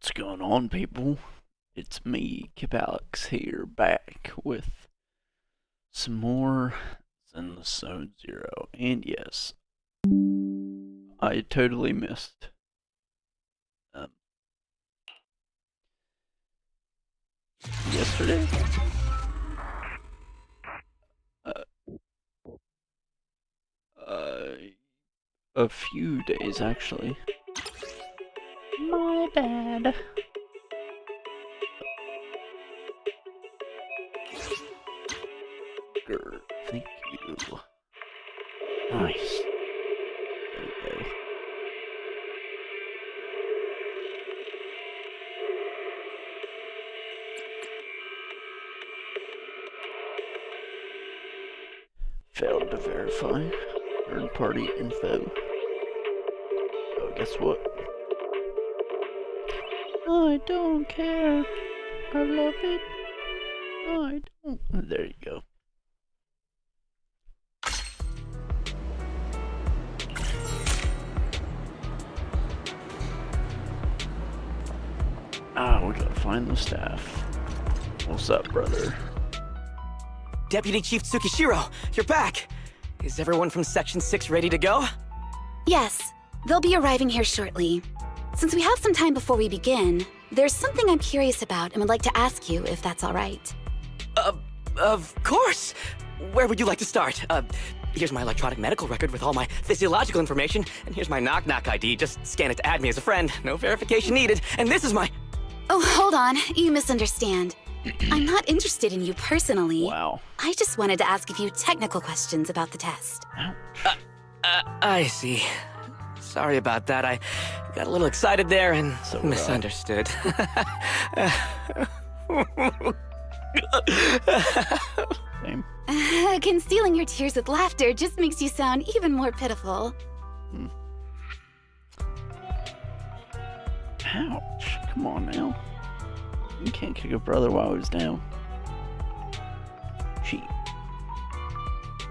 What's going on, people? It's me, Kip Alex, here, back with some more Zenless Zone Zero. And yes, I totally missed yesterday? A few days, actually. My bad. Grr, thank you. Nice. There we go. Failed to verify. Third-party info. Oh, guess what? I don't care. I love it. I don't. There you go. We gotta find the staff. What's up, brother? Deputy Chief Tsukishiro, you're back! Is everyone from Section 6 ready to go? Yes, they'll be arriving here shortly. Since we have some time before we begin, there's something I'm curious about and would like to ask you if that's all right. Of course! Where would you like to start? Here's my electronic medical record with all my physiological information, and here's my knock-knock ID. Just scan it to add me as a friend. No verification needed. And this is my... Oh, hold on. You misunderstand. I'm not interested in you personally. Wow. I just wanted to ask a few technical questions about the test. Ouch. I see. Sorry about that. I got a little excited there and misunderstood. Same. Concealing your tears with laughter just makes you sound even more pitiful. Ouch. Come on now. You can't kick a brother while he's down. Cheat.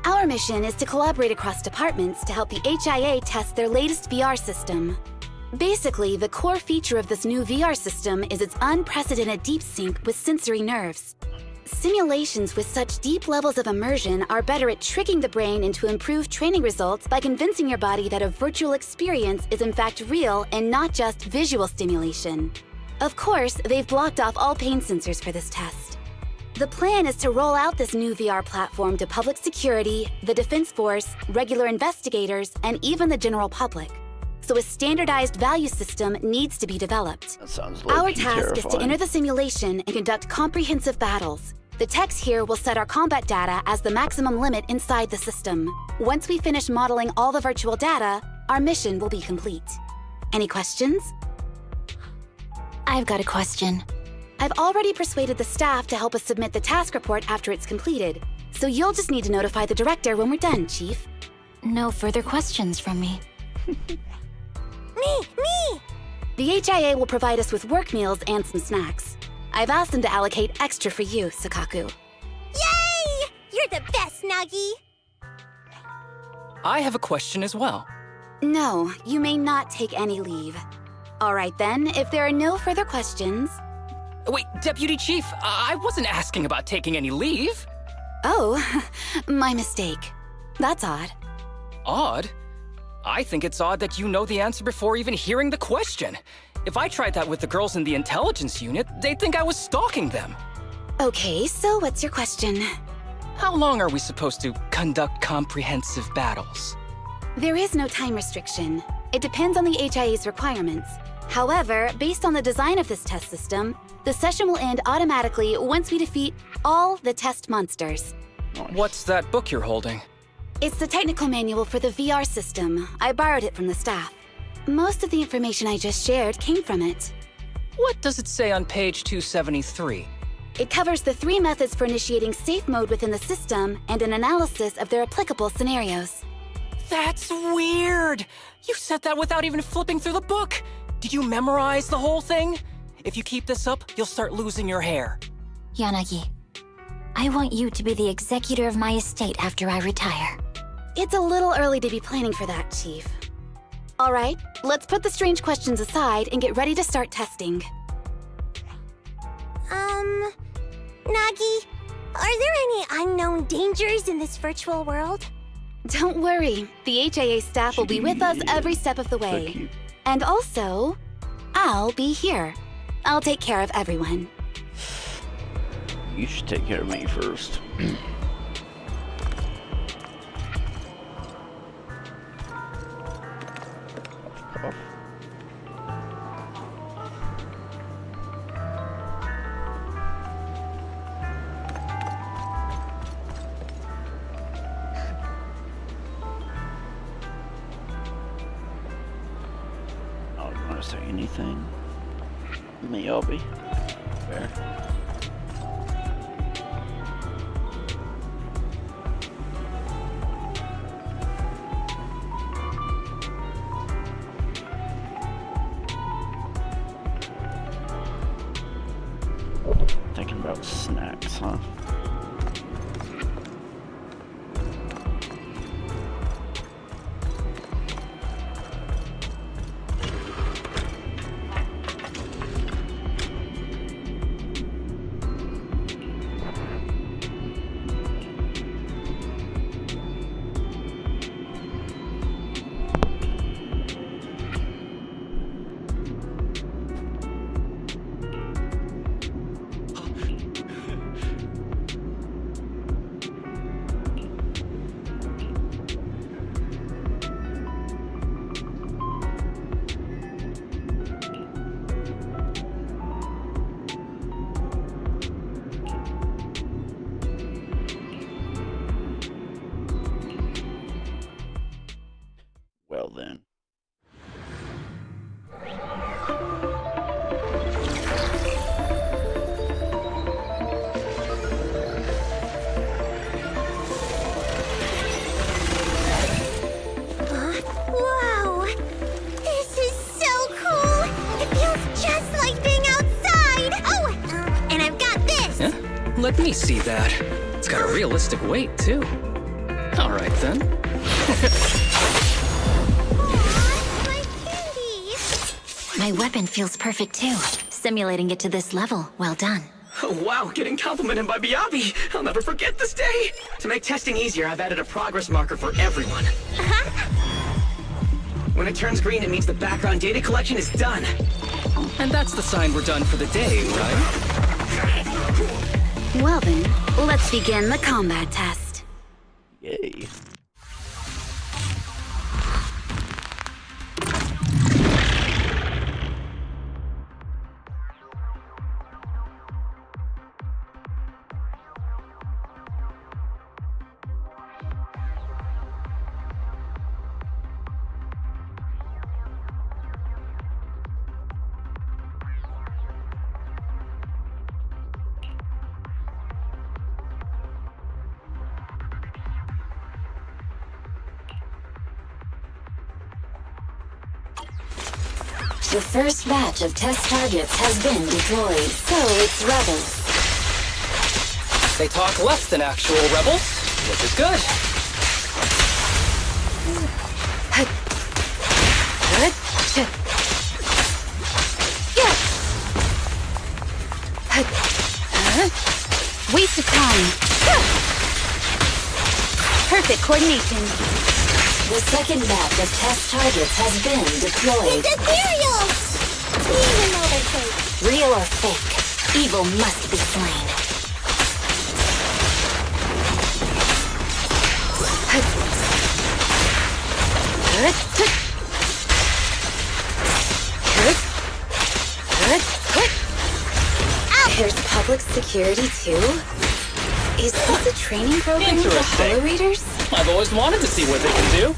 Our mission is to collaborate across departments to help the HIA test their latest VR system. Basically, the core feature of this new VR system is its unprecedented deep sync with sensory nerves. Simulations with such deep levels of immersion are better at tricking the brain into improved training results by convincing your body that a virtual experience is in fact real and not just visual stimulation. Of course, they've blocked off all pain sensors for this test. The plan is to roll out this new VR platform to public security, the Defense Force, regular investigators, and even the general public. So a standardized value system needs to be developed. That sounds Our task is to enter the simulation and conduct comprehensive battles. The techs here will set our combat data as the maximum limit inside the system. Once we finish modeling all the virtual data, our mission will be complete. Any questions? I've got a question. I've already persuaded the staff to help us submit the task report after it's completed, so you'll just need to notify the director when we're done, Chief. No further questions from me. Me! The HIA will provide us with work meals and some snacks. I've asked them to allocate extra for you, Sakaku. Yay! You're the best, Nagi! I have a question as well. No, you may not take any leave. All right then, if there are no further questions... Wait, Deputy Chief, I wasn't asking about taking any leave. Oh, my mistake. That's odd. Odd? I think it's odd that you know the answer before even hearing the question. If I tried that with the girls in the intelligence unit, they'd think I was stalking them. Okay, so what's your question? How long are we supposed to conduct comprehensive battles? There is no time restriction. It depends on the HIA's requirements. However, based on the design of this test system, the session will end automatically once we defeat all the test monsters. What's that book you're holding? It's the technical manual for the VR system. I borrowed it from the staff. Most of the information I just shared came from it. What does it say on page 273? It covers the 3 methods for initiating safe mode within the system and an analysis of their applicable scenarios. That's weird! You said that without even flipping through the book! Did you memorize the whole thing? If you keep this up, you'll start losing your hair. Yanagi, I want you to be the executor of my estate after I retire. It's a little early to be planning for that, Chief. All right, let's put the strange questions aside and get ready to start testing. Nagi, are there any unknown dangers in this virtual world? Don't worry, the HIA staff will be with us every step of the So way. cute. And also, I'll be here. I'll take care of everyone. You should take care of me first. Puff, puff. I don't want to say anything. Me, I'll be fair. Thinking about snacks, huh? Well then. Wow! This is so cool! It feels just like being outside! Oh, and I've got this! Yeah? Let me see that. It's got a realistic weight, too. All right, then. Aw, my candy! My weapon feels perfect too. Simulating it to this level, well done. Oh, wow, getting complimented by Biabi. I'll never forget this day. To make testing easier, I've added a progress marker for everyone. When it turns green, it means the background data collection is done. And that's the sign we're done for the day, right? Well then, let's begin the combat test. Yay. The first batch of test targets has been deployed, so it's rebels. They talk less than actual rebels, which is good. Waste of time. Perfect coordination. The second batch of test targets has been deployed. It's ethereal! Even though they're fake. Real or fake, evil must be slain. There's public security too? Is this a training program for Interesting. Holo Readers? I've always wanted to see what they can do.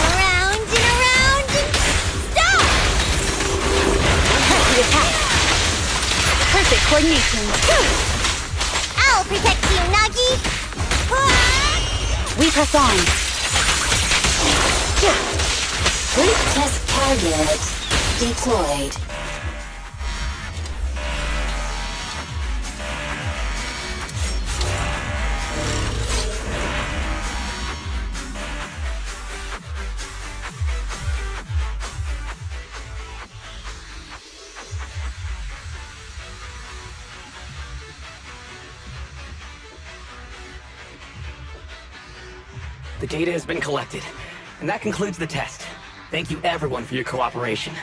Around and stop! Press the attack. Perfect coordination. I'll protect you, Nagi! We press on. Test target deployed. The data has been collected, and that concludes the test. Thank you everyone for your cooperation.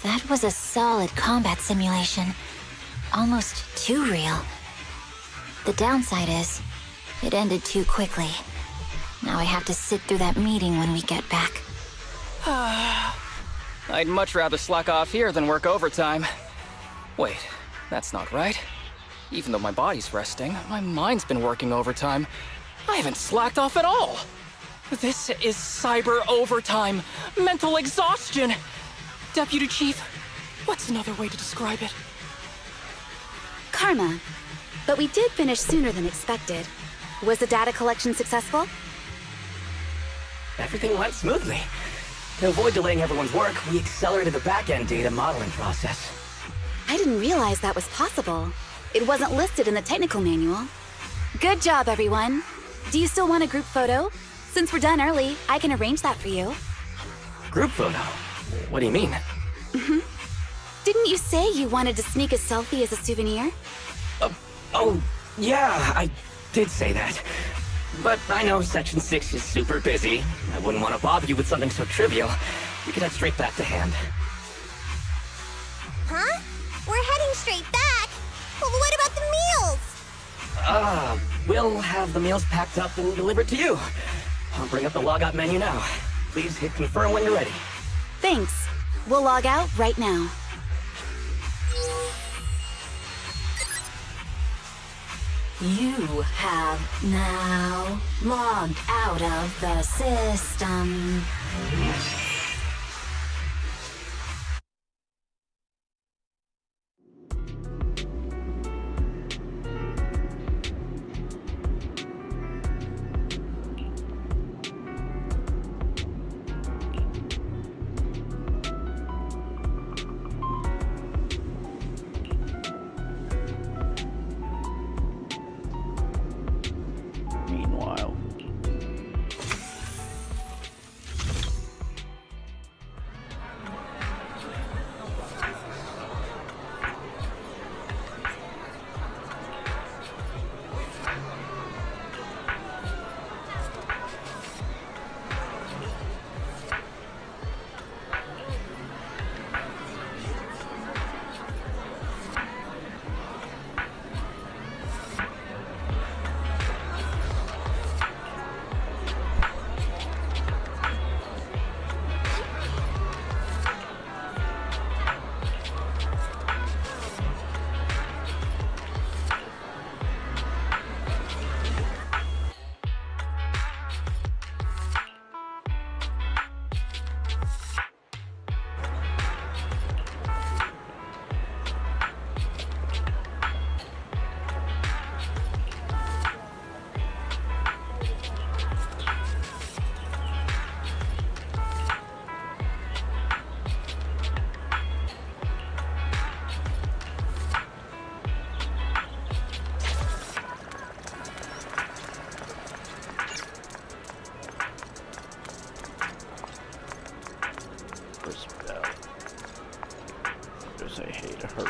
That was a solid combat simulation. Almost too real. The downside is, it ended too quickly. Now I have to sit through that meeting when we get back. I'd much rather slack off here than work overtime. Wait, that's not right. Even though my body's resting, my mind's been working overtime. I haven't slacked off at all. This is cyber overtime. Mental exhaustion. Deputy Chief, what's another way to describe it? Karma. But we did finish sooner than expected. Was the data collection successful? Everything went smoothly. To avoid delaying everyone's work, we accelerated the back-end data modeling process. I didn't realize that was possible. It wasn't listed in the technical manual. Good job, everyone. Do you still want a group photo? Since we're done early, I can arrange that for you. Group photo? What do you mean? Didn't you say you wanted to sneak a selfie as a souvenir? Oh, yeah, I did say that. But I know Section 6 is super busy. I wouldn't want to bother you with something so trivial. We could head straight back to hand. Huh? We're heading straight back. But what about the meals? We'll have the meals packed up and delivered to you. I'll bring up the logout menu now. Please hit confirm when you're ready. Thanks. We'll log out right now. You have now logged out of the system. Meanwhile, respect. Just I hate her.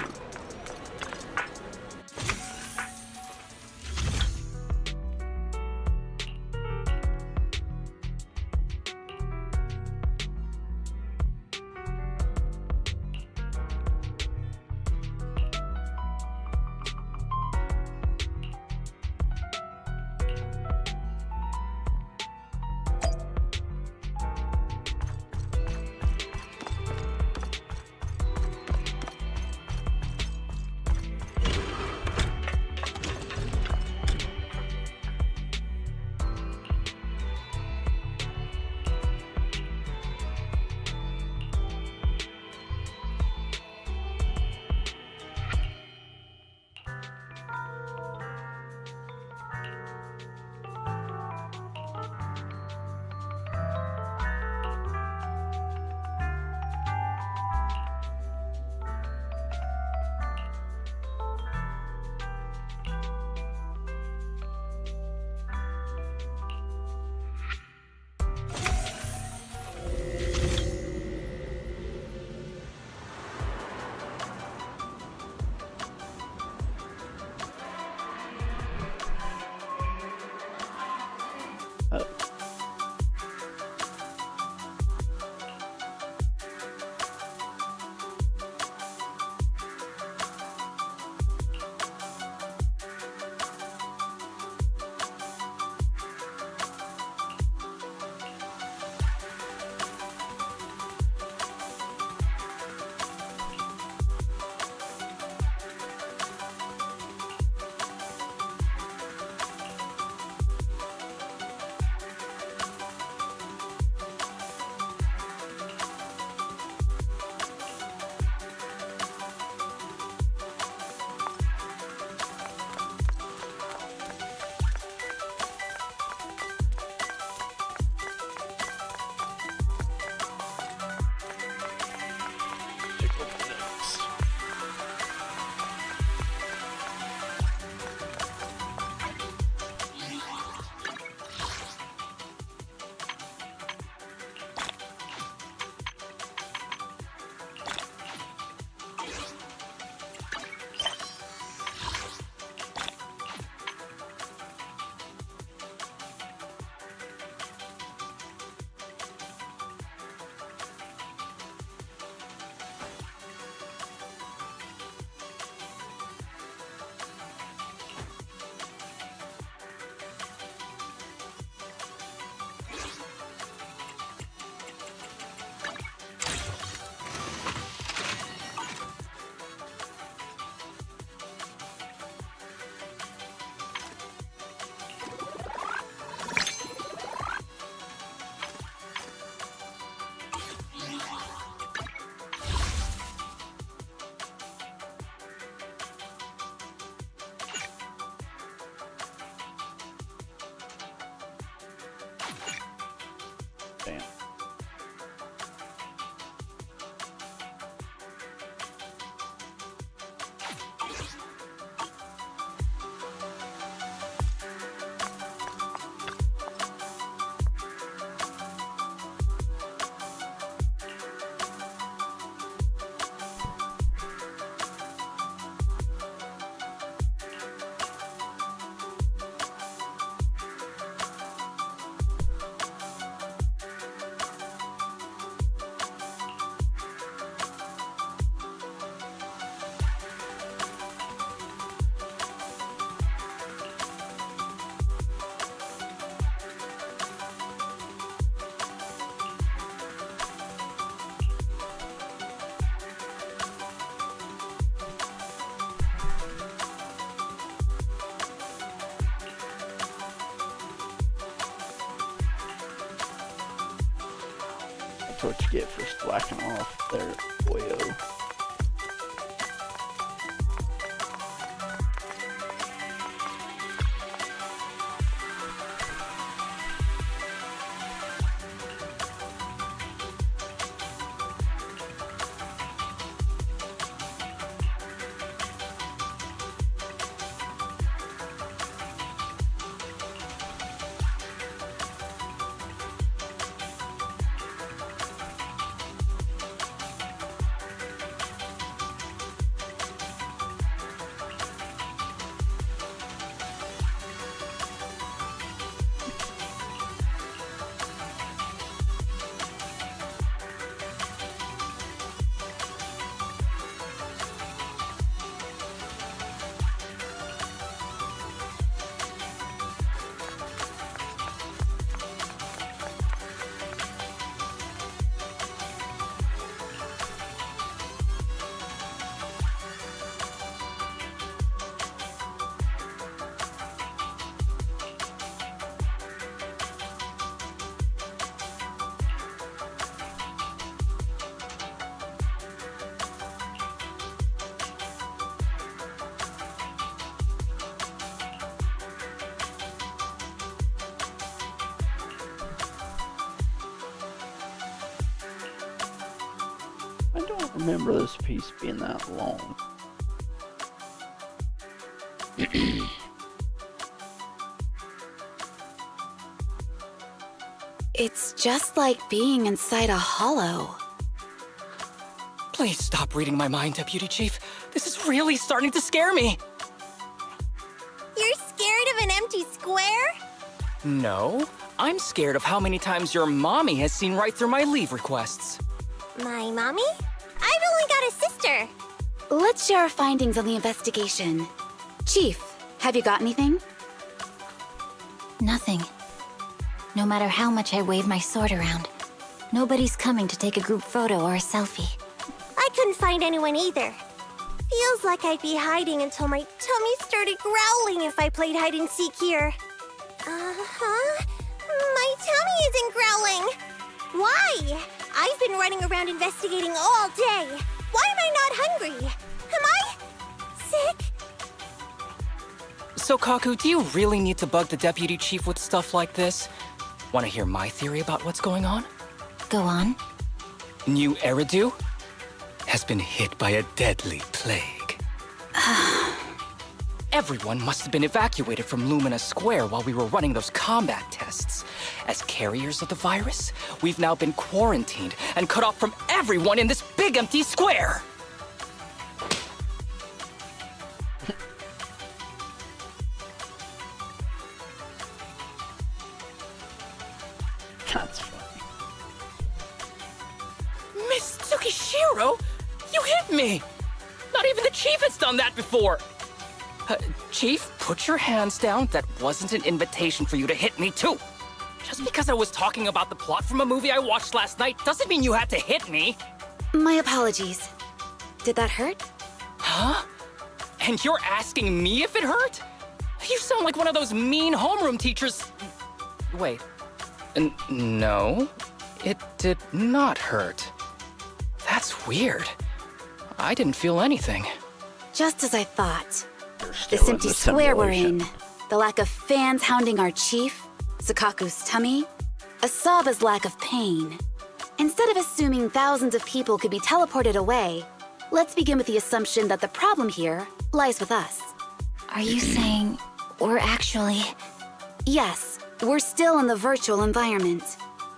Damn. That's what you get for slacking off there, boyo. I don't remember this piece being that long. It's just like being inside a hollow. Please stop reading my mind, Deputy Chief. This is really starting to scare me. You're scared of an empty square? No, I'm scared of how many times your mommy has seen right through my leave requests. My mommy? I've only got a sister. Let's share our findings on the investigation. Chief, have you got anything? Nothing. No matter how much I wave my sword around, nobody's coming to take a group photo or a selfie. I couldn't find anyone either. Feels like I'd be hiding until my tummy started growling if I played hide and seek here. Uh-huh. My tummy isn't growling. Why? I've been running around investigating all day. Why am I not hungry? Am I sick? So, Kaku, do you really need to bug the Deputy Chief with stuff like this? Want to hear my theory about what's going on? Go on. New Eridu has been hit by a deadly plague. Everyone must have been evacuated from Lumina Square while we were running those combat tests. As carriers of the virus, we've now been quarantined and cut off from everyone in this big empty square. That's funny. Miss Tsukishiro, you hit me! Not even the Chief has done that before! Chief, put your hands down. That wasn't an invitation for you to hit me, too. Just because I was talking about the plot from a movie I watched last night doesn't mean you had to hit me. My apologies. Did that hurt? Huh? And you're asking me if it hurt? You sound like one of those mean homeroom teachers. Wait. No, it did not hurt. That's weird. I didn't feel anything. Just as I thought. You're still This in empty the square we're in, simulation. the lack of fans hounding our chief, Sakaku's tummy. Asaba's lack of pain. Instead of assuming thousands of people could be teleported away, let's begin with the assumption that the problem here lies with us. Are you saying we're actually... Yes, we're still in the virtual environment.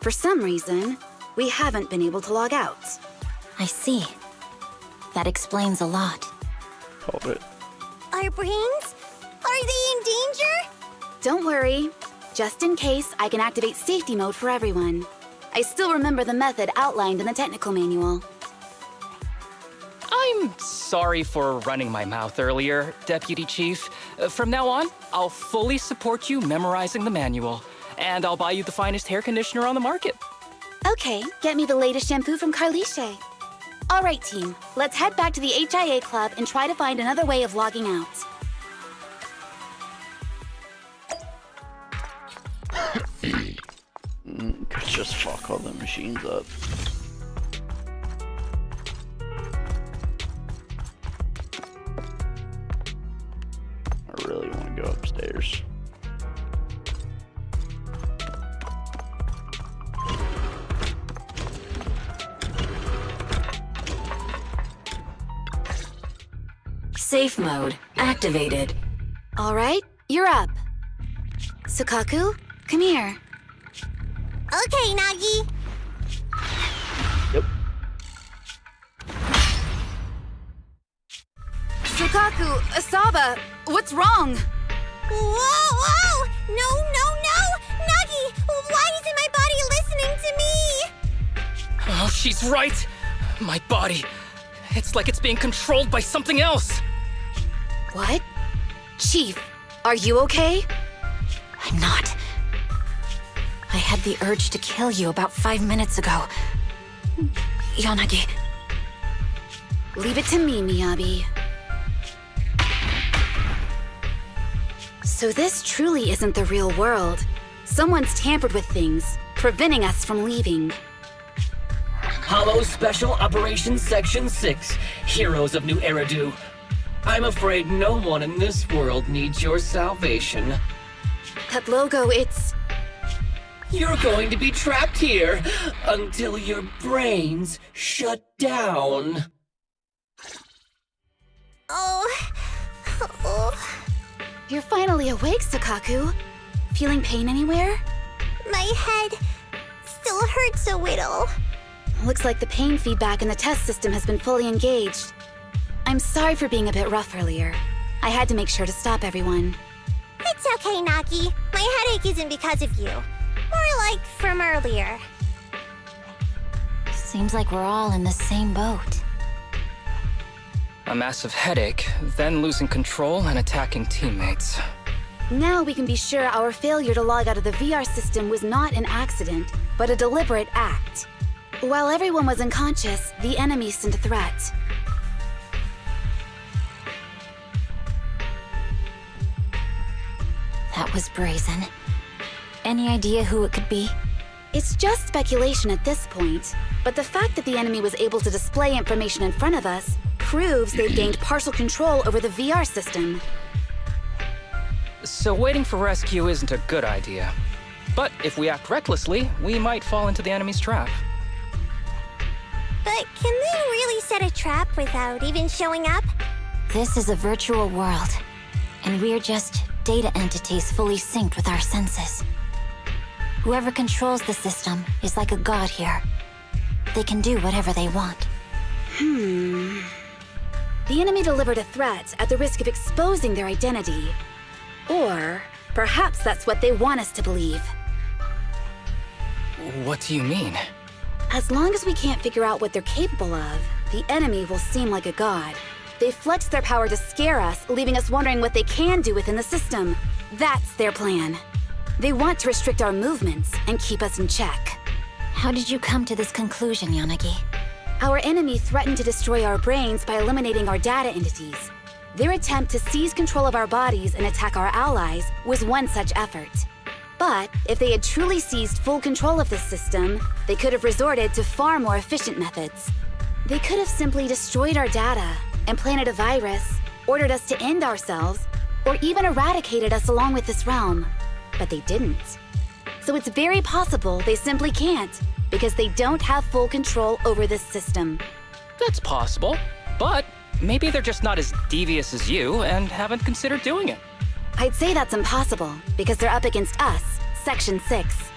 For some reason, we haven't been able to log out. I see. That explains a lot. Called it. Our brains? Are they in danger? Don't worry. Just in case, I can activate safety mode for everyone. I still remember the method outlined in the technical manual. I'm sorry for running my mouth earlier, Deputy Chief. From now on, I'll fully support you memorizing the manual, and I'll buy you the finest hair conditioner on the market. Okay, get me the latest shampoo from Carliche. All right, team. Let's head back to the HIA Club and try to find another way of logging out. Could just fuck all the machines up. I really want to go upstairs. Safe mode activated. All right, you're up. Sukaku, come here. Okay, Nagi. Yep. Sukaku, Asaba, what's wrong? Whoa! No! Nagi, why isn't my body listening to me? Oh, she's right! My body. It's like it's being controlled by something else. What? Chief, are you okay? I'm not. I had the urge to kill you about 5 minutes ago. Yanagi. Leave it to me, Miyabi. So this truly isn't the real world. Someone's tampered with things, preventing us from leaving. Hollow Special Operations Section 6, Heroes of New Eridu. I'm afraid no one in this world needs your salvation. That logo, it's... You're going to be trapped here until your brains shut down. Oh. You're finally awake, Sukaku. Feeling pain anywhere? My head still hurts a little. Looks like the pain feedback in the test system has been fully engaged. I'm sorry for being a bit rough earlier. I had to make sure to stop everyone. It's okay, Nagi. My headache isn't because of you. More like from earlier. Seems like we're all in the same boat. A massive headache, then losing control and attacking teammates. Now we can be sure our failure to log out of the VR system was not an accident, but a deliberate act. While everyone was unconscious, the enemy sent a threat. That was brazen. Any idea who it could be? It's just speculation at this point, but the fact that the enemy was able to display information in front of us proves they've gained partial control over the VR system. So waiting for rescue isn't a good idea. But if we act recklessly, we might fall into the enemy's trap. But can they really set a trap without even showing up? This is a virtual world, and we're just data entities fully synced with our senses. Whoever controls the system is like a god here. They can do whatever they want. The enemy delivered a threat at the risk of exposing their identity. Or perhaps that's what they want us to believe. What do you mean? As long as we can't figure out what they're capable of, the enemy will seem like a god. They flex their power to scare us, leaving us wondering what they can do within the system. That's their plan. They want to restrict our movements and keep us in check. How did you come to this conclusion, Yanagi? Our enemy threatened to destroy our brains by eliminating our data entities. Their attempt to seize control of our bodies and attack our allies was one such effort. But if they had truly seized full control of this system, they could have resorted to far more efficient methods. They could have simply destroyed our data, implanted a virus, ordered us to end ourselves, or even eradicated us along with this realm. But they didn't. So it's very possible they simply can't, because they don't have full control over this system. That's possible, but maybe they're just not as devious as you and haven't considered doing it. I'd say that's impossible, because they're up against us, Section 6.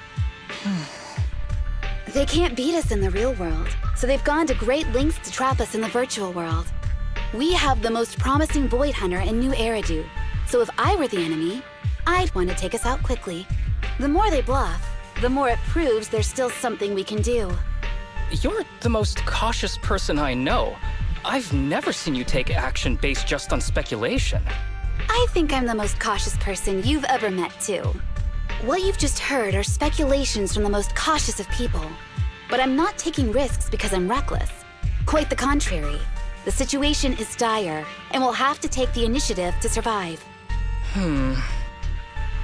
They can't beat us in the real world, so they've gone to great lengths to trap us in the virtual world. We have the most promising Void Hunter in New Eridu, so if I were the enemy, I'd want to take us out quickly. The more they bluff, the more it proves there's still something we can do. You're the most cautious person I know. I've never seen you take action based just on speculation. I think I'm the most cautious person you've ever met, too. What you've just heard are speculations from the most cautious of people. But I'm not taking risks because I'm reckless. Quite the contrary. The situation is dire, and we'll have to take the initiative to survive.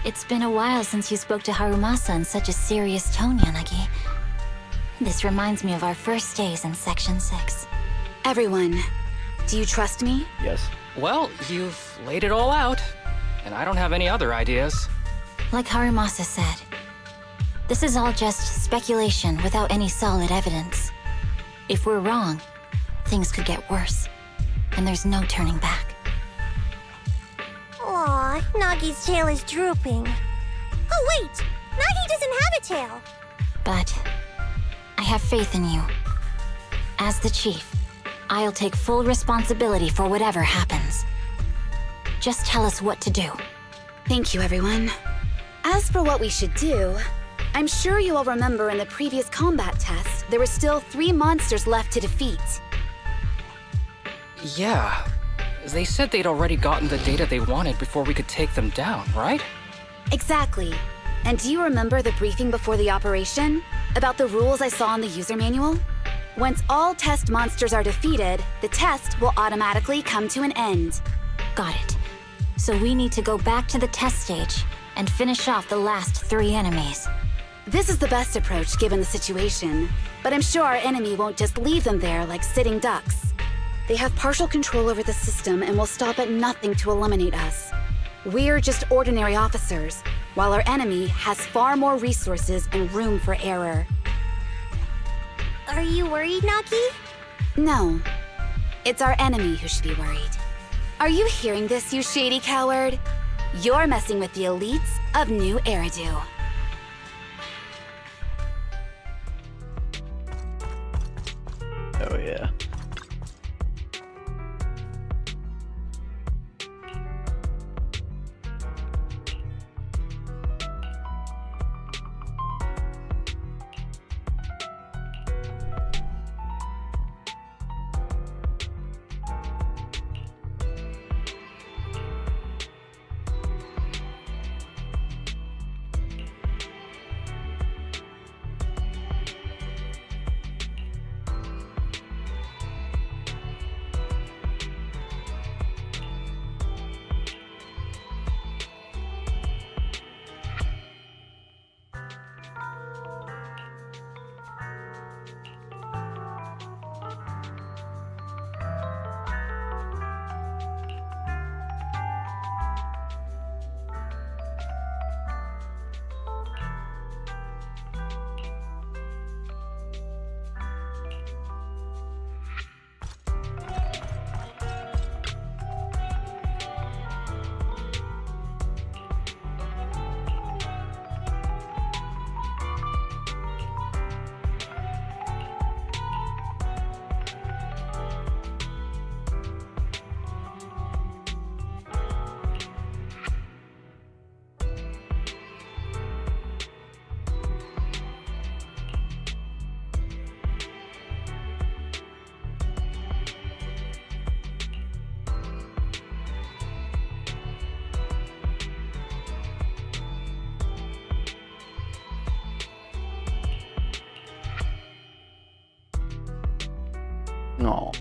It's been a while since you spoke to Harumasa in such a serious tone, Yanagi. This reminds me of our first days in Section 6. Everyone, do you trust me? Yes. Well, you've laid it all out, and I don't have any other ideas. Like Harumasa said, this is all just speculation without any solid evidence. If we're wrong, things could get worse, and there's no turning back. Aw, Nagi's tail is drooping. Oh wait! Nagi doesn't have a tail! But I have faith in you. As the chief, I'll take full responsibility for whatever happens. Just tell us what to do. Thank you, everyone. As for what we should do, I'm sure you all remember in the previous combat test, there were still 3 monsters left to defeat. Yeah. They said they'd already gotten the data they wanted before we could take them down, right? Exactly. And do you remember the briefing before the operation? About the rules I saw in the user manual? Once all test monsters are defeated, the test will automatically come to an end. Got it. So we need to go back to the test stage and finish off the last 3 enemies. This is the best approach given the situation, but I'm sure our enemy won't just leave them there like sitting ducks. They have partial control over the system and will stop at nothing to eliminate us. We're just ordinary officers, while our enemy has far more resources and room for error. Are you worried, Nagi? No. It's our enemy who should be worried. Are you hearing this, you shady coward? You're messing with the elites of New Eridu. Oh yeah. No.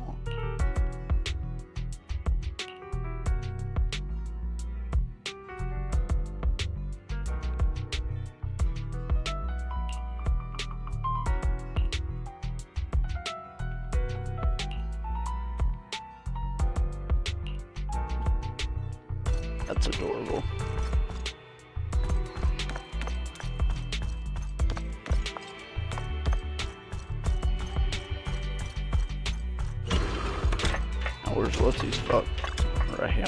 That's adorable. where's what's his fuck? Right here.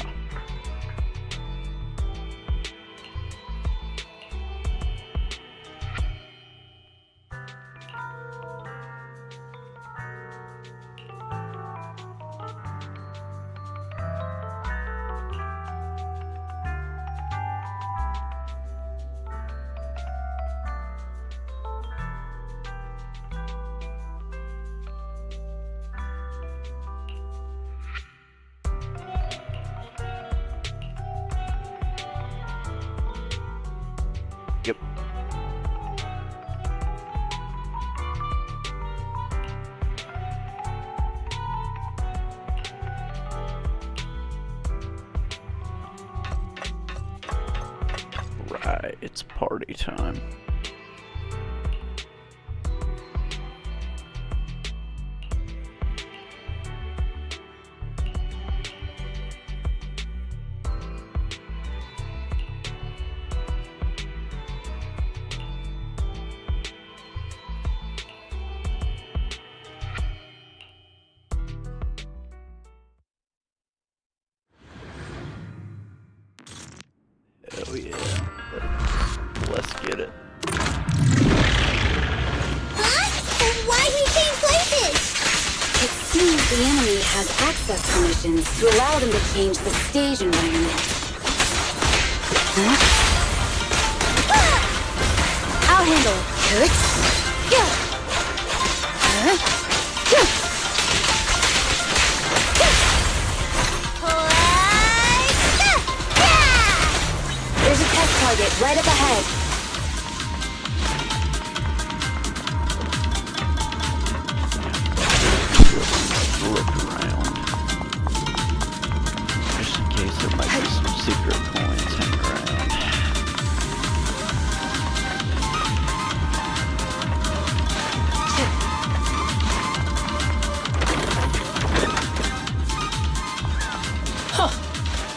Yep. Right, it's party time. Oh yeah. Let's get it. Huh? Why'd we change places? It seems the enemy has access permissions to allow them to change the stage environment. Huh? I'll handle it. There's a test target right up ahead. Look around. Just in case there might be some secret coins hanging around.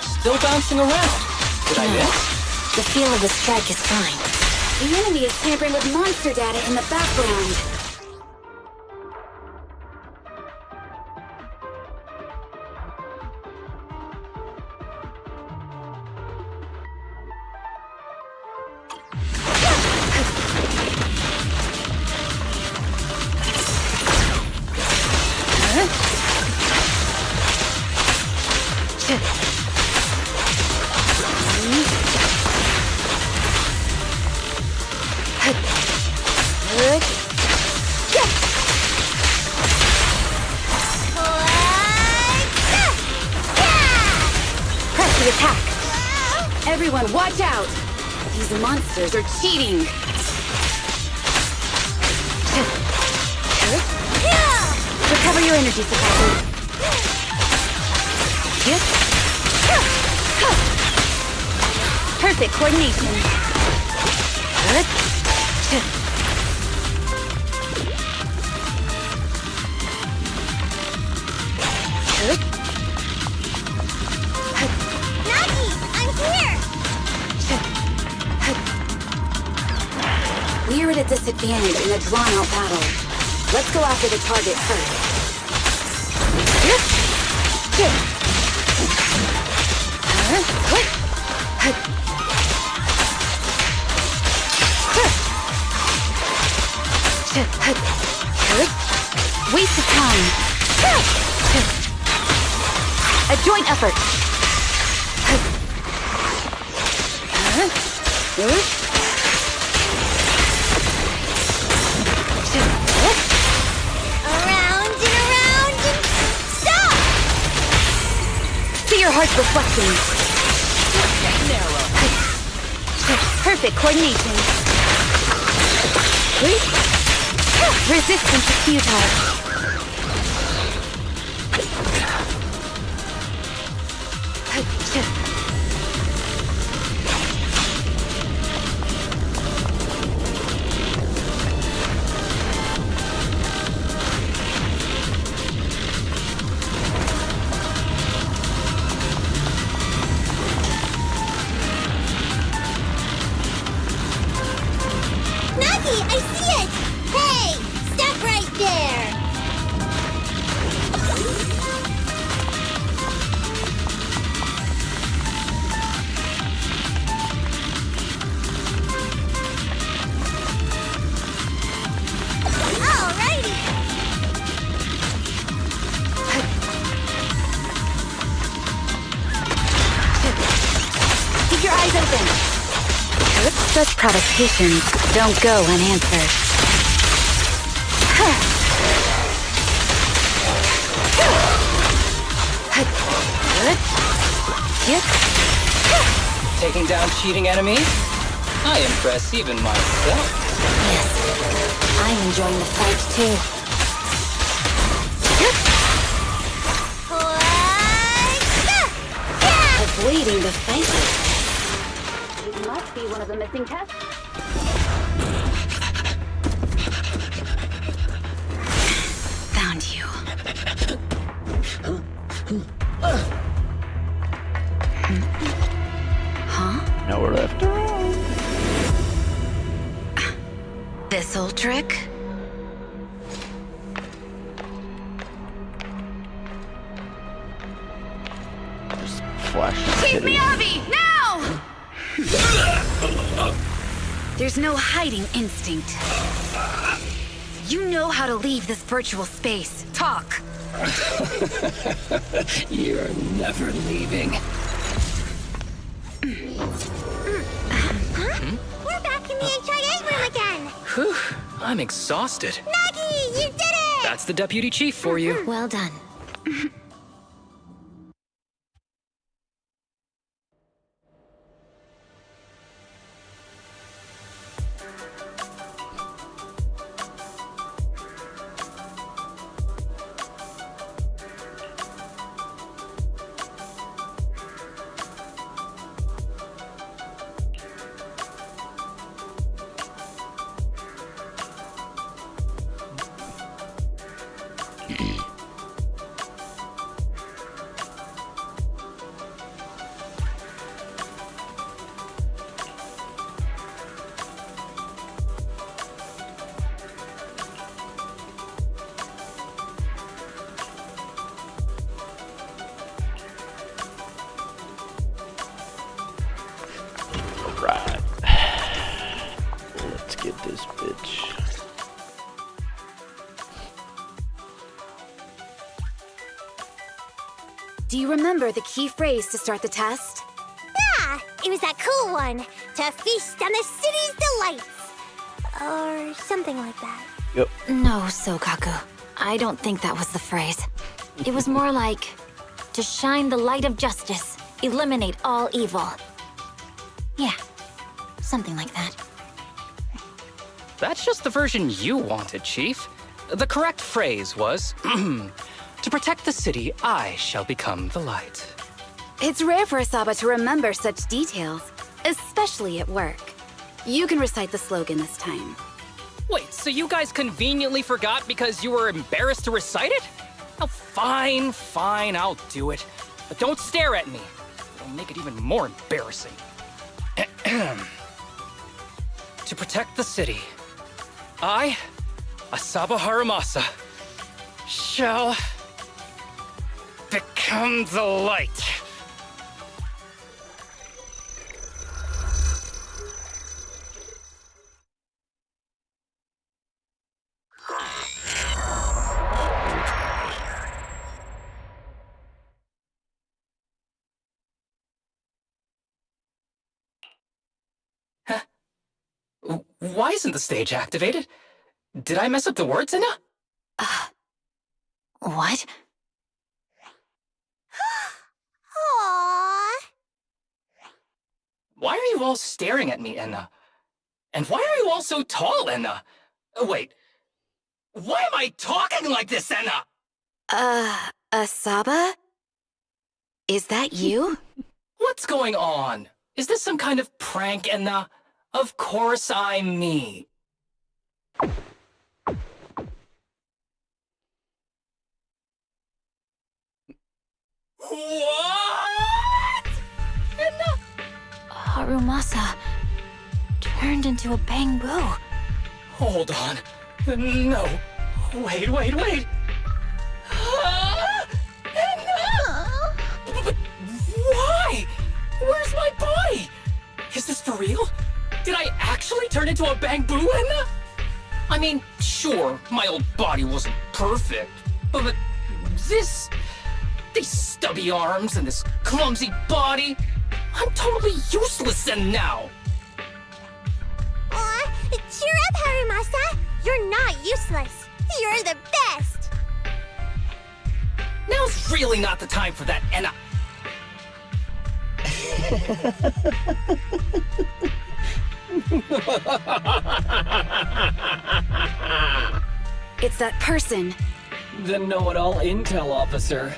Still bouncing around. Did I miss? The feel of the strike is fine. The enemy is tampering with monster data in the background. Press the attack! Everyone, watch out! These monsters are cheating! Recover your energy supply. Perfect coordination. Nagi, I'm here! We're at a disadvantage in a drawn-out battle. Let's go after the target first. Waste of time. A joint effort. Around and stop! See your heart's reflection. Perfect coordination. Resistance is futile. Nagi, I see it! Hey, stop right there! Such provocations don't go unanswered. Taking down cheating enemies? I impress even myself. Yes, I'm enjoying the fight too. Avoiding the fight. It must be one of the missing tests. Found you. Huh? Nowhere left. This old trick? Just flashing. Chief Miyabi, now! There's no hiding instinct. You know how to leave this virtual space. Talk. You're never leaving. We're back in the HIA room again! Whew, I'm exhausted. Maggie, you did it! That's the deputy chief for you. Well done. Alright. Let's get this bitch. Do you remember the key phrase to start the test? Yeah, it was that cool one. To feast on the city's delights. Or something like that. Yep. No, Sokaku. I don't think that was the phrase. It was more like, to shine the light of justice, eliminate all evil. Yeah, something like that. That's just the version you wanted, Chief. The correct phrase was, to protect the city, I shall become the light. It's rare for Asaba to remember such details, especially at work. You can recite the slogan this time. Wait, so you guys conveniently forgot because you were embarrassed to recite it? Oh, fine, I'll do it. But don't stare at me. It'll make it even more embarrassing. To protect the city, I, Asaba Haramasa, shall become the light. Why isn't the stage activated? Did I mess up the words, Inna? What? Aww. Why are you all staring at me, Enna? And why are you all so tall, Enna? Wait, why am I talking like this, Enna? Asaba? Is that you? What's going on? Is this some kind of prank, Enna? Of course I'm me. What? Enna? Harumasa turned into a bamboo. Hold on. No. Wait. But why? Where's my body? Is this for real? Did I actually turn into a bamboo, Enna? I mean, sure, my old body wasn't perfect, but this... these stubby arms and this clumsy body... I'm totally useless then now! Cheer up, Harimasa! You're not useless. You're the best! Now's really not the time for that, and It's that person. The know-it-all intel officer,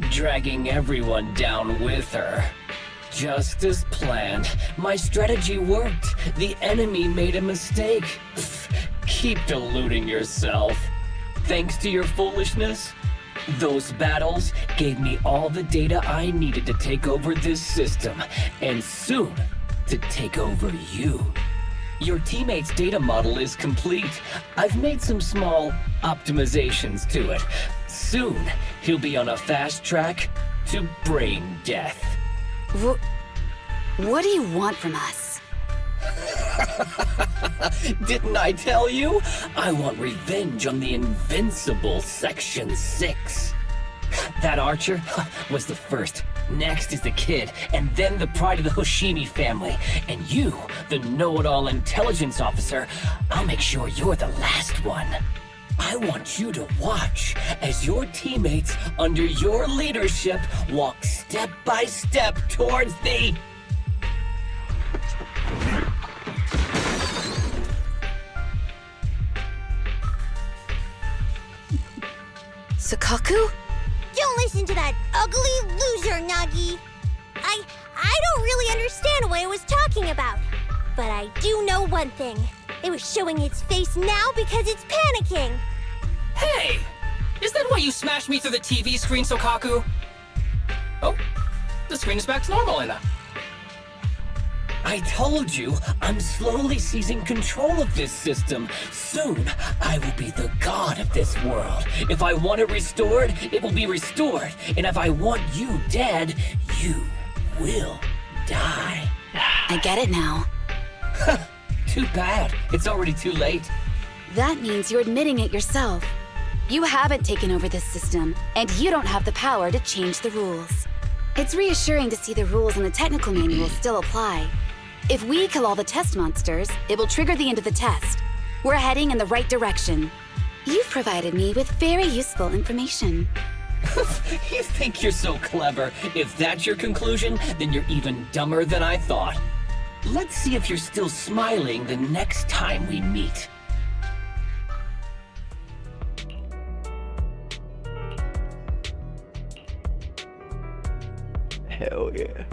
dragging everyone down with her. Just as planned. My strategy worked. The enemy made a mistake. Pfft, keep deluding yourself. Thanks to your foolishness, those battles gave me all the data I needed to take over this system, and soon to take over you. Your teammate's data model is complete. I've made some small optimizations to it. Soon, he'll be on a fast track to brain death. What do you want from us? Didn't I tell you? I want revenge on the Invincible Section 6. That archer was the first. Next is the kid, and then the pride of the Hoshimi family. And you, the know-it-all intelligence officer, I'll make sure you're the last one. I want you to watch as your teammates under your leadership walk step by step towards the... Sakaku? Don't listen to that ugly loser, Nagi. I don't really understand what it was talking about. But I do know one thing. It was showing its face now because it's panicking. hey! Is that why you smashed me through the TV screen, Sokaku? Oh, the screen is back to normal, Anna. I told you, I'm slowly seizing control of this system. Soon, I will be the god of this world. If I want it restored, it will be restored. And if I want you dead, you will die. I get it now. Too bad. It's already too late. That means you're admitting it yourself. You haven't taken over this system, and you don't have the power to change the rules. It's reassuring to see the rules in the technical manual still apply. If we kill all the test monsters, it will trigger the end of the test. We're heading in the right direction. You've provided me with very useful information. You think you're so clever. If that's your conclusion, then you're even dumber than I thought. Let's see if you're still smiling the next time we meet. Hell yeah.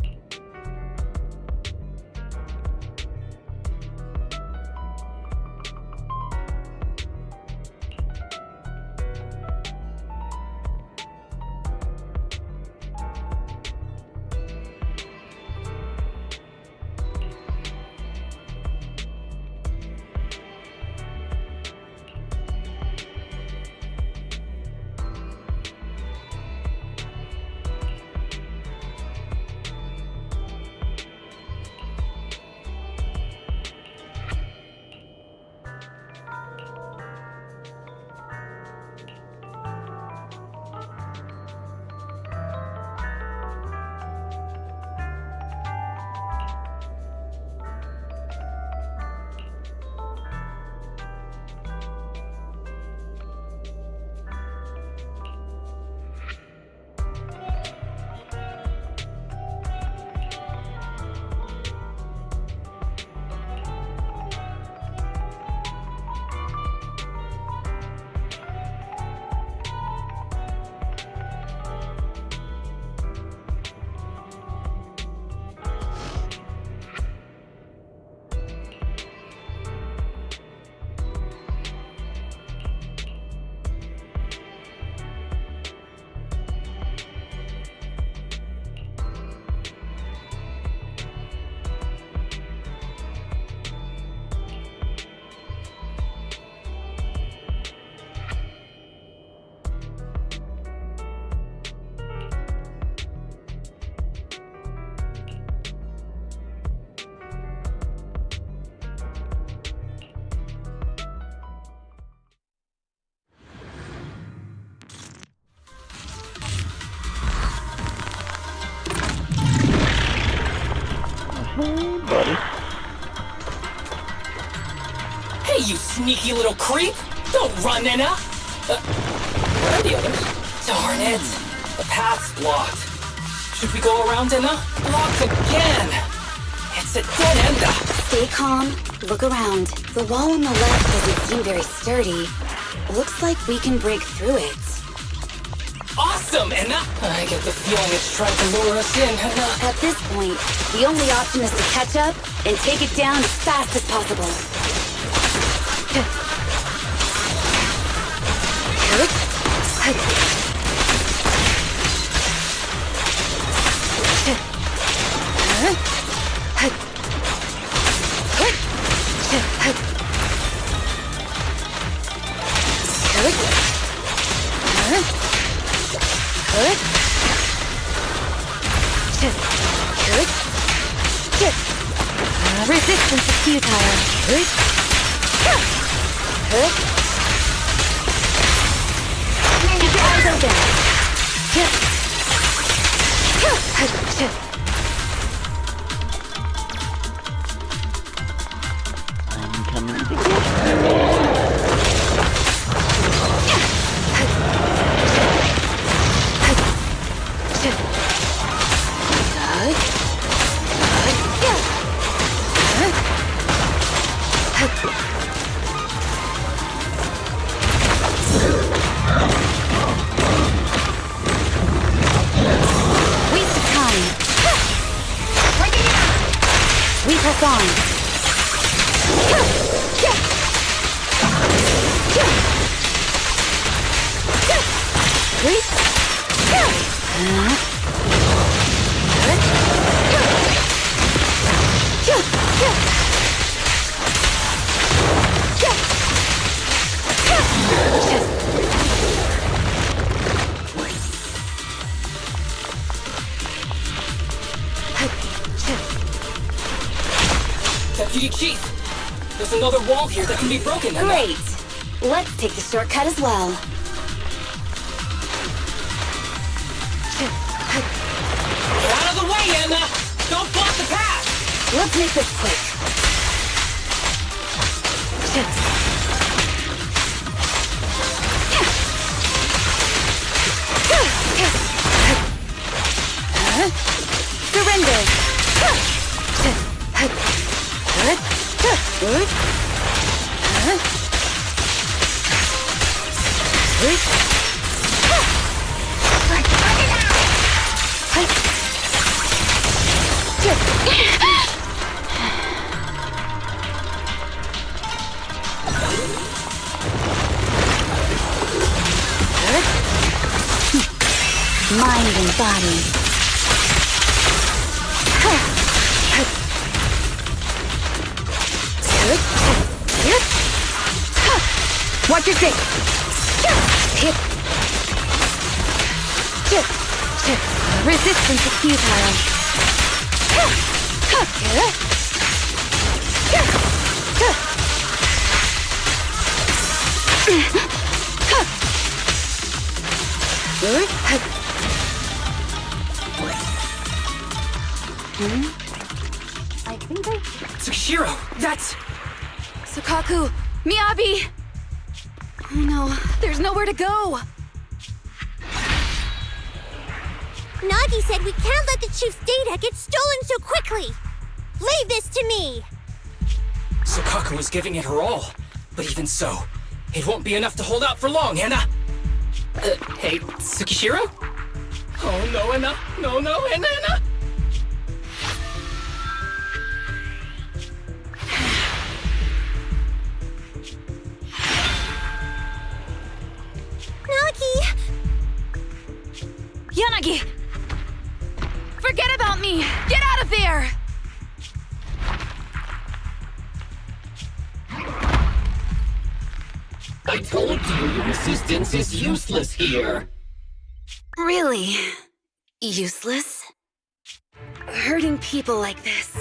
Hey, buddy. sneaky little creep! Don't run, Enna! Where are the others? Darn it! The path's blocked. Should we go around, Enna? Blocked again! It's a dead end! Stay calm, look around. The wall on the left doesn't seem very sturdy. Looks like we can break through it. Awesome, Enna! I get the feeling it's trying to lure us in, Enna. At this point, the only option is to catch up and take it down as fast as possible. Resistance is futile. Keep your eyes open. I'm coming to get Waste of time. We press on. Deputy Chief, there's another wall here that can be broken, Enna. Great. Let's take the shortcut as well. Get out of the way, Enna! Don't block the path! Let's make this quick. Surrender. Mind and body. Watch your face. Resistance is futile. I think I... Tsukishiro, that's... Sukaku! Miyabi! Oh no, there's nowhere to go! Nagi said we can't let the chief's data get stolen so quickly. Leave this to me. Sukaku was giving it her all. But even so, it won't be enough to hold out for long, Enna! Hey, Tsukishiro? Oh no, Enna! No, Enna! Nagi! Yanagi! Forget about me! Get out of there! I told you your resistance is useless here. Really? Useless? Hurting people like this.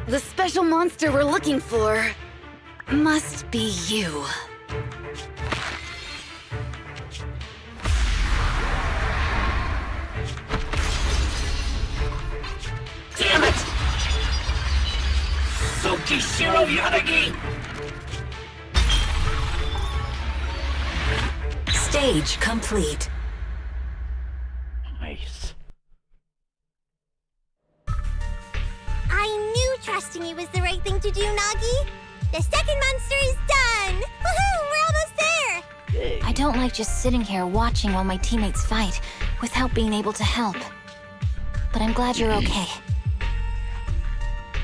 The special monster we're looking for must be you. Damn it! Tsukishiro Yanagi! Stage complete. Nice. I knew trusting you was the right thing to do, Nagi. The second monster is done! Woohoo! We're almost there! Yay. I don't like just sitting here watching while my teammates fight without being able to help. But I'm glad you're okay.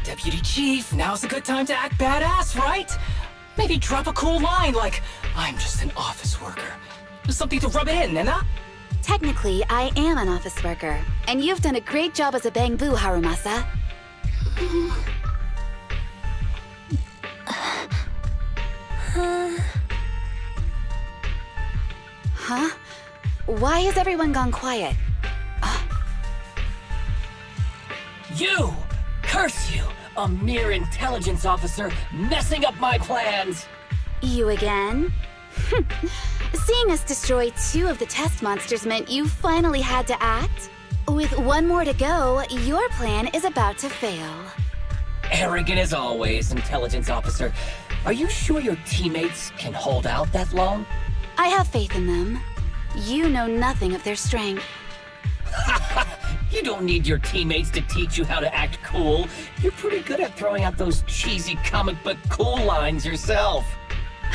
Deputy Chief, now's a good time to act badass, right? Maybe drop a cool line like, I'm just an office worker. Something to rub it in, Nena? Technically, I am an office worker, and you've done a great job as a bamboo, Harumasa. Huh? Why has everyone gone quiet? You! Curse you! A mere intelligence officer messing up my plans! You again? Seeing us destroy 2 of the test monsters meant you finally had to act? With 1 more to go, your plan is about to fail. Arrogant as always, intelligence officer. Are you sure your teammates can hold out that long? I have faith in them. You know nothing of their strength. You don't need your teammates to teach you how to act cool. You're pretty good at throwing out those cheesy comic book cool lines yourself.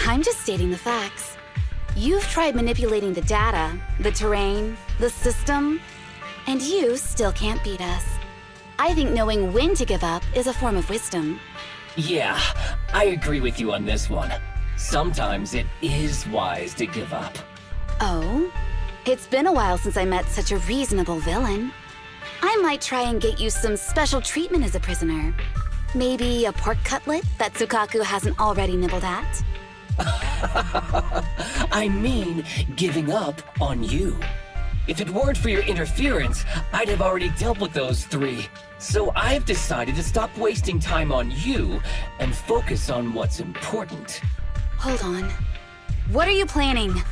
I'm just stating the facts. You've tried manipulating the data, the terrain, the system, and you still can't beat us. I think knowing when to give up is a form of wisdom. Yeah, I agree with you on this one. Sometimes it is wise to give up. Oh? It's been a while since I met such a reasonable villain. I might try and get you some special treatment as a prisoner. Maybe a pork cutlet that Tsukaku hasn't already nibbled at? I mean, giving up on you. If it weren't for your interference, I'd have already dealt with those 3. So I've decided to stop wasting time on you and focus on what's important. Hold on. What are you planning?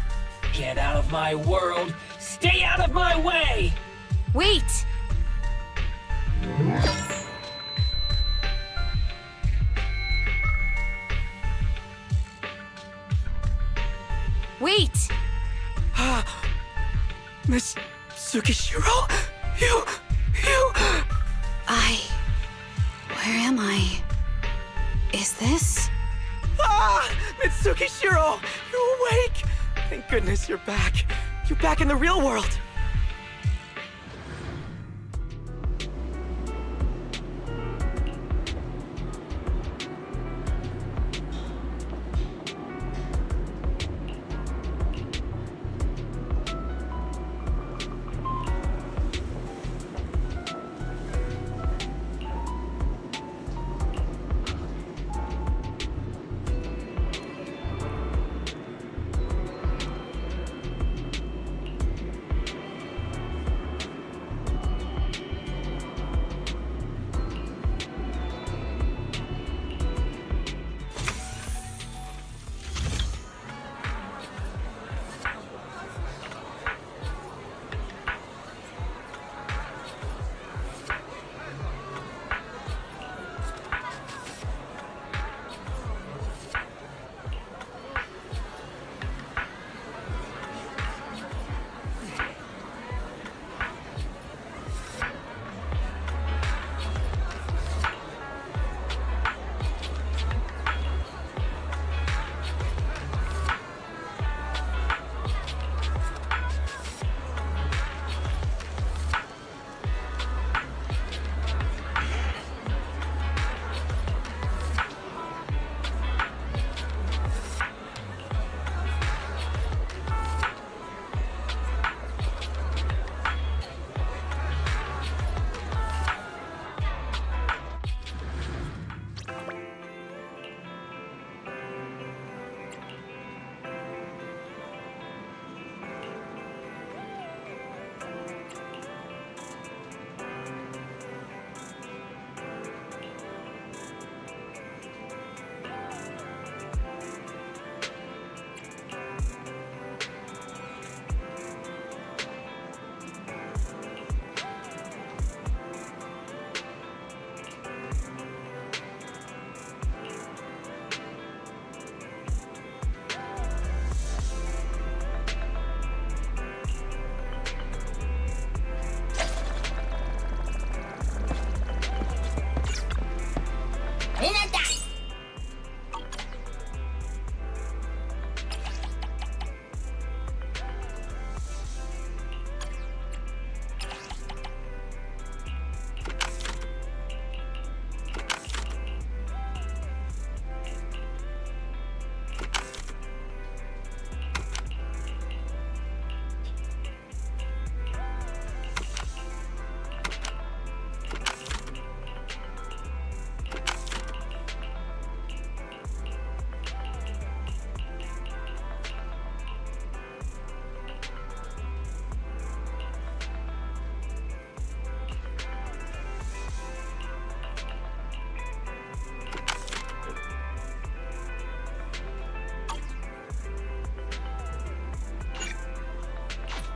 Get out of my world! Stay out of my way! Wait! Wait! Miss Tsukishiro? You... Where am I? Is this? Ah! Mitsukishiro! You're awake! Thank goodness you're back. You're back in the real world.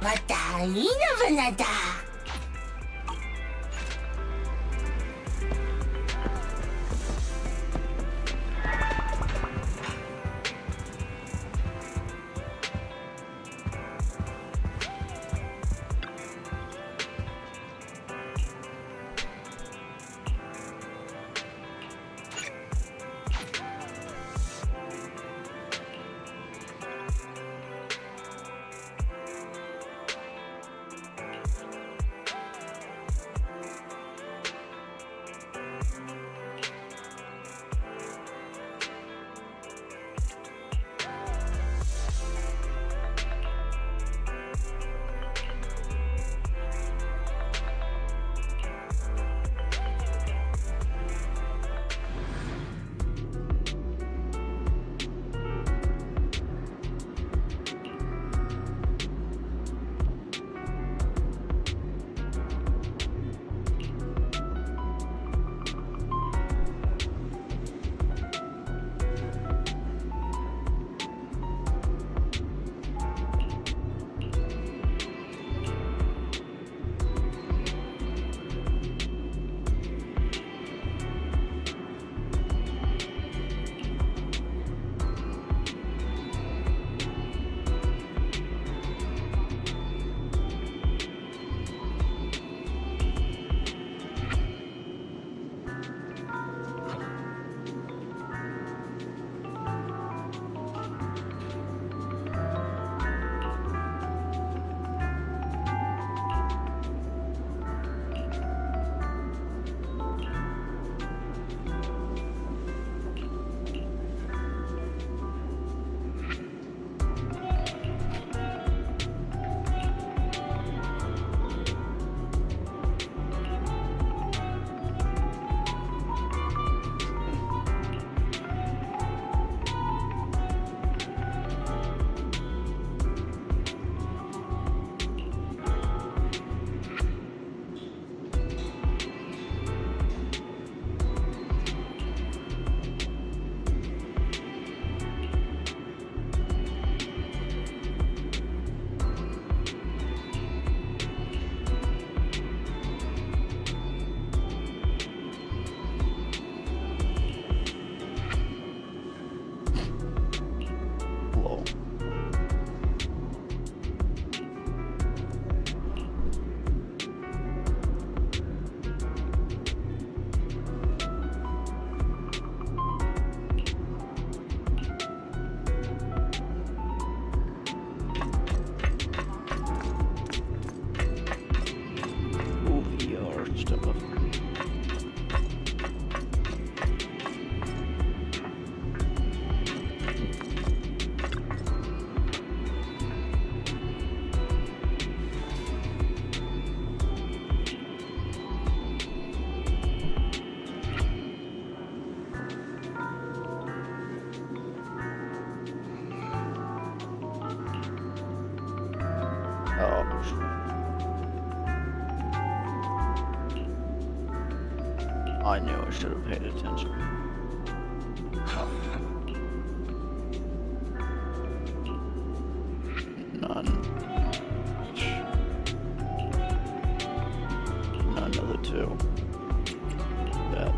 またいいのぶなだ。I knew I should have paid attention. None of the two. That.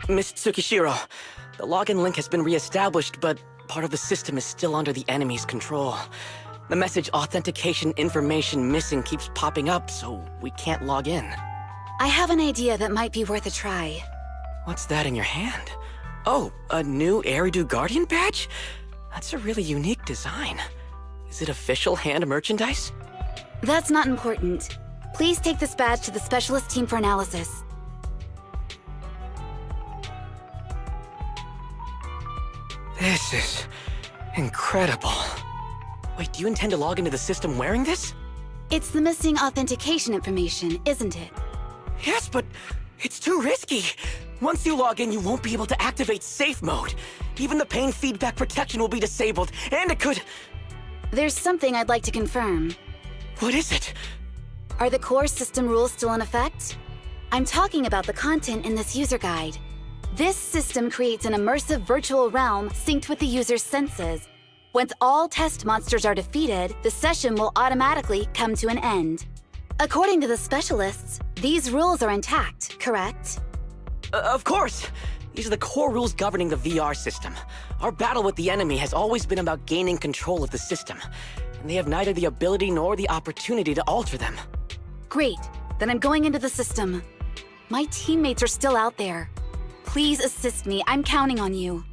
Miss Tsukishiro, the login link has been reestablished, but part of the system is still under the enemy's control. The message authentication information missing keeps popping up, so we can't log in. I have an idea that might be worth a try. What's that in your hand? Oh, a new Eridu Guardian badge? That's a really unique design. Is it official hand merchandise? That's not important. Please take this badge to the specialist team for analysis. This is incredible. Wait, do you intend to log into the system wearing this? It's the missing authentication information, isn't it? Yes, but it's too risky. Once you log in, you won't be able to activate safe mode. Even the pain feedback protection will be disabled, and it could... There's something I'd like to confirm. What is it? Are the core system rules still in effect? I'm talking about the content in this user guide. This system creates an immersive virtual realm synced with the user's senses. Once all test monsters are defeated, the session will automatically come to an end. According to the specialists, these rules are intact, correct? Of course! These are the core rules governing the VR system. Our battle with the enemy has always been about gaining control of the system, and they have neither the ability nor the opportunity to alter them. Great, then I'm going into the system. My teammates are still out there. Please assist me, I'm counting on you.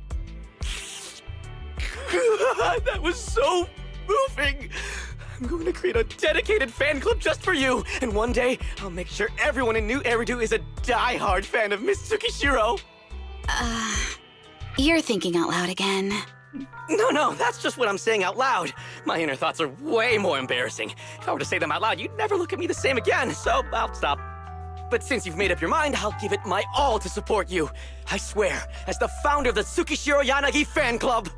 That was so moving! I'm going to create a dedicated fan club just for you, and one day, I'll make sure everyone in New Eridu is a die-hard fan of Miss Tsukishiro. You're thinking out loud again. No, that's just what I'm saying out loud. My inner thoughts are way more embarrassing. If I were to say them out loud, you'd never look at me the same again, so I'll stop. But since you've made up your mind, I'll give it my all to support you. I swear, as the founder of the Tsukishiro Yanagi fan club,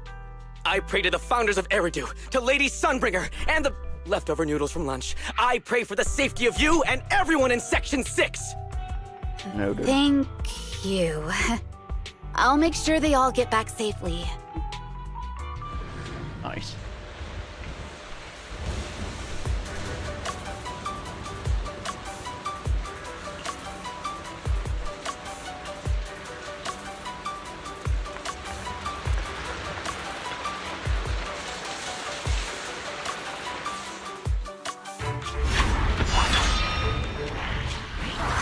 I pray to the founders of Eridu, to Lady Sunbringer, and the leftover noodles from lunch. I pray for the safety of you and everyone in Section 6. Noted. Thank you. I'll make sure they all get back safely. Nice.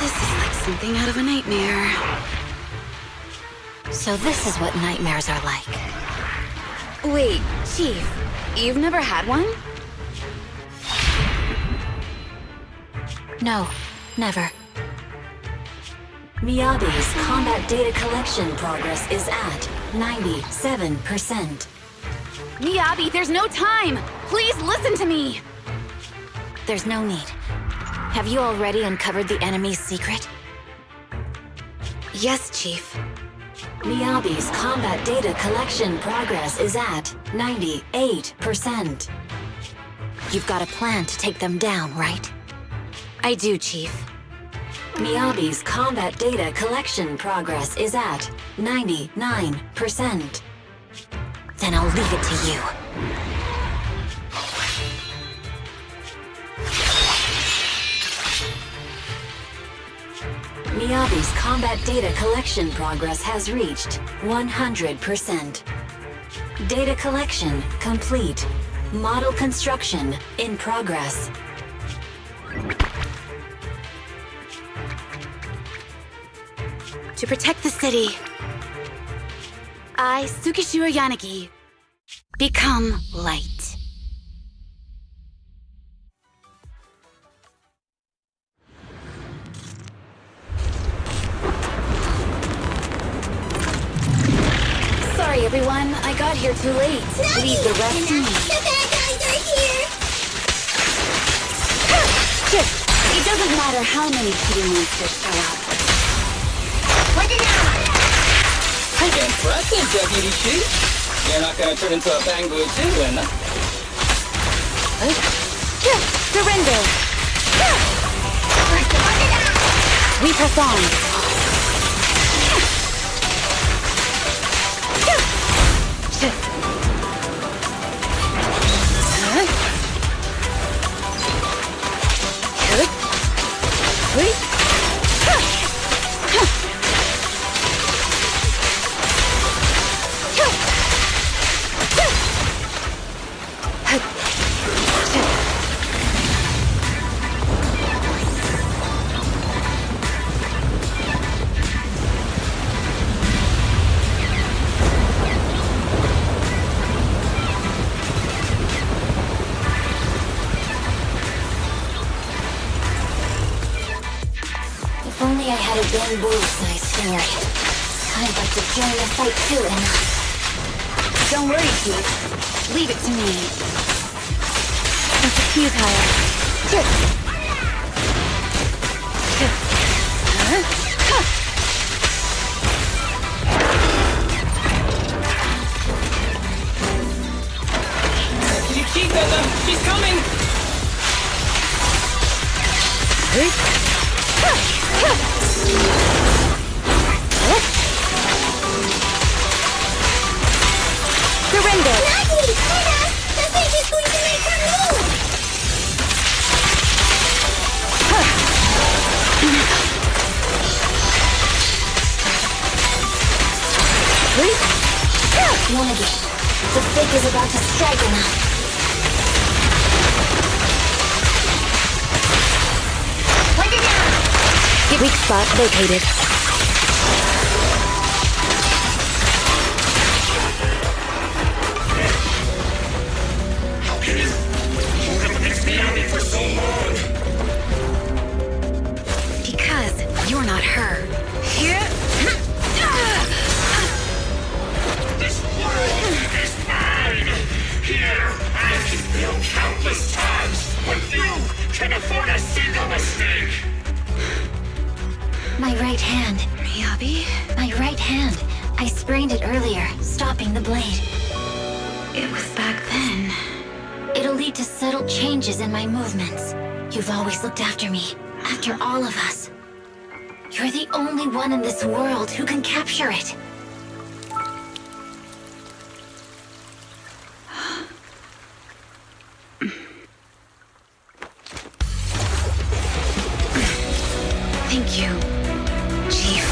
This is like something out of a nightmare. So this is what nightmares are like. Wait, Chief, you've never had one? No, never. Miyabi's combat data collection progress is at 97%. Miyabi, there's no time! Please listen to me! There's no need. Have you already uncovered the enemy's secret? Yes, Chief. Miyabi's combat data collection progress is at 98%. You've got a plan to take them down, right? I do, Chief. Miyabi's combat data collection progress is at 99%. Then I'll leave it to you. Miyabi's combat data collection progress has reached 100%. Data collection complete. Model construction in progress. To protect the city, I, Tsukishiro Yanagi, become light. Sorry, everyone. I got here too late. Leave the rest to me. The bad guys are here! It doesn't matter how many kitty monsters show up. Impressive, Deputy Chief. You're not gonna turn into a Bangu too, then? Surrender! We press on. I had a bamboo-sized sword. I'd like to join the fight too, and... Don't worry, Chief. Leave it to me. It's futile. You keep them! She's coming! Surrender! Nagi! Hina! The thing is going to make her move! Yanagi, the fake is about to strike now. Weak spot vacated. Because you're not her. This world is mine! Here, I can fail countless times, but you can afford a single mistake! My right hand. Miyabi? My right hand. I sprained it earlier, stopping the blade. It was back then. It'll lead to subtle changes in my movements. You've always looked after me, after all of us. You're the only one in this world who can capture it. Thank you, Chief.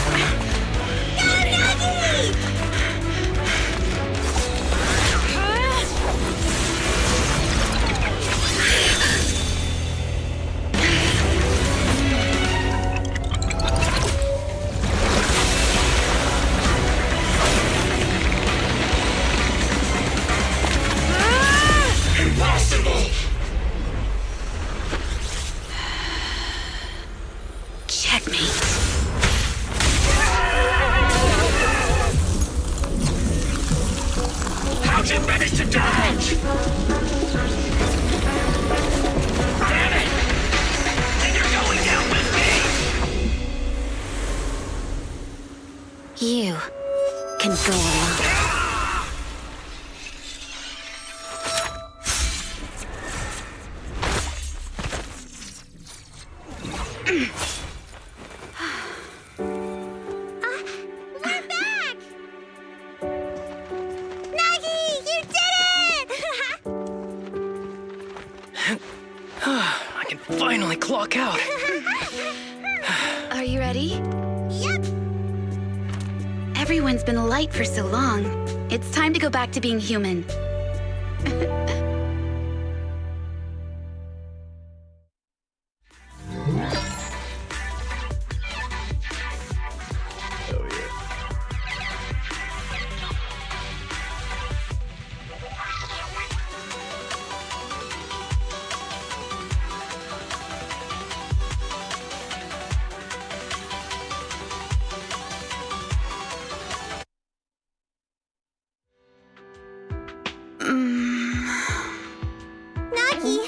Impossible! Checkmate. How'd you manage to dodge? Damn it! And you're going down with me! You can go alone. We're back! Nagi, you did it! I can finally clock out. Are you ready? Yep. Everyone's been light for so long. It's time to go back to being human. Oh yeah. Nagi,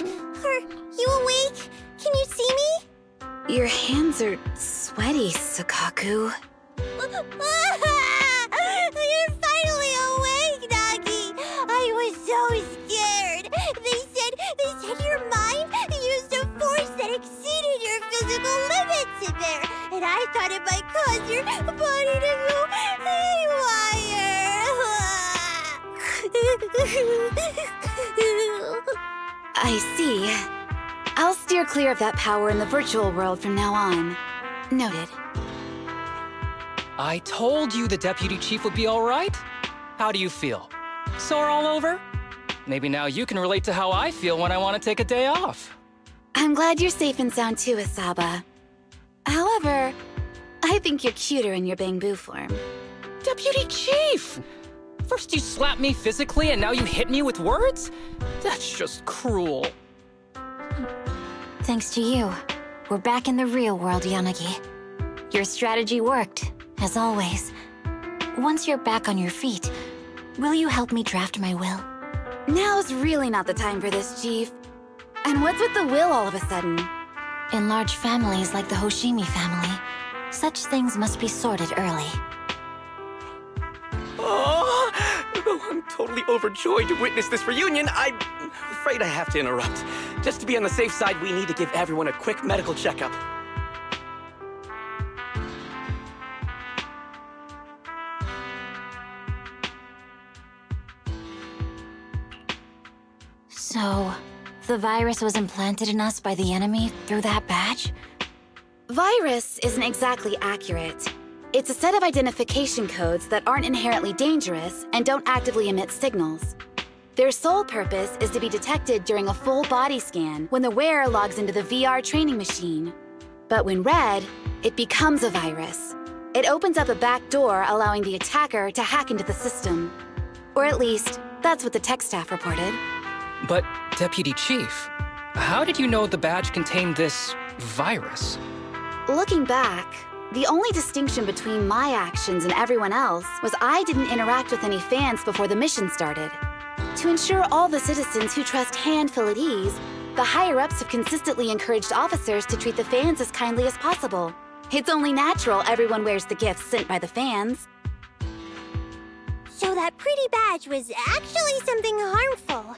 are you awake? Can you see me? Your hands are sweaty, Sakaku. You're finally awake, Nagi! I was so scared. They said your mind used a force that exceeded your physical limits in there. And I thought it might cause your body to go haywire. I see. I'll steer clear of that power in the virtual world from now on. Noted. I told you the deputy chief would be all right. How do you feel? Sore all over? Maybe now you can relate to how I feel when I want to take a day off. I'm glad you're safe and sound too, Asaba. However, I think you're cuter in your bamboo form. Deputy chief! First you slap me physically and now you hit me with words? That's just cruel. Thanks to you, we're back in the real world, Yanagi. Your strategy worked, as always. Once you're back on your feet, will you help me draft my will? Now's really not the time for this, Chief. And what's with the will all of a sudden? In large families like the Hoshimi family, such things must be sorted early. Oh, I'm totally overjoyed to witness this reunion. I'm afraid I have to interrupt. Just to be on the safe side, we need to give everyone a quick medical checkup. So, the virus was implanted in us by the enemy through that badge? Virus isn't exactly accurate. It's a set of identification codes that aren't inherently dangerous and don't actively emit signals. Their sole purpose is to be detected during a full body scan when the wearer logs into the VR training machine. But when read, it becomes a virus. It opens up a back door, allowing the attacker to hack into the system. Or at least, that's what the tech staff reported. But, Deputy Chief, how did you know the badge contained this virus? Looking back, the only distinction between my actions and everyone else was I didn't interact with any fans before the mission started. To ensure all the citizens who trust Han feel at ease, the higher-ups have consistently encouraged officers to treat the fans as kindly as possible. It's only natural everyone wears the gifts sent by the fans. So that pretty badge was actually something harmful.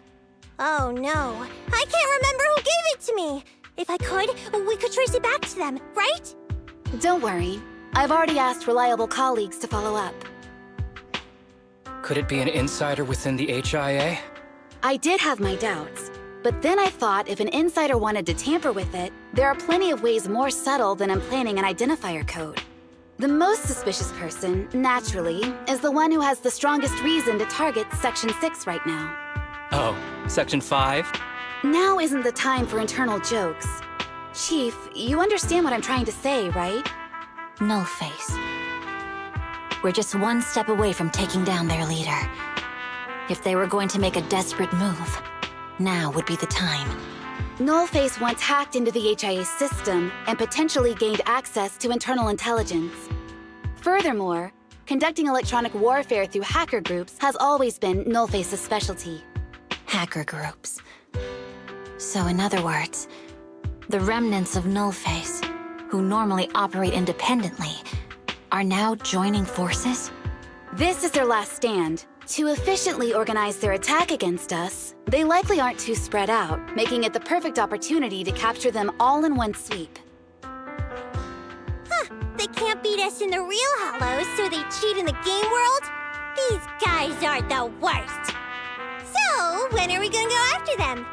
Oh no, I can't remember who gave it to me. If I could, we could trace it back to them, right? Don't worry. I've already asked reliable colleagues to follow up. Could it be an insider within the HIA? I did have my doubts, but then I thought if an insider wanted to tamper with it, there are plenty of ways more subtle than implanting an identifier code. The most suspicious person, naturally, is the one who has the strongest reason to target Section 6 right now. Oh, Section 5? Now isn't the time for internal jokes. Chief, you understand what I'm trying to say, right? Nullface. We're just one step away from taking down their leader. If they were going to make a desperate move, now would be the time. Nullface once hacked into the HIA system and potentially gained access to internal intelligence. Furthermore, conducting electronic warfare through hacker groups has always been Nullface's specialty. Hacker groups. So in other words, the remnants of Nullface, who normally operate independently, are now joining forces? This is their last stand. To efficiently organize their attack against us, they likely aren't too spread out, making it the perfect opportunity to capture them all in one sweep. Huh, they can't beat us in the real Hollows, so they cheat in the game world? These guys are the worst. So, when are we gonna go after them?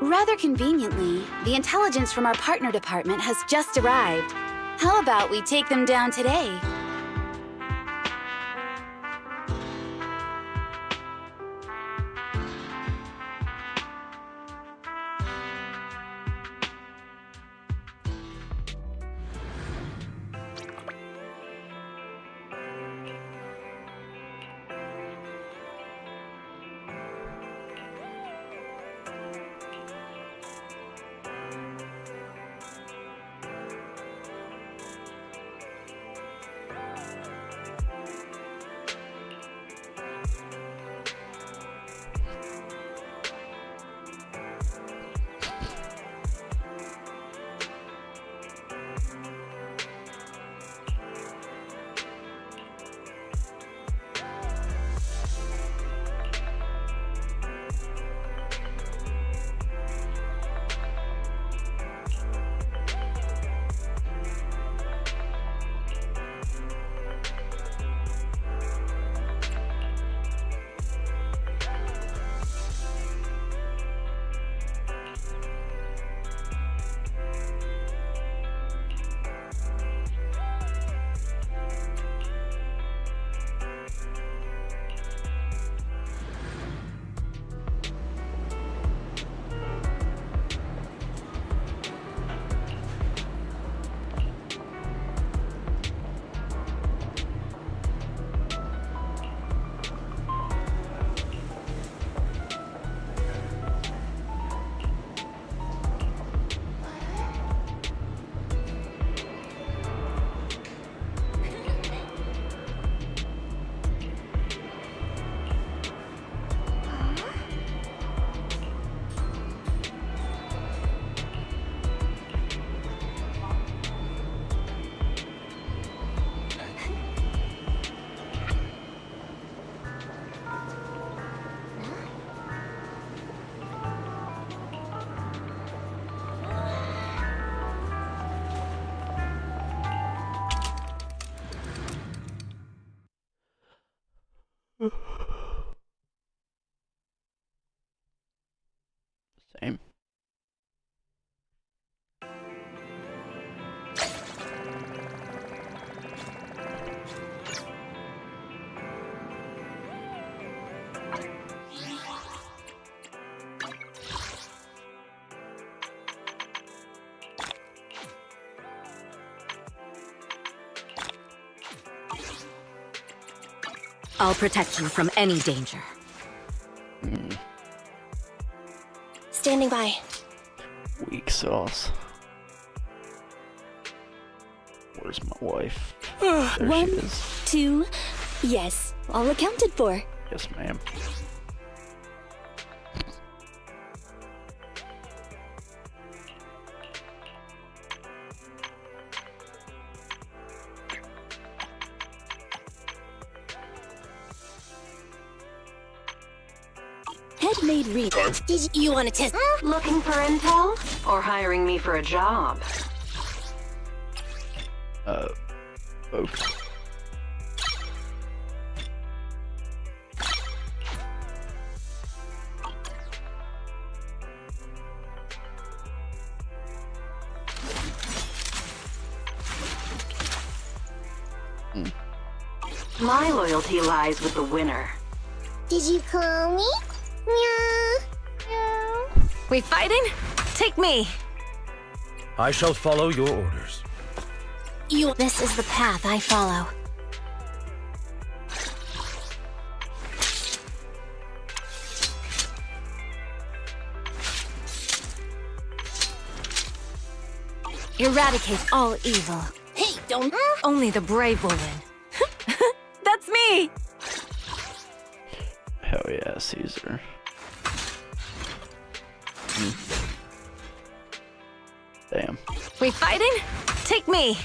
Rather conveniently, the intelligence from our partner department has just arrived. How about we take them down today? Same. I'll protect you from any danger. Standing by. Weak sauce. Where's my wife? There she 1, is. 2, yes, all accounted for. Yes, ma'am. Head-made read. Did you want to test? Looking for intel? Or hiring me for a job? Both. My loyalty lies with the winner. Did you call me? Meow. Meow. We fighting? Take me. I shall follow your orders. This is the path I follow. Eradicate all evil. Hey, don't. Only the brave will win. That's me! Hell yeah, Caesar. Damn. We fighting? Take me.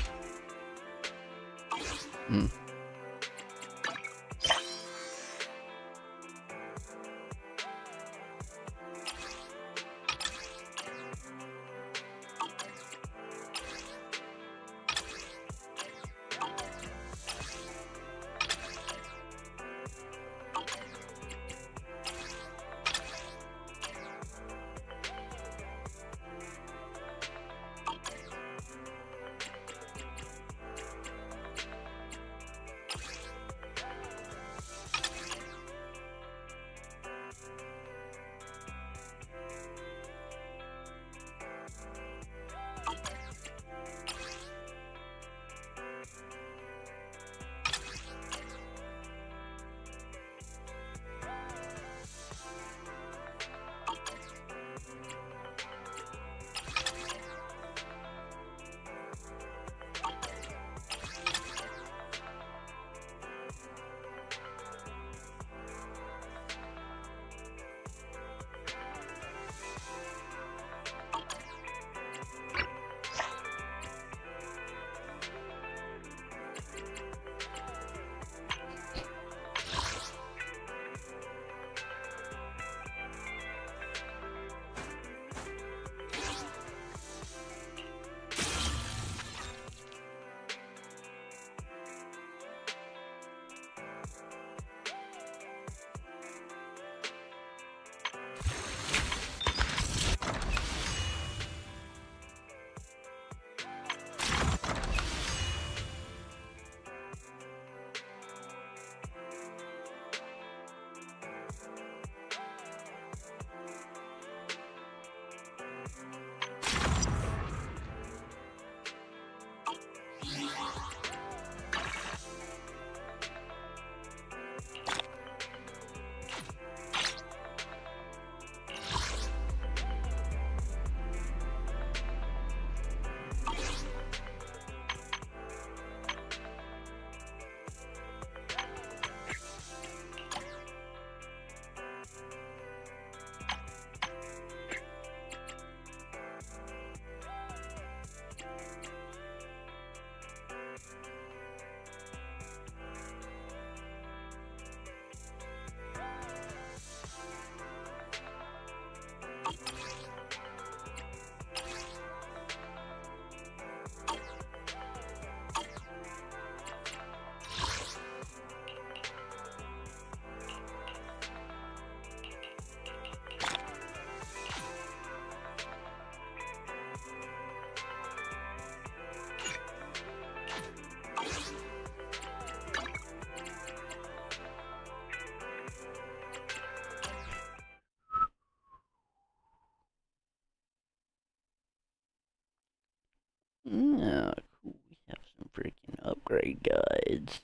Yeah, cool. We have some freaking upgrade guides.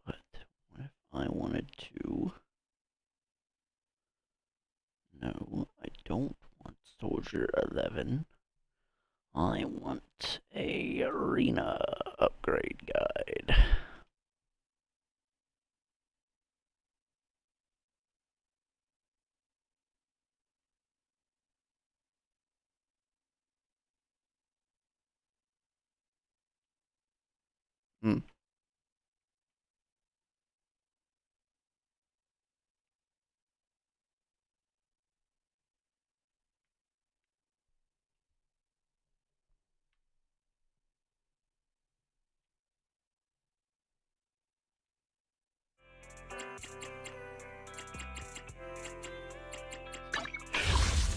But what if I wanted to? No, I don't want Soldier 11. I want a arena upgrade guide. Hmm.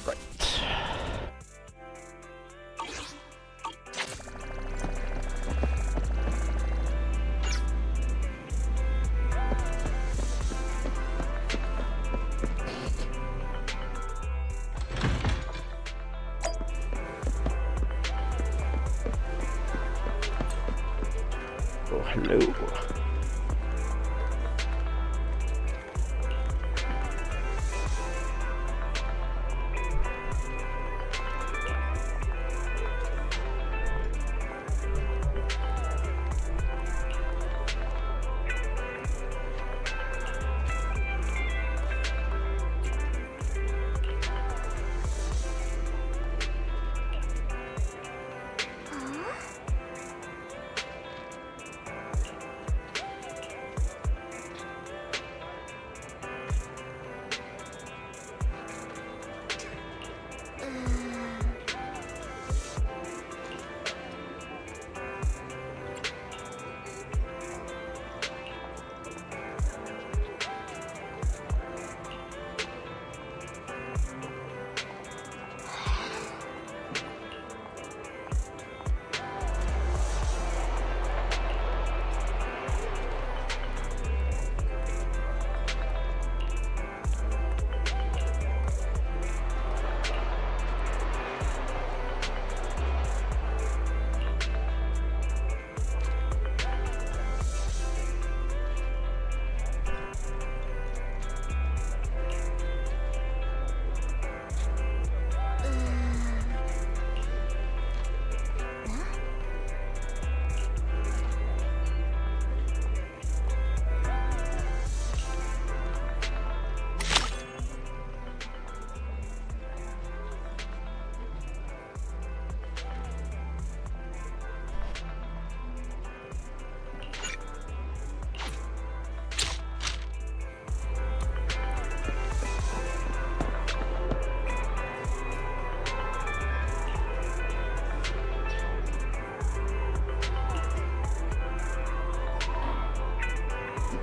Right. Oh, hello.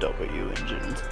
W engines.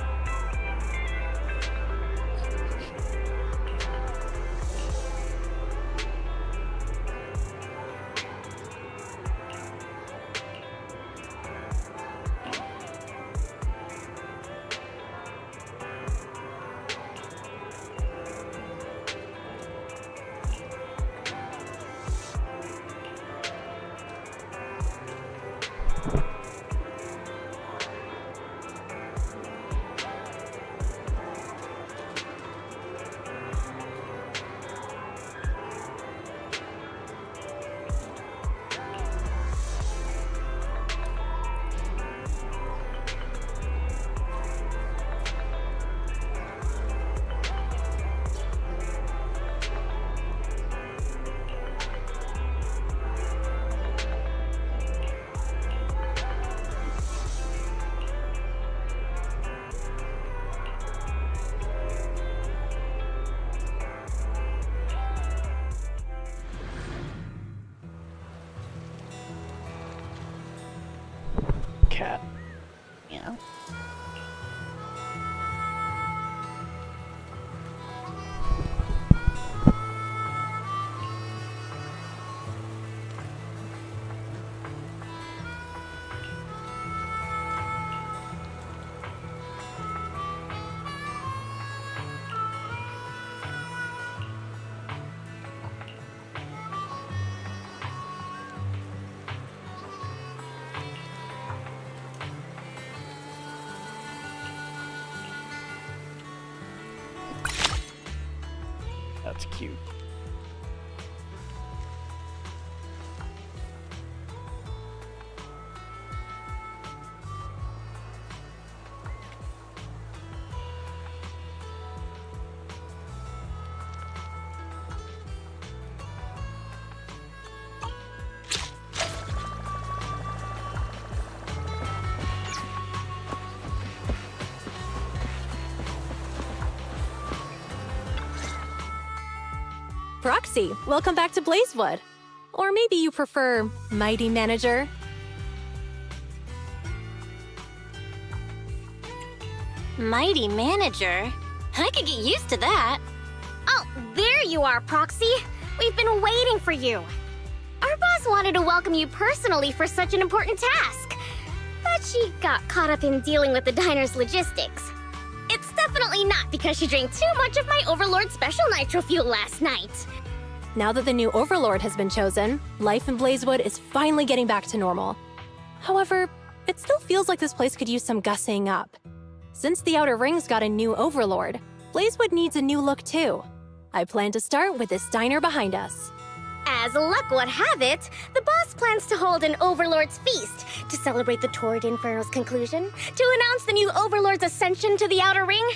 Cat. Yeah. you. Proxy, welcome back to Blazewood. Or maybe you prefer Mighty Manager. Mighty Manager? I could get used to that. Oh, there you are, Proxy. We've been waiting for you. Our boss wanted to welcome you personally for such an important task. But she got caught up in dealing with the diner's logistics. It's definitely not because she drank too much of my Overlord Special Nitro Fuel last night. Now that the new Overlord has been chosen, life in Blazewood is finally getting back to normal. However, it still feels like this place could use some gussying up. Since the Outer Rings got a new Overlord, Blazewood needs a new look too. I plan to start with this diner behind us. As luck would have it, the boss plans to hold an Overlord's Feast to celebrate the Torrid Inferno's conclusion, to announce the new Overlord's ascension to the Outer Ring,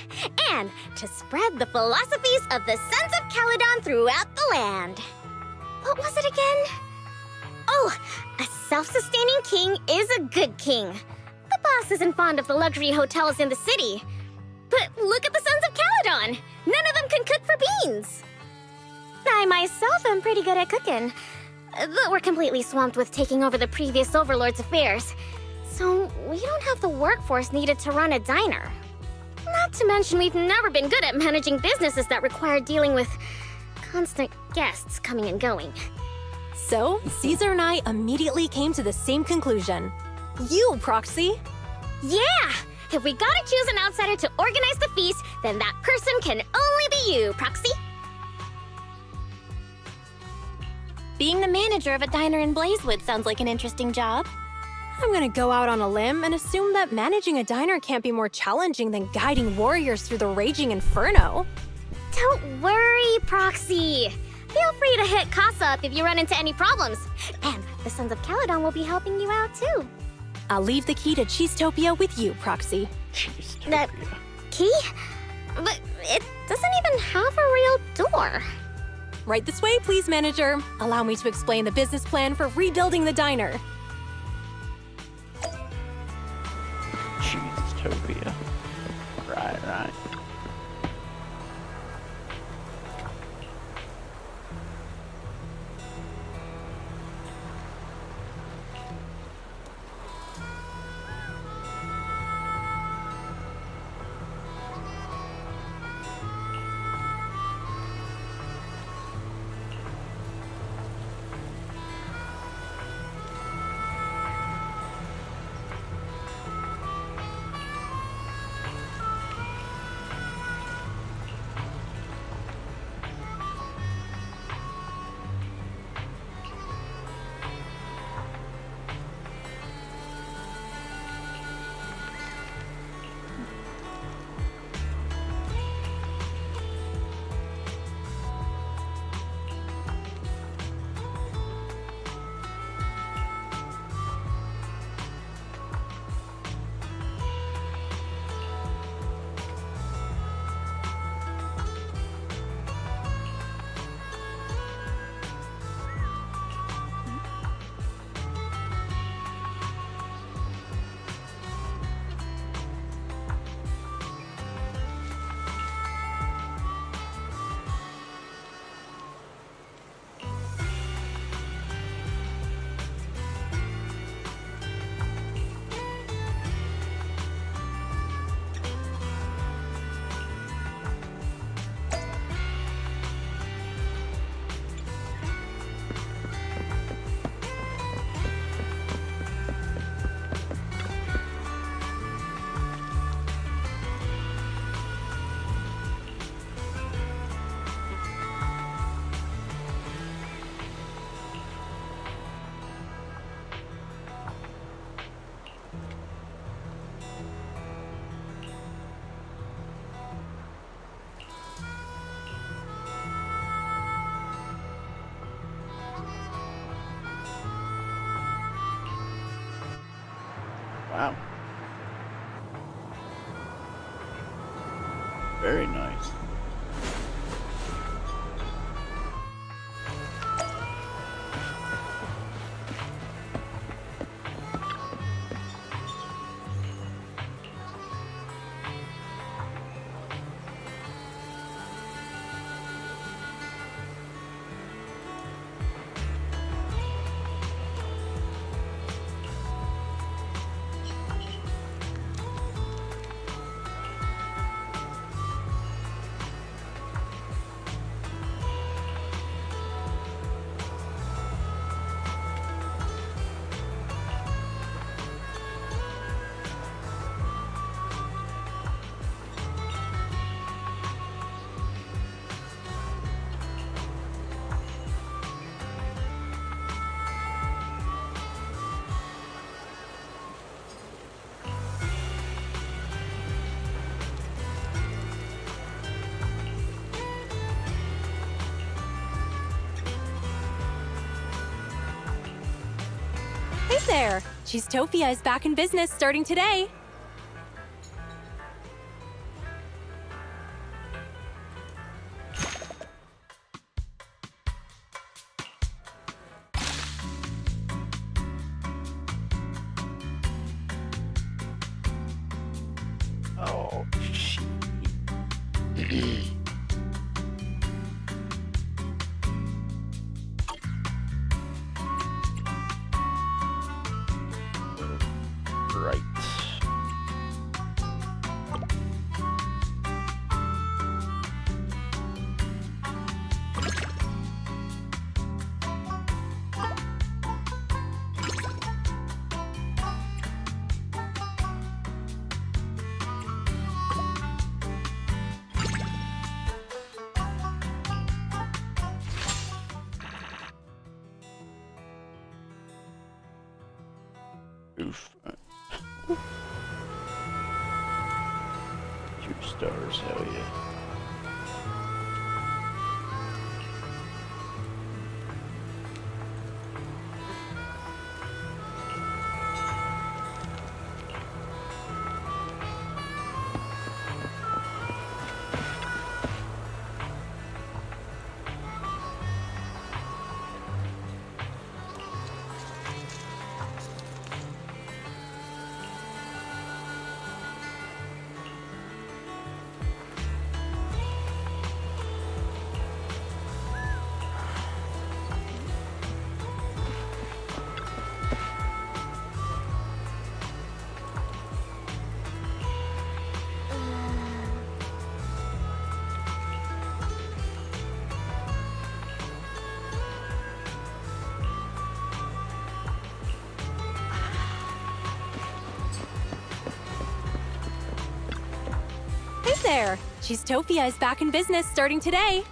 and to spread the philosophies of the Sons of Caledon throughout the land. What was it again? Oh, a self-sustaining king is a good king. The boss isn't fond of the luxury hotels in the city. But look at the Sons of Caledon! None of them can cook for beans! I myself am pretty good at cooking, but we're completely swamped with taking over the previous Overlord's affairs, so we don't have the workforce needed to run a diner. Not to mention we've never been good at managing businesses that require dealing with constant guests coming and going. So, Caesar and I immediately came to the same conclusion. You, Proxy! Yeah! If we gotta choose an outsider to organize the feast, then that person can only be you, Proxy! Being the manager of a diner in Blazewood sounds like an interesting job. I'm gonna go out on a limb and assume that managing a diner can't be more challenging than guiding warriors through the raging inferno. Don't worry, Proxy. Feel free to hit Casa up if you run into any problems. And the Sons of Caledon will be helping you out too. I'll leave the key to Cheesetopia with you, Proxy. The key? But it doesn't even have a real door. Right this way, please, manager. Allow me to explain the business plan for rebuilding the diner. Cheesetopia. Right. Wow. Very nice. Hey there! Cheesetopia is back in business starting today. Oh, shit. Right. Oof. 2 stars, hell yeah. Hey there! Cheesetopia is back in business starting today.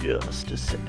Just a sec.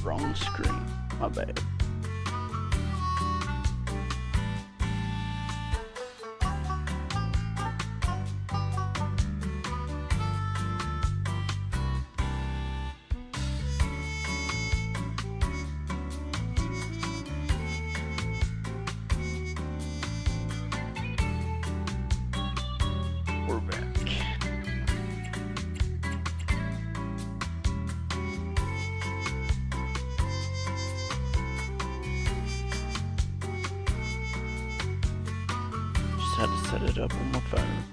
Wrong screen. My bad. We're back. Just had to set it up on my phone.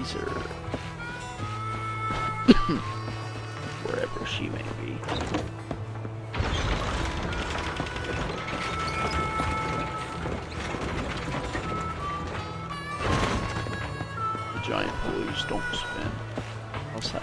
laser. Wherever she may be. The giant pulleys don't spin outside.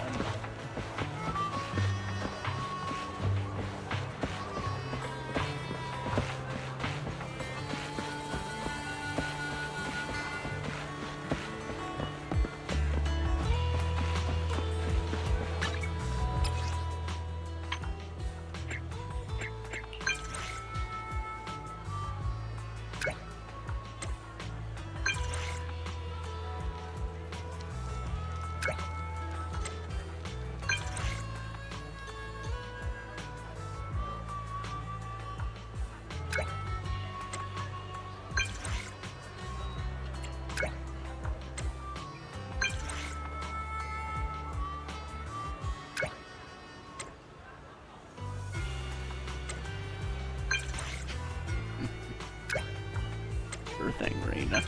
Sure thing, Rena.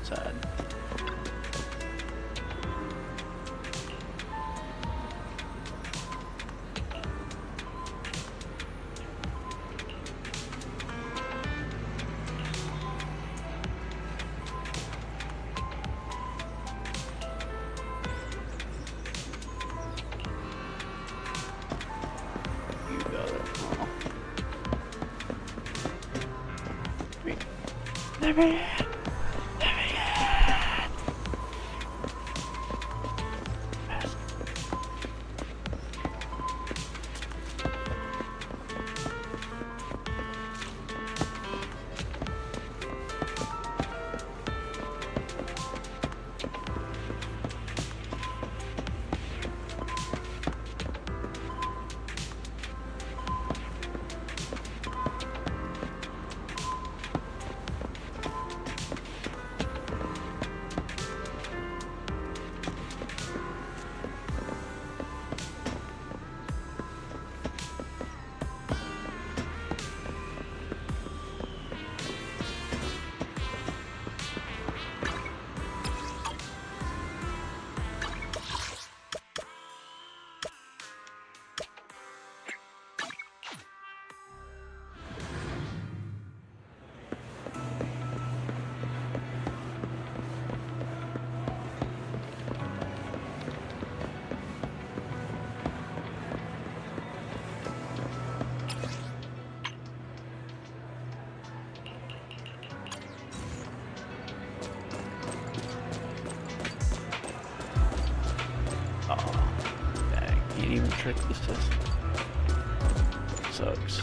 Sad. You got it. Oh. Wait. Never yet. Can't even trick the system. Sucks.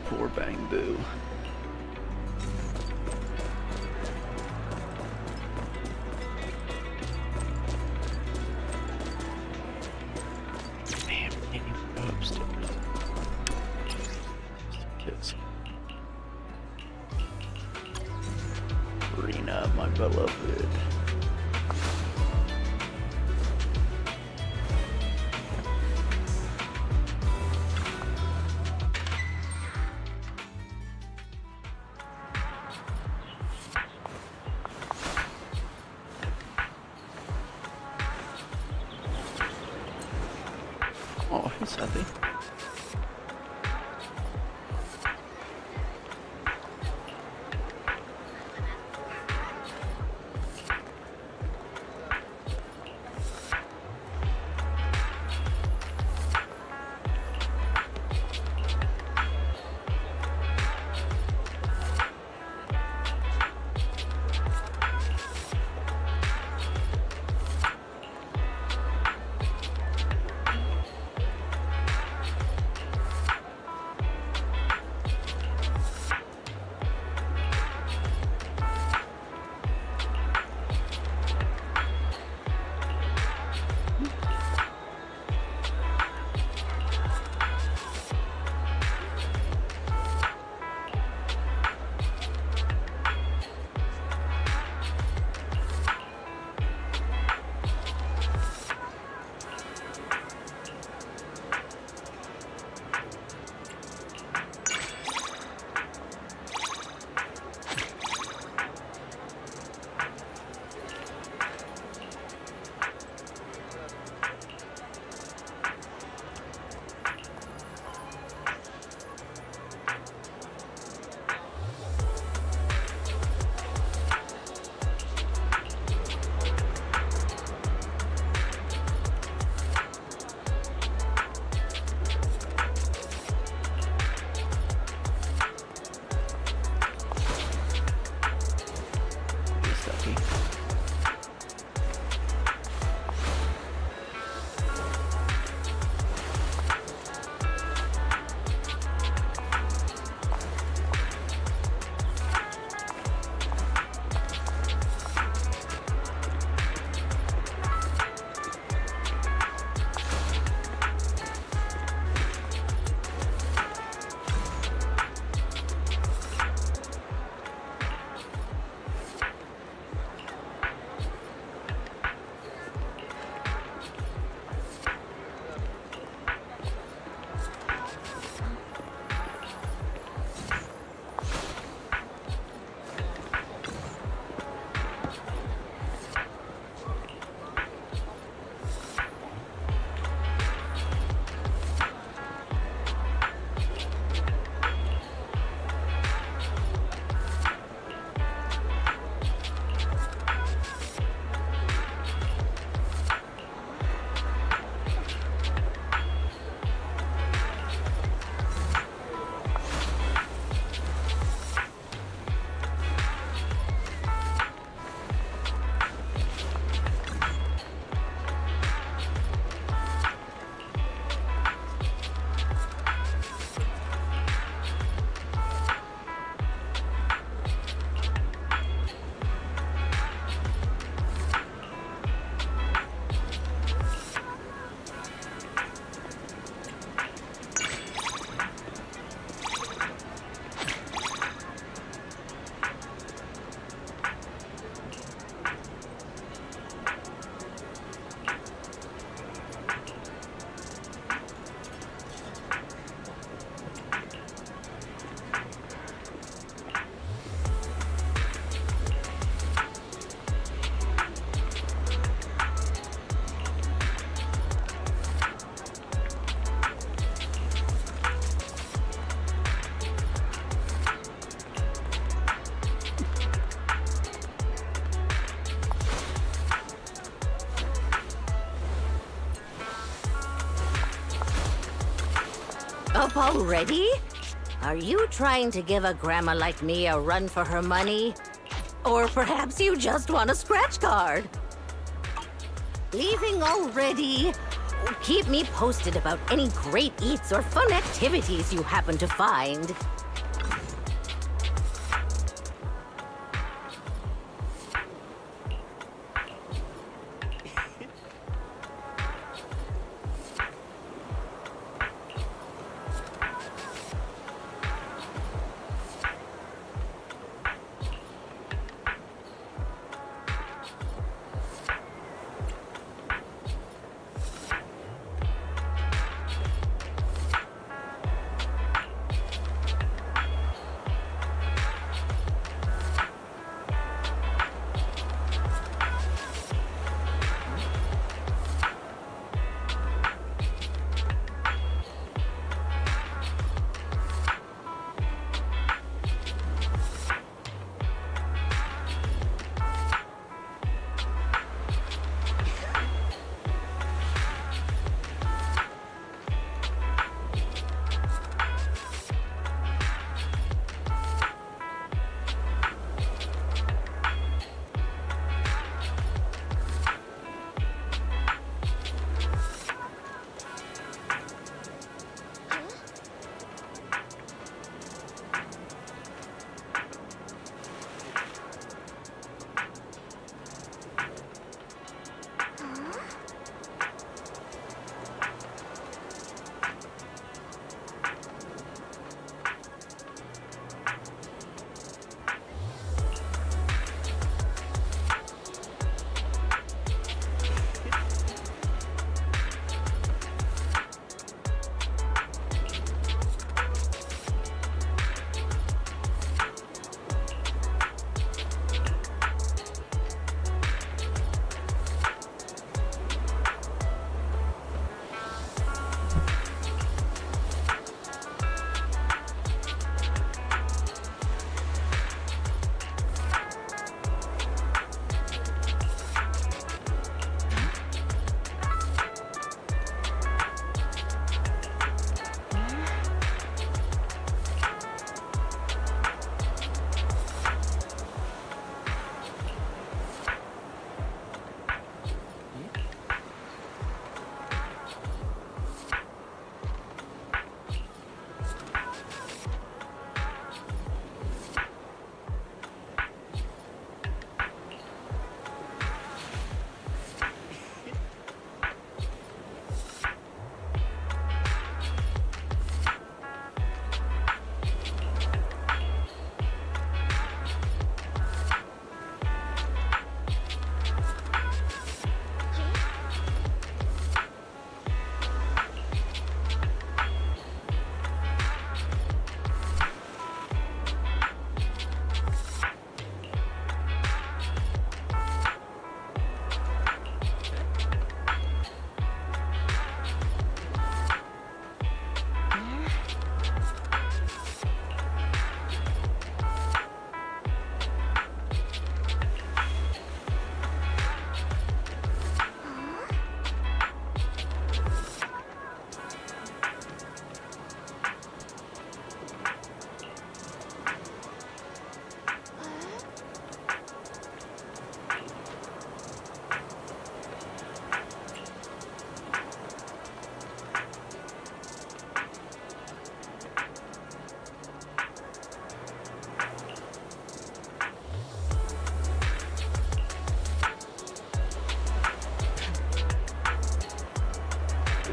Poor Bang Boo. Man, we can't even go upstairs. Kids. Rena, my beloved. Hey, Sethy. Up already? Are you trying to give a grandma like me a run for her money? Or perhaps you just want a scratch card? Leaving already? Keep me posted about any great eats or fun activities you happen to find.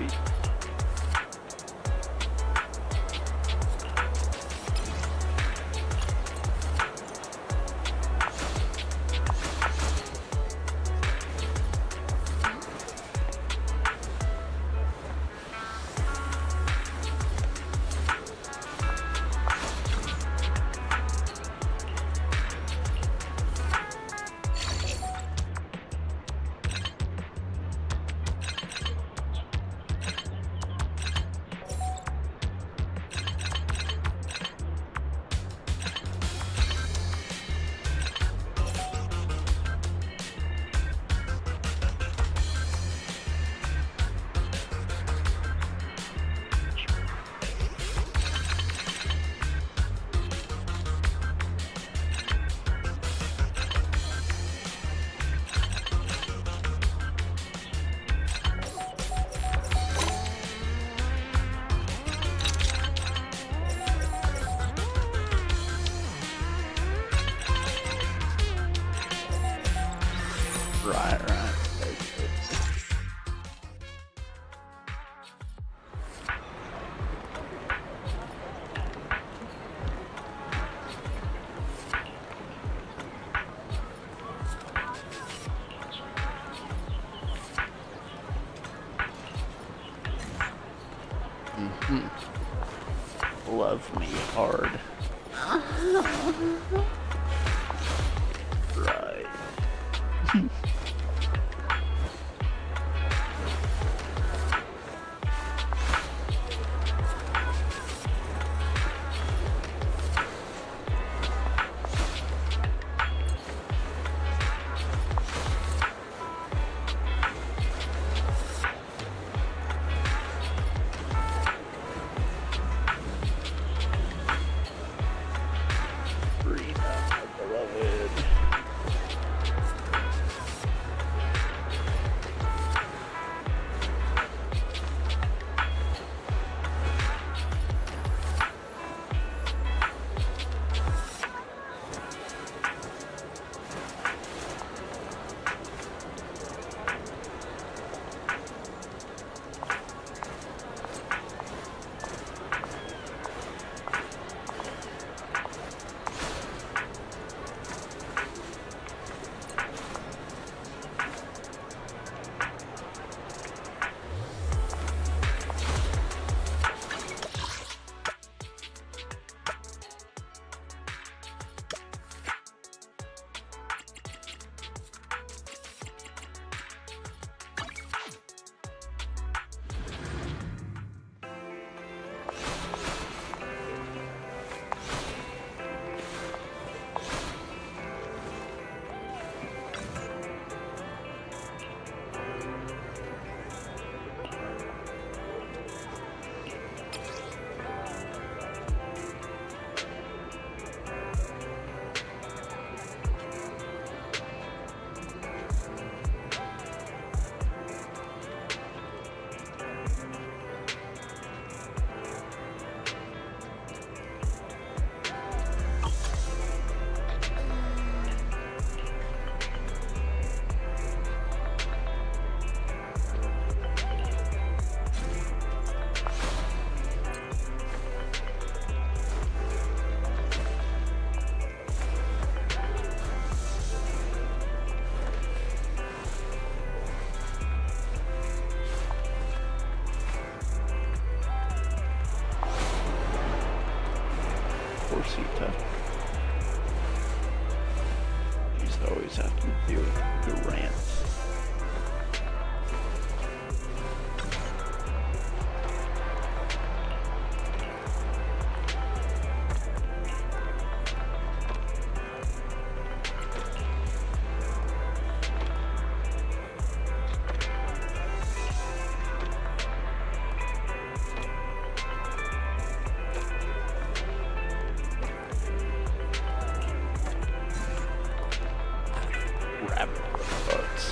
Sweet. Right. Love me hard. Right. Rosita. Used to always have to deal with the rants. Rabbit butts.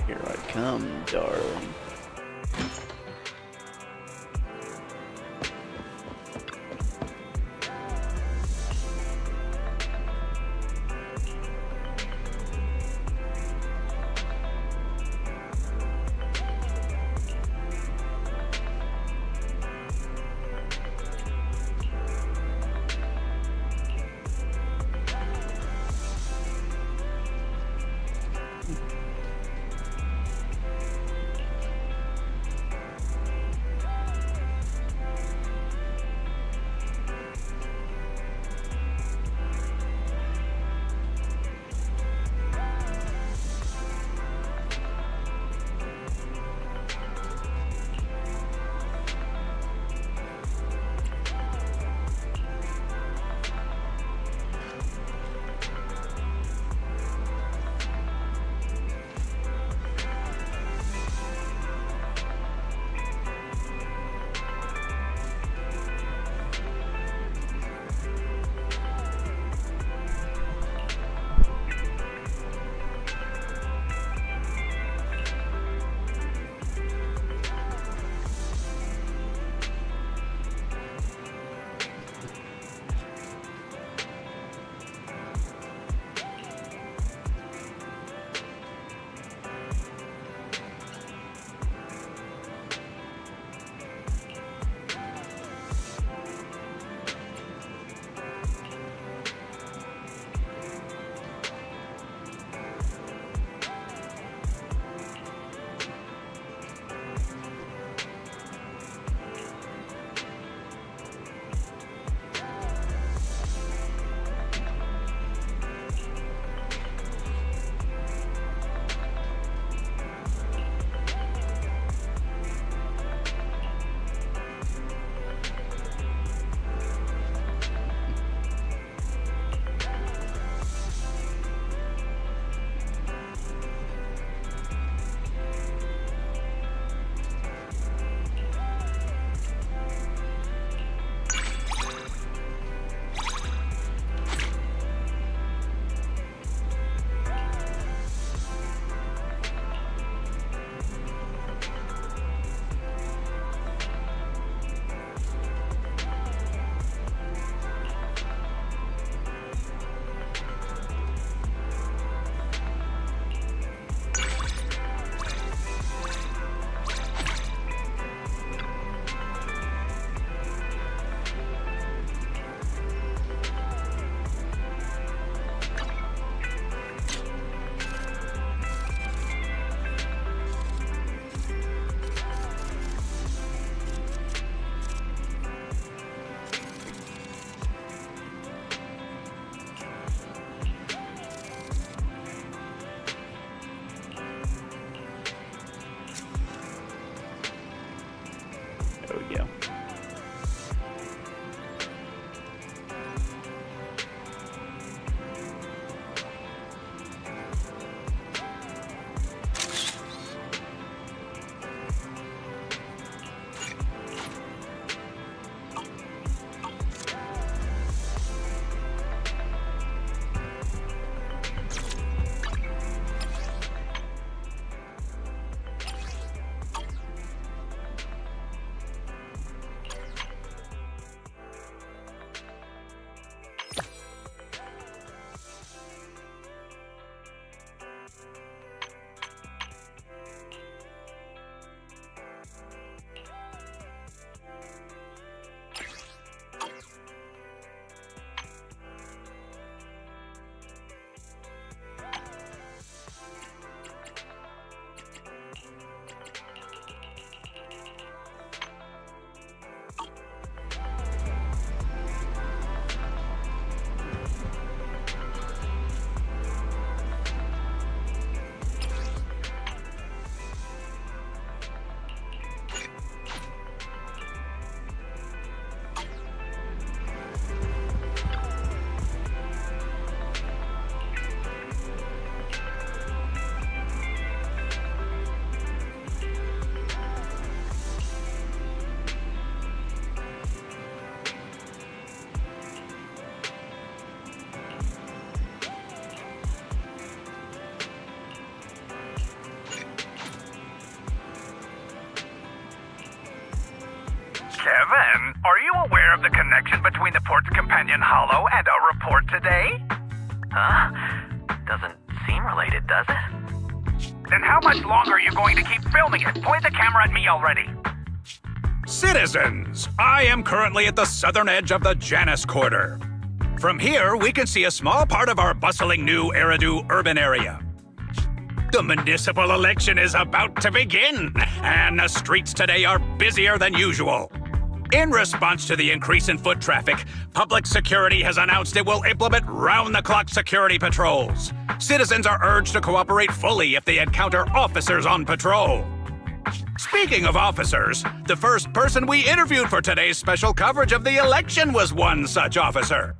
Here I come, darling. Kevin, are you aware of the connection between the port's companion hollow and our report today? Huh? Doesn't seem related, does it? Then how much longer are you going to keep filming it? Point the camera at me already. Citizens, I am currently at the southern edge of the Janus Quarter. From here, we can see a small part of our bustling new Eridu urban area. The municipal election is about to begin, and the streets today are busier than usual. In response to the increase in foot traffic, public security has announced it will implement round-the-clock security patrols. Citizens are urged to cooperate fully if they encounter officers on patrol. Speaking of officers, the first person we interviewed for today's special coverage of the election was one such officer.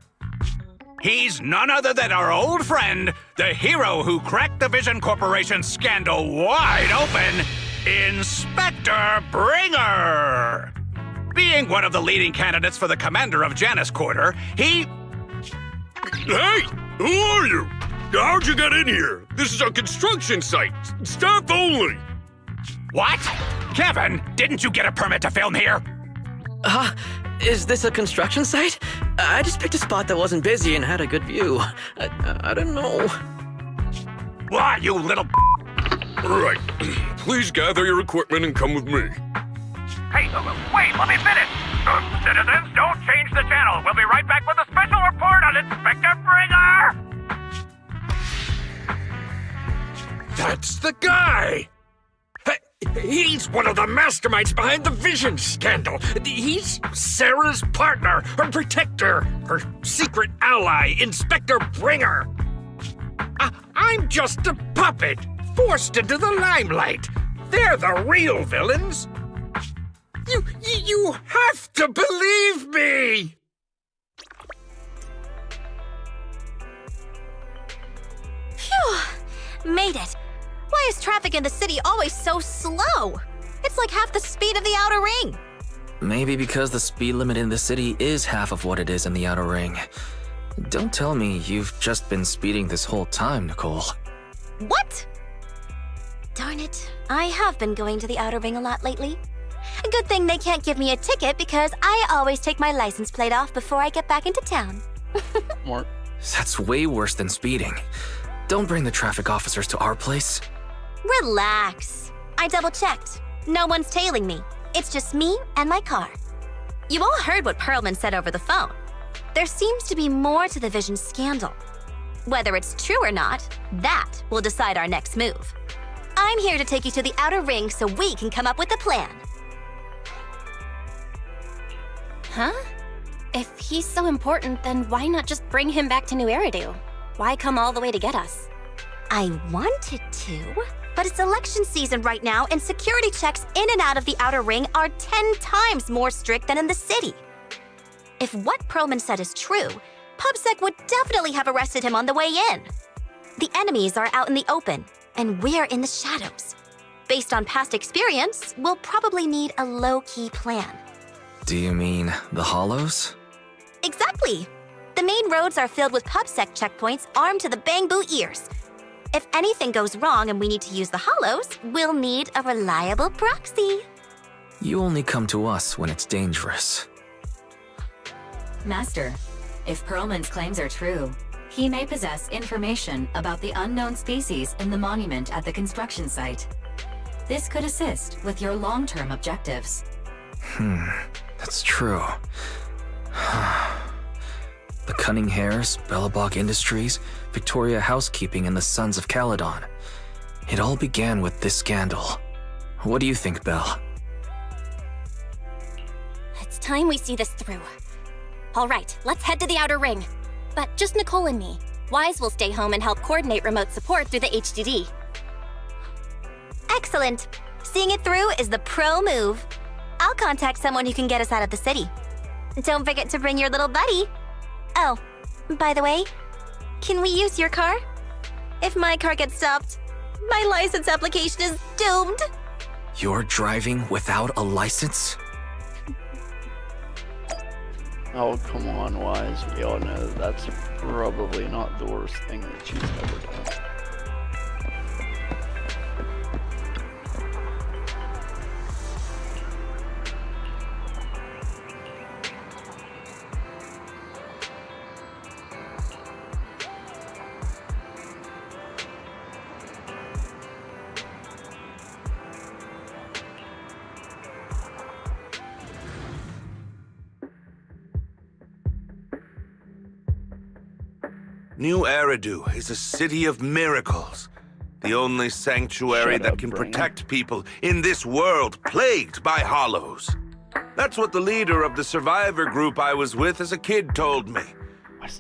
He's none other than our old friend, the hero who cracked the Vision Corporation scandal wide open, Inspector Bringer! Being one of the leading candidates for the commander of Janus Quarter, he... Hey! Who are you? How'd you get in here? This is a construction site. Staff only. What? Kevin, didn't you get a permit to film here? Is this a construction site? I just picked a spot that wasn't busy and had a good view. I don't know. Why, you little... Right. Please gather your equipment and come with me. Hey, wait, let me finish. Citizens, don't change the channel. We'll be right back with a special report on Inspector Bringer. That's the guy! He's one of the masterminds behind the Vision scandal. He's Sarah's partner, her protector, her secret ally, Inspector Bringer. I'm just a puppet, forced into the limelight. They're the real villains. You have to believe me! Phew! Made it. Why is traffic in the city always so slow? It's like half the speed of the outer ring. Maybe because the speed limit in the city is half of what it is in the outer ring. Don't tell me you've just been speeding this whole time, Nicole. What? Darn it. I have been going to the outer ring a lot lately. A good thing they can't give me a ticket because I always take my license plate off before I get back into town. More. That's way worse than speeding. Don't bring the traffic officers to our place. Relax. I double-checked. No one's tailing me. It's just me and my car. You all heard what Perlman said over the phone. There seems to be more to the Vision scandal. Whether it's true or not, that will decide our next move. I'm here to take you to the outer ring so we can come up with a plan. Huh? If he's so important, then why not just bring him back to New Eridu? Why come all the way to get us? I wanted to, but it's election season right now, and security checks in and out of the outer ring are 10 times more strict than in the city. If what Perlman said is true, PubSec would definitely have arrested him on the way in. The enemies are out in the open, and we're in the shadows. Based on past experience, we'll probably need a low-key plan. Do you mean the hollows? Exactly. The main roads are filled with PubSec checkpoints armed to the bang-boo ears. If anything goes wrong and we need to use the hollows, we'll need a reliable proxy. You only come to us when it's dangerous. Master, if Perlman's claims are true, he may possess information about the unknown species in the monument at the construction site. This could assist with your long-term objectives. That's true. The Cunning Hares, Bellabog Industries, Victoria Housekeeping, and the Sons of Caledon. It all began with this scandal. What do you think, Belle? It's time we see this through. All right, let's head to the outer ring. But just Nicole and me. Wise will stay home and help coordinate remote support through the HDD. Excellent. Seeing it through is the pro move. I'll contact someone who can get us out of the city. Don't forget to bring your little buddy. Oh, by the way, can we use your car? If my car gets stopped, my license application is doomed. You're driving without a license? Oh, come on, Wise. We all know that's probably not the worst thing that she's ever done. New Eridu is a city of miracles. The only sanctuary that can protect people in this world plagued by hollows. That's what the leader of the survivor group I was with as a kid told me.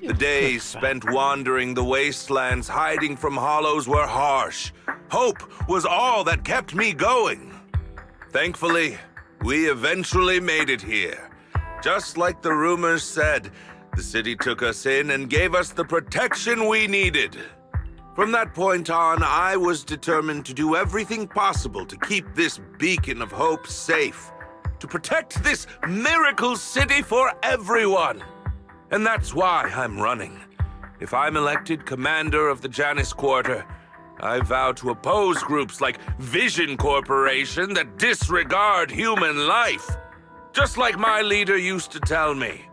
The days spent wandering the wastelands hiding from hollows were harsh. Hope was all that kept me going. Thankfully, we eventually made it here. Just like the rumors said, the city took us in and gave us the protection we needed. From that point on, I was determined to do everything possible to keep this beacon of hope safe, to protect this miracle city for everyone. And that's why I'm running. If I'm elected commander of the Janus Quarter, I vow to oppose groups like Vision Corporation that disregard human life. Just like my leader used to tell me,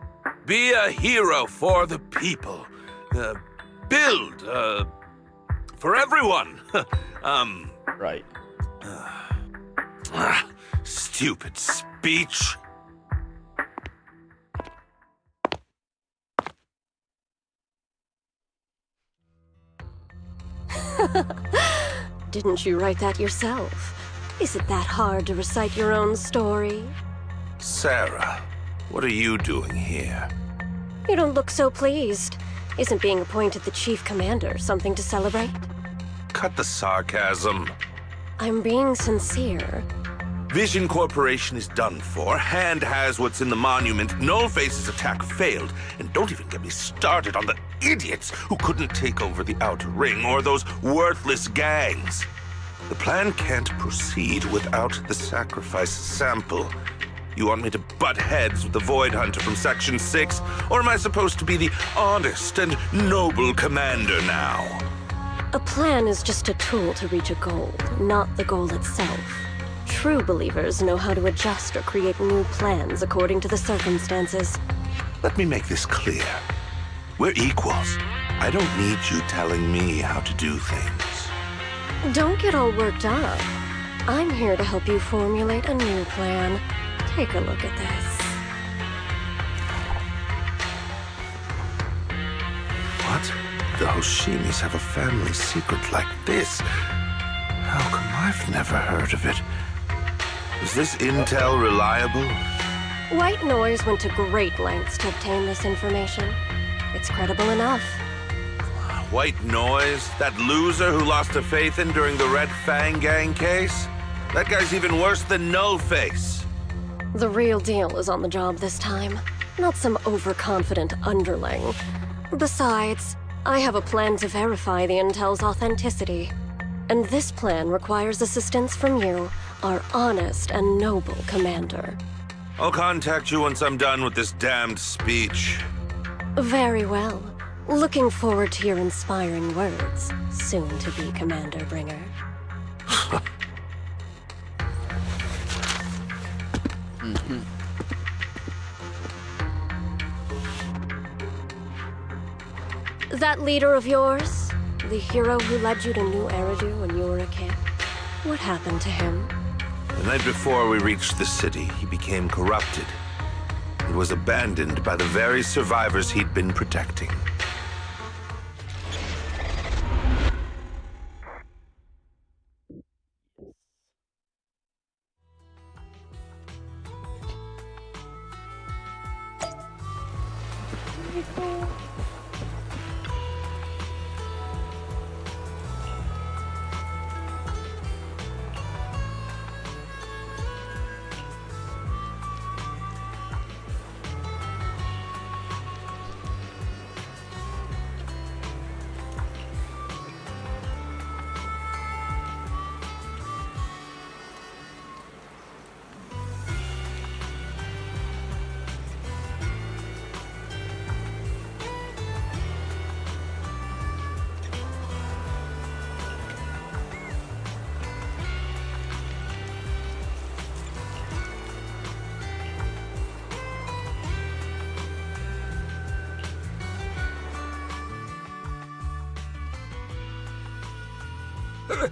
be a hero for the people. Build, for everyone. Right. Stupid speech. Didn't you write that yourself? Is it that hard to recite your own story? Sarah, what are you doing here? You don't look so pleased. Isn't being appointed the chief commander something to celebrate? Cut the sarcasm. I'm being sincere. Vision Corporation is done for. Hand has what's in the monument. Nullface's attack failed. And don't even get me started on the idiots who couldn't take over the Outer Ring or those worthless gangs. The plan can't proceed without the sacrifice sample. You want me to butt heads with the Void Hunter from Section 6? Or am I supposed to be the honest and noble commander now? A plan is just a tool to reach a goal, not the goal itself. True believers know how to adjust or create new plans according to the circumstances. Let me make this clear. We're equals. I don't need you telling me how to do things. Don't get all worked up. I'm here to help you formulate a new plan. Take a look at this. What? The Hoshimis have a family secret like this? How come I've never heard of it? Is this intel reliable? White Noise went to great lengths to obtain this information. It's credible enough. White Noise? That loser who lost a faith in during the Red Fang Gang case? That guy's even worse than Nullface. The real deal is on the job this time, not some overconfident underling. Besides, I have a plan to verify the intel's authenticity. And this plan requires assistance from you, our honest and noble commander. I'll contact you once I'm done with this damned speech. Very well. Looking forward to your inspiring words, soon-to-be Commander Bringer. That leader of yours, the hero who led you to New Eridu when you were a kid, what happened to him? The night before we reached the city, he became corrupted and was abandoned by the very survivors he'd been protecting.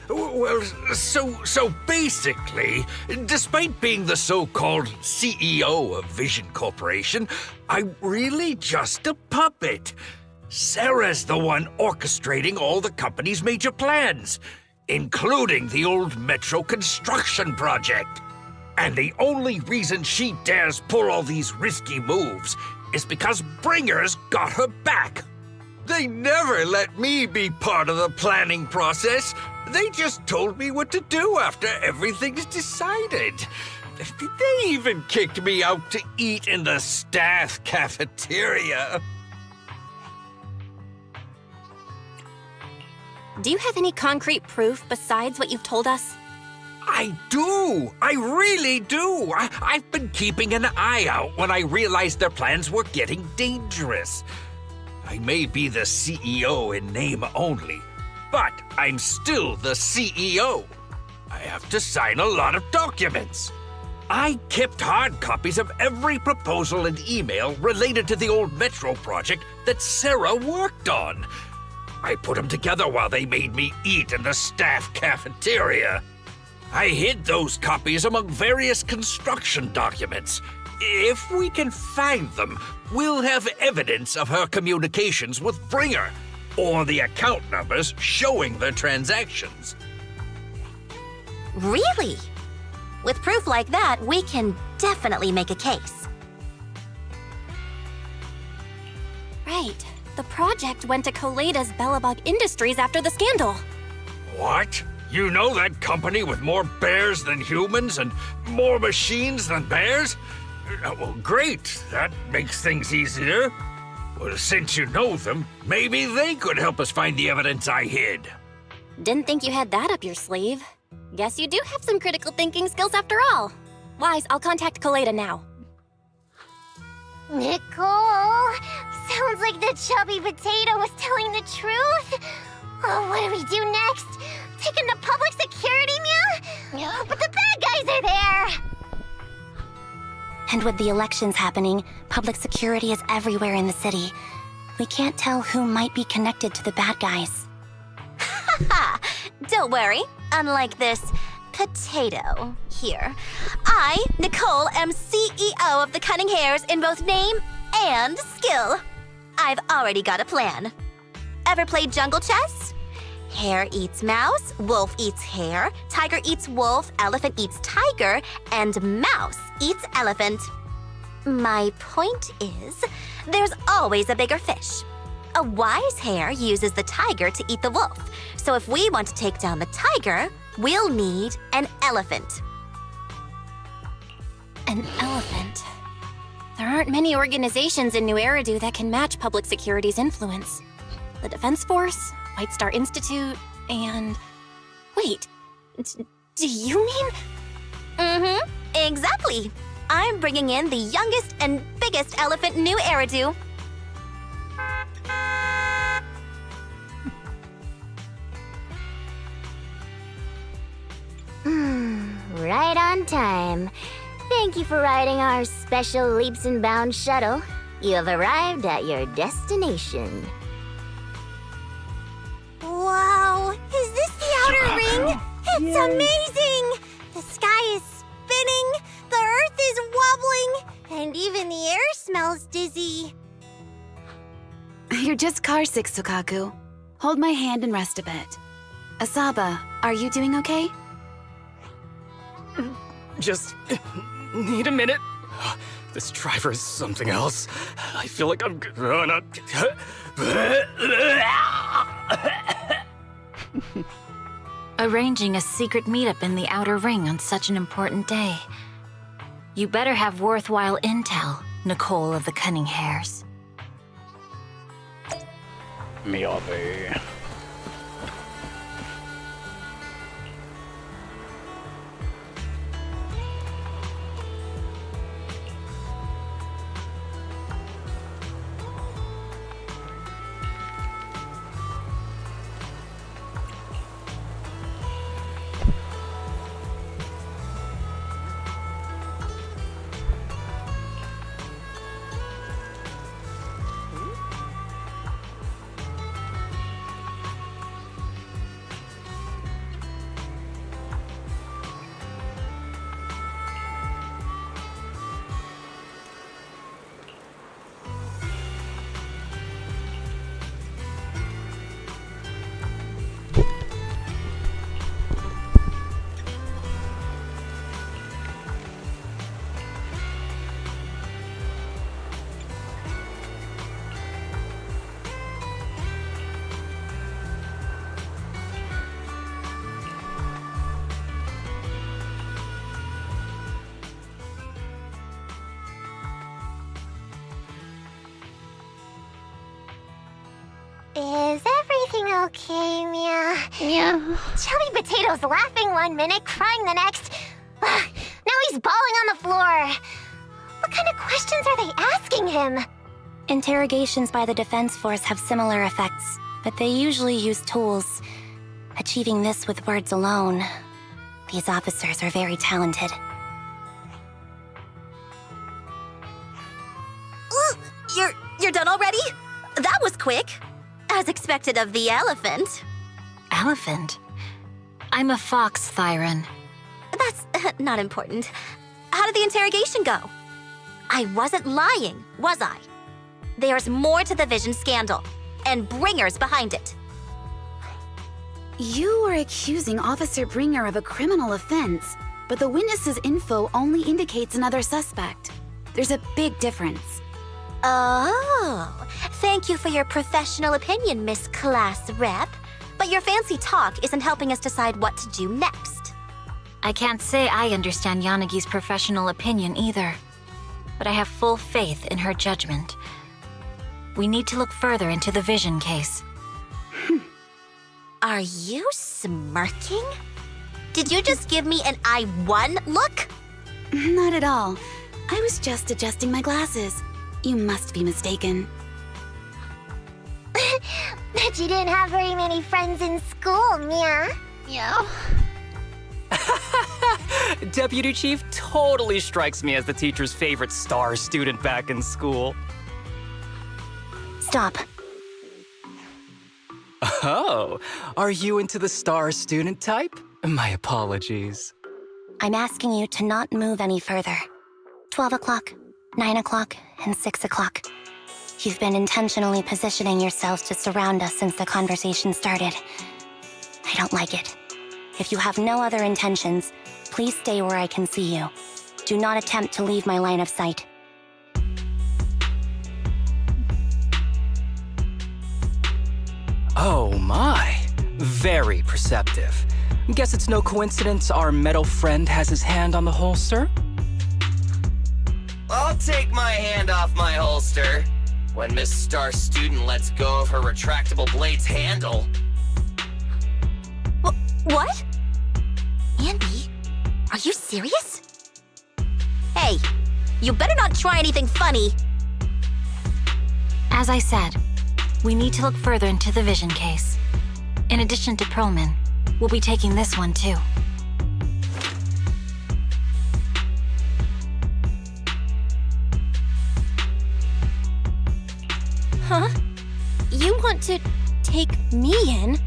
Well, so basically, despite being the so-called CEO of Vision Corporation, I'm really just a puppet. Sarah's the one orchestrating all the company's major plans, including the old metro construction project. And the only reason she dares pull all these risky moves is because Bringer's got her back. They never let me be part of the planning process. They just told me what to do after everything's decided. They even kicked me out to eat in the staff cafeteria. Do you have any concrete proof besides what you've told us? I do! I really do! I've been keeping an eye out when I realized their plans were getting dangerous. I may be the CEO in name only, but I'm still the CEO. I have to sign a lot of documents. I kept hard copies of every proposal and email related to the old metro project that Sarah worked on. I put them together while they made me eat in the staff cafeteria. I hid those copies among various construction documents. If we can find them, we'll have evidence of her communications with Bringer, or the account numbers showing the transactions. Really? With proof like that, we can definitely make a case. Right. The project went to Koleda's Bellabug Industries after the scandal. What? You know that company with more bears than humans and more machines than bears? Well, great. That makes things easier. Well, since you know them, maybe they could help us find the evidence I hid. Didn't think you had that up your sleeve. Guess you do have some critical thinking skills after all. Wise, I'll contact Koleda now. Nicole, sounds like the chubby potato was telling the truth. Oh, what do we do next? Take him to public security, Mia? But the bad guys are there! And with the elections happening, public security is everywhere in the city. We can't tell who might be connected to the bad guys. Haha! Don't worry. Unlike this potato here, I, Nicole, am CEO of the Cunning Hares in both name and skill. I've already got a plan. Ever played jungle chess? Hare eats mouse, wolf eats hare, tiger eats wolf, elephant eats tiger, and mouse eats elephant. My point is, there's always a bigger fish. A wise hare uses the tiger to eat the wolf. So if we want to take down the tiger, we'll need an elephant. An elephant. There aren't many organizations in New Eridu that can match public security's influence. The Defense Force, White Star Institute, and... Wait, do you mean... Mm-hmm, exactly. I'm bringing in the youngest and biggest elephant in New Eridu. Right on time. Thank you for riding our special leaps and bounds shuttle. You have arrived at your destination. Wow, is this the outer ring? It's amazing! The sky is spinning, the earth is wobbling, and even the air smells dizzy. You're just carsick, Sukaku. Hold my hand and rest a bit. Asaba, are you doing okay? Just need a minute. This driver is something else. I feel like I'm gonna... Arranging a secret meetup in the Outer Ring on such an important day. You better have worthwhile intel, Nicole of the Cunning Hares. Miyabi. Is everything okay, Mia? Yeah. Chubby Potato's laughing one minute, crying the next. Now he's bawling on the floor. What kind of questions are they asking him? Interrogations by the Defense Force have similar effects, but they usually use tools. Achieving this with words alone. These officers are very talented. Ooh, you're done already? That was quick. As expected of the elephant. Elephant? I'm a fox, Thyron. That's not important. How did the interrogation go? I wasn't lying, was I? There's more to the Vision scandal, and Bringer's behind it. You are accusing Officer Bringer of a criminal offense, but the witness's info only indicates another suspect. There's a big difference. Oh, thank you for your professional opinion, Miss Class Rep. But your fancy talk isn't helping us decide what to do next. I can't say I understand Yanagi's professional opinion either, but I have full faith in her judgment. We need to look further into the Vision case. Are you smirking? Did you just give me an I won look? Not at all. I was just adjusting my glasses. You must be mistaken. Bet you didn't have very many friends in school, Mia. Yeah. Deputy Chief totally strikes me as the teacher's favorite star student back in school. Stop. Oh, are you into the star student type? My apologies. I'm asking you to not move any further. 12 o'clock, 9 o'clock, and 6 o'clock. You've been intentionally positioning yourselves to surround us since the conversation started. I don't like it. If you have no other intentions, please stay where I can see you. Do not attempt to leave my line of sight. Oh my, very perceptive. Guess it's no coincidence our metal friend has his hand on the holster? I'll take my hand off my holster when Miss Star Student lets go of her retractable blade's handle. What? Andy, are you serious? Hey, you better not try anything funny. As I said, we need to look further into the Vision case. In addition to Perlman, we'll be taking this one too. Huh? You want to take me in?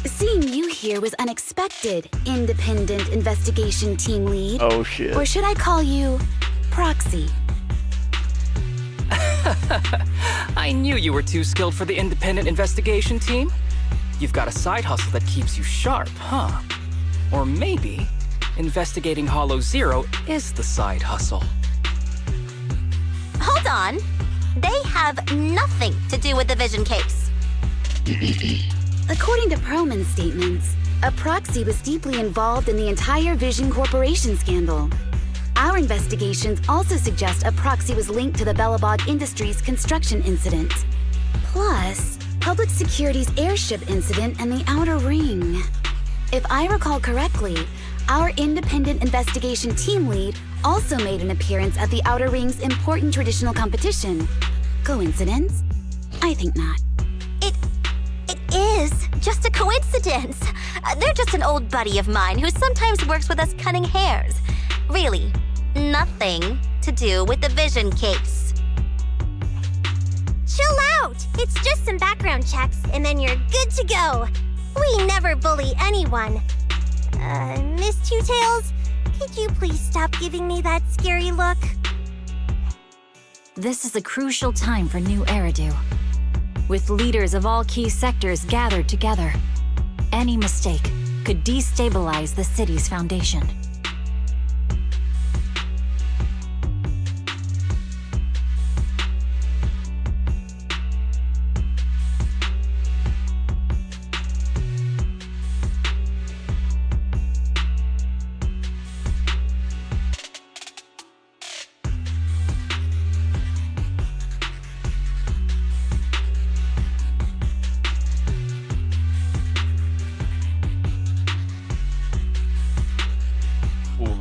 Seeing you here was unexpected, Independent Investigation Team Lead. Oh shit. Or should I call you Proxy? I knew you were too skilled for the independent investigation team. You've got a side hustle that keeps you sharp, huh? Or maybe investigating Hollow Zero is the side hustle. Hold on. They have nothing to do with the Vision case. According to Perlman's statements, a proxy was deeply involved in the entire Vision Corporation scandal. Our investigations also suggest a proxy was linked to the Bellabog Industries construction incident. Plus, Public Security's airship incident and the Outer Ring. If I recall correctly, our independent investigation team lead also made an appearance at the Outer Ring's important traditional competition. Coincidence? I think not. It is just a coincidence. They're just an old buddy of mine who sometimes works with us cutting hairs. Really, nothing to do with the Vision case. Chill out! It's just some background checks, and then you're good to go. We never bully anyone. Miss Two Tails, could you please stop giving me that scary look? This is a crucial time for New Eridu. With leaders of all key sectors gathered together, any mistake could destabilize the city's foundation.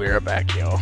be right back, y'all.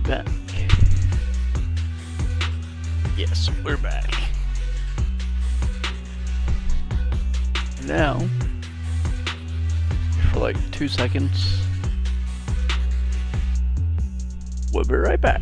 Back. Yes, we're back. Now, for like 2 seconds, we'll be right back.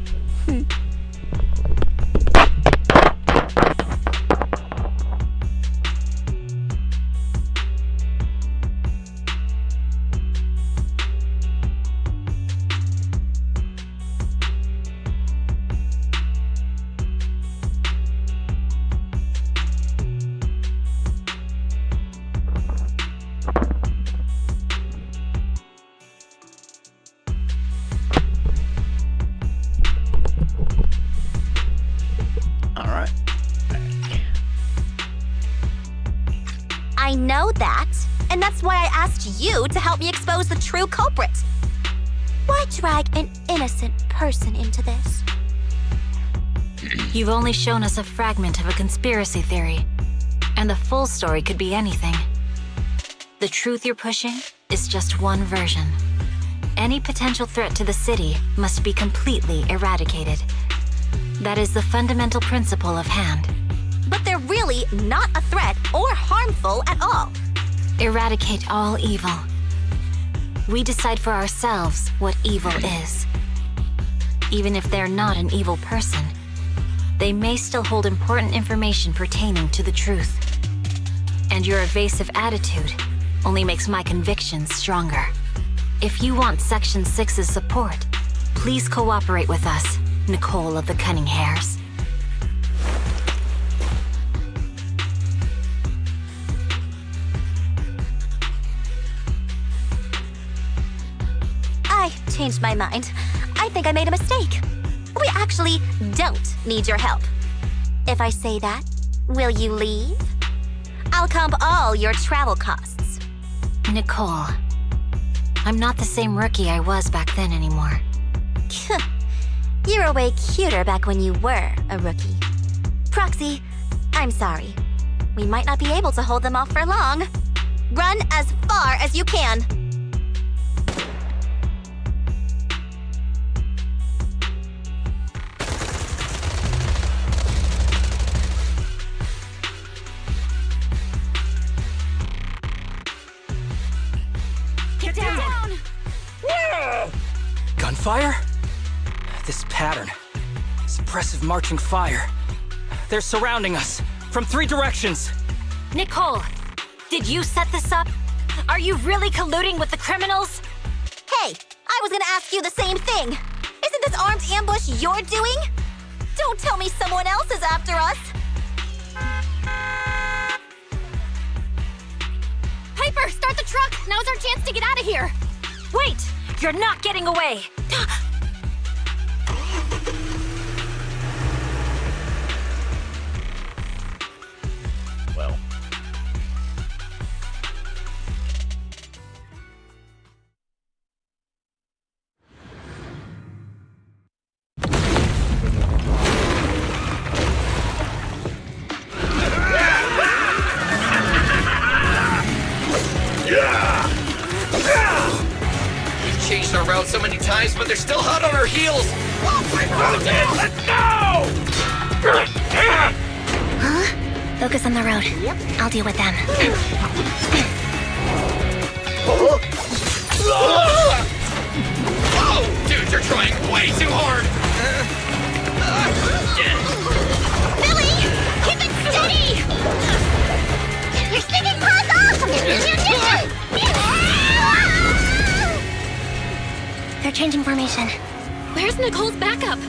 I know that, and that's why I asked you to help me expose the true culprit. Why drag an innocent person into this? You've only shown us a fragment of a conspiracy theory, and the full story could be anything. The truth you're pushing is just one version. Any potential threat to the city must be completely eradicated. That is the fundamental principle of hand. But they're really not a threat or harmful at all. Eradicate all evil. We decide for ourselves what evil is. Even if they're not an evil person, they may still hold important information pertaining to the truth. And your evasive attitude only makes my convictions stronger. If you want Section 6's support, please cooperate with us, Nicole of the Cunning Hairs. I changed my mind. I think I made a mistake. We actually don't need your help. If I say that, will you leave? I'll comp all your travel costs. Nicole, I'm not the same rookie I was back then anymore. You were way cuter back when you were a rookie. Proxy, I'm sorry. We might not be able to hold them off for long. Run as far as you can. Get down! Gunfire? This pattern. Suppressive marching fire. They're surrounding us from 3 directions. Nicole, did you set this up? Are you really colluding with the criminals? Hey, I was gonna ask you the same thing. Isn't this armed ambush you're doing? Don't tell me someone else is after us. Piper, start the truck! Now's our chance to get out of here! Wait! You're not getting away! Well. We've changed our route so many times, but they're still hot on our heels. Let's Huh? Focus on the road. Yep. I'll deal with them. Oh, dude, you're trying way too hard. Billy! Keep it steady! You're sticking paws off! They're changing formation. Where's Nicole's backup?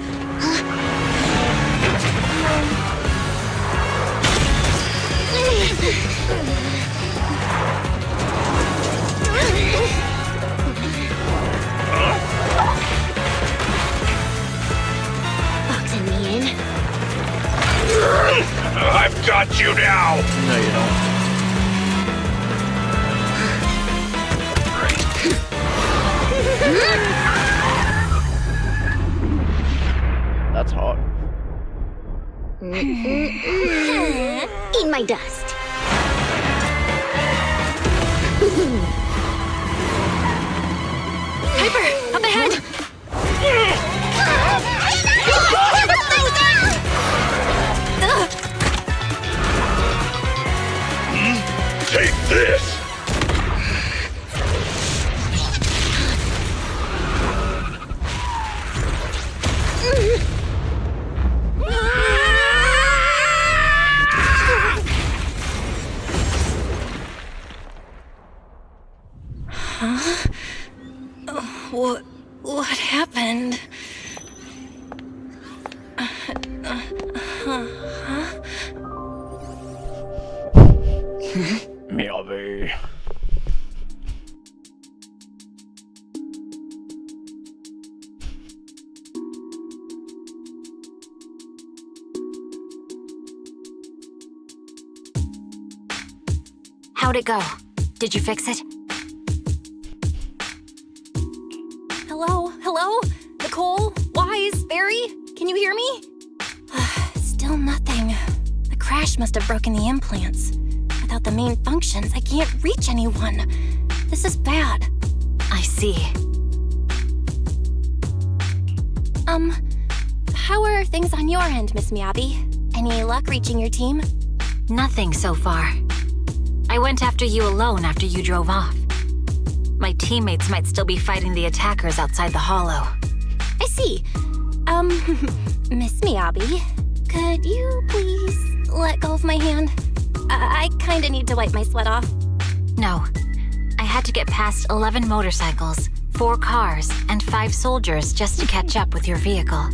Boxing me in. I've got you now! No, you don't. That's hot. Eat my dust. Piper, up ahead! Take this! Huh? What happened? Maybe. How'd it go? Did you fix it? Hello? Hello? Nicole? Wise? Barry? Can you hear me? Still nothing. The crash must have broken the implants. Without the main functions, I can't reach anyone. This is bad. I see. How are things on your end, Miss Miyabi? Any luck reaching your team? Nothing so far. I went after you alone after you drove off. My teammates might still be fighting the attackers outside the hollow. I see. Miss Miyabi, could you please let go of my hand? I kinda need to wipe my sweat off. No. I had to get past 11 motorcycles, 4 cars, and 5 soldiers just to catch up with your vehicle.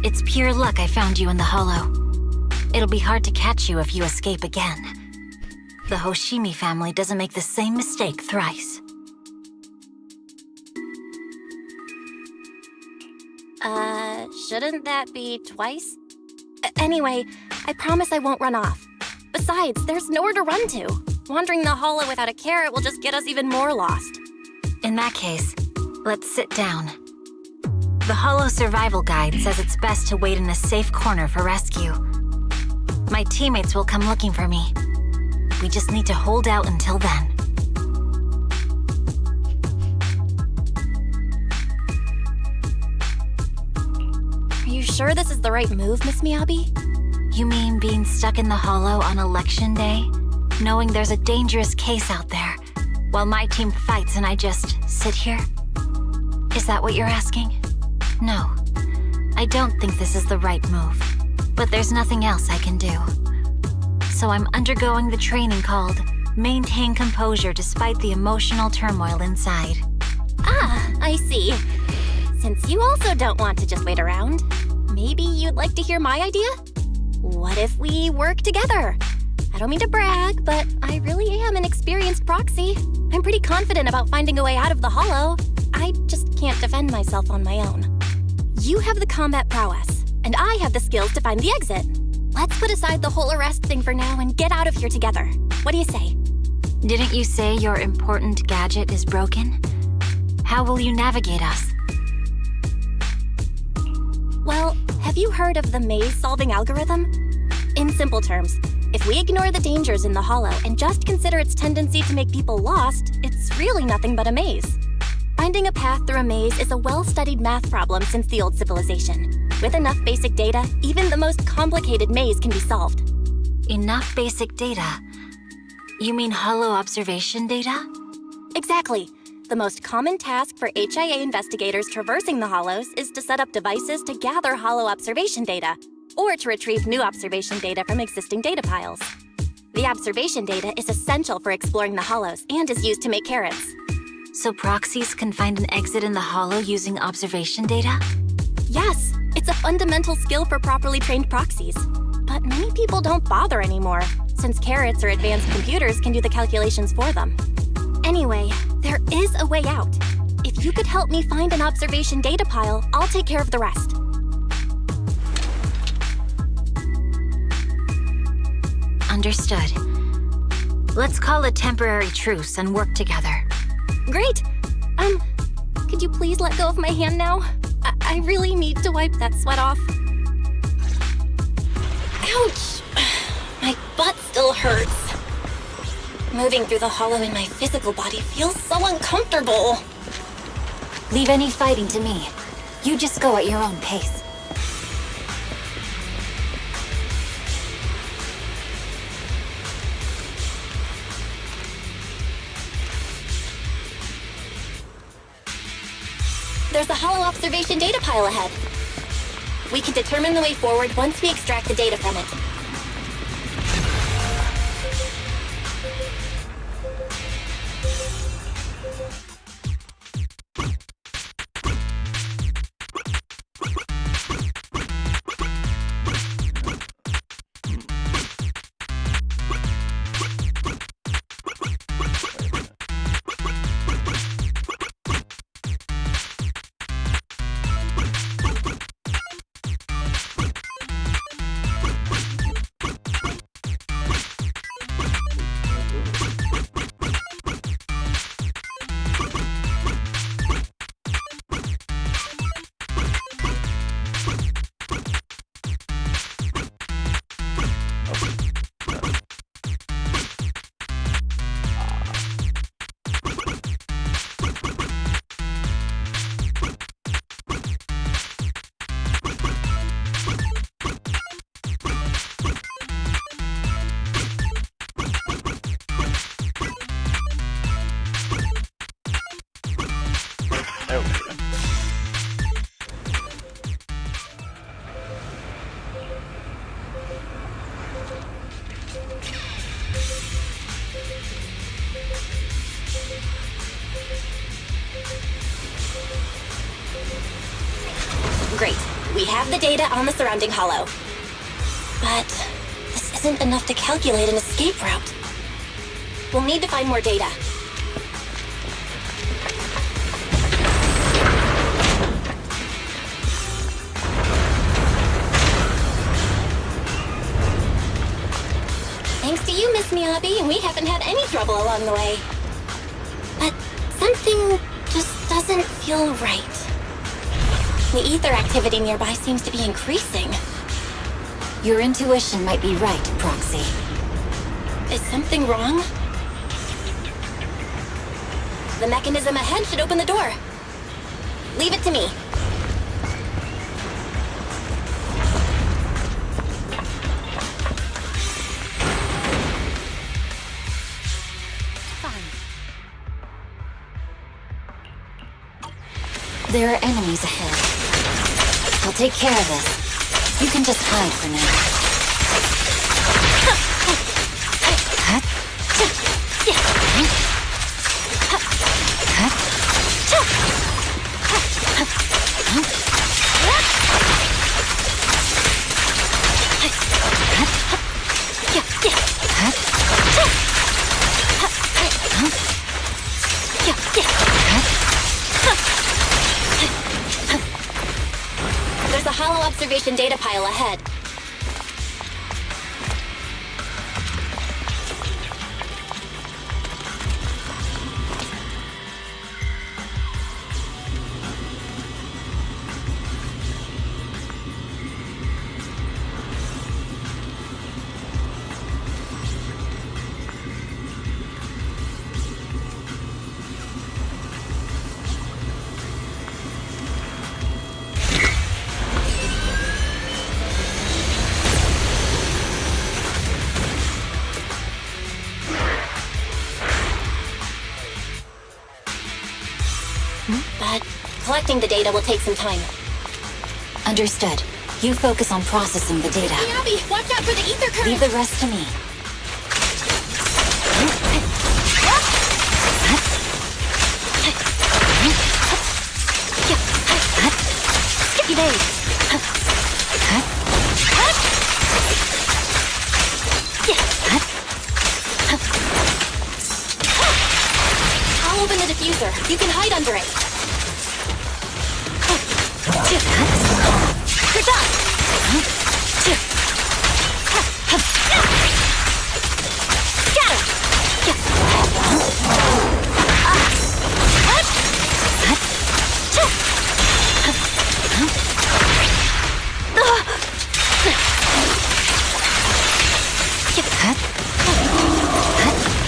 It's pure luck I found you in the hollow. It'll be hard to catch you if you escape again. The Hoshimi family doesn't make the same mistake thrice. Shouldn't that be twice? Anyway, I promise I won't run off. Besides, there's nowhere to run to. Wandering the hollow without a carrot will just get us even more lost. In that case, let's sit down. The Hollow Survival Guide says it's best to wait in a safe corner for rescue. My teammates will come looking for me. We just need to hold out until then. Are you sure this is the right move, Miss Miyabi? You mean being stuck in the hollow on election day? Knowing there's a dangerous case out there, while my team fights and I just sit here? Is that what you're asking? No. I don't think this is the right move. But there's nothing else I can do. so I'm undergoing the training called Maintain Composure Despite the Emotional Turmoil Inside. Ah, I see. Since you also don't want to just wait around, maybe you'd like to hear my idea? What if we work together? I don't mean to brag, but I really am an experienced proxy. I'm pretty confident about finding a way out of the hollow. I just can't defend myself on my own. You have the combat prowess, and I have the skills to find the exit. Let's put aside the whole arrest thing for now and get out of here together. What do you say? Didn't you say your important gadget is broken? How will you navigate us? Well, have you heard of the maze-solving algorithm? In simple terms, if we ignore the dangers in the hollow and just consider its tendency to make people lost, it's really nothing but a maze. Finding a path through a maze is a well-studied math problem since the old civilization. With enough basic data, even the most complicated maze can be solved. Enough basic data? You mean hollow observation data? Exactly. The most common task for HIA investigators traversing the hollows is to set up devices to gather hollow observation data, or to retrieve new observation data from existing data piles. The observation data is essential for exploring the hollows and is used to make carrots. So proxies can find an exit in the hollow using observation data? Yes, it's a fundamental skill for properly trained proxies. But many people don't bother anymore, since carrots or advanced computers can do the calculations for them. Anyway, there is a way out. If you could help me find an observation data pile, I'll take care of the rest. Understood. Let's call a temporary truce and work together. Great! Could you please let go of my hand now? I really need to wipe that sweat off. Ouch! My butt still hurts. Moving through the hollow in my physical body feels so uncomfortable. Leave any fighting to me. You just go at your own pace. There's a hollow observation data pile ahead. We can determine the way forward once we extract the data from it. There we go. Great. We have the data on the surrounding hollow. But this isn't enough to calculate an escape route. We'll need to find more data. Thanks to you, Miss Miyabi, we haven't had any trouble along the way. But something just doesn't feel right. The ether activity nearby seems to be increasing. Your intuition might be right, Proxy. Is something wrong? The mechanism ahead should open the door. Leave it to me. There are enemies ahead. I'll take care of this. You can just hide for now. observation data pile ahead. But collecting the data will take some time. Understood. You focus on processing the data. Hey, Abby, watch out for the ether current! Leave the rest to me. Skippy days! I'll open the diffuser. You can hide under it. Good job!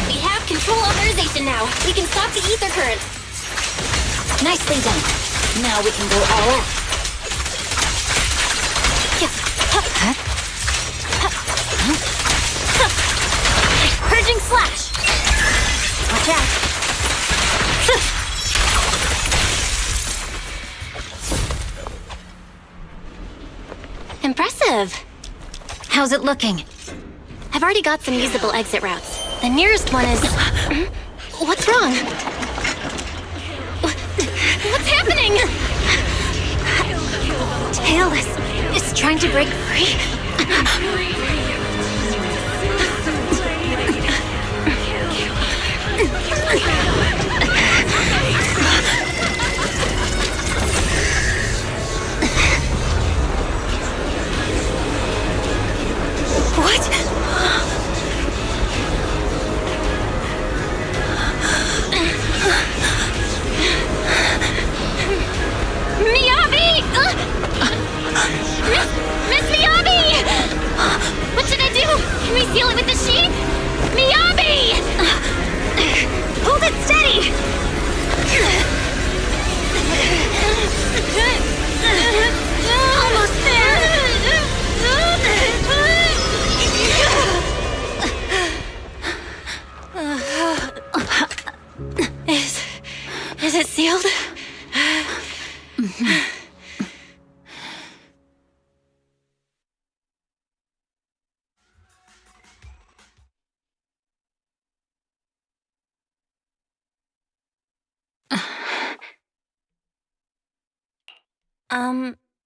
We have control authorization now. We can stop the ether current. Nicely done. Now we can go all out. Purging slash. Watch out. Impressive. How's it looking? I've already got some usable exit routes. The nearest one is... What's wrong? What's happening? Tailless is trying to break free. What? Miyabi! Miss Miyabi! What should I do? Can we seal it with the sheath? Miyabi! Hold it steady! Almost there! Is it sealed?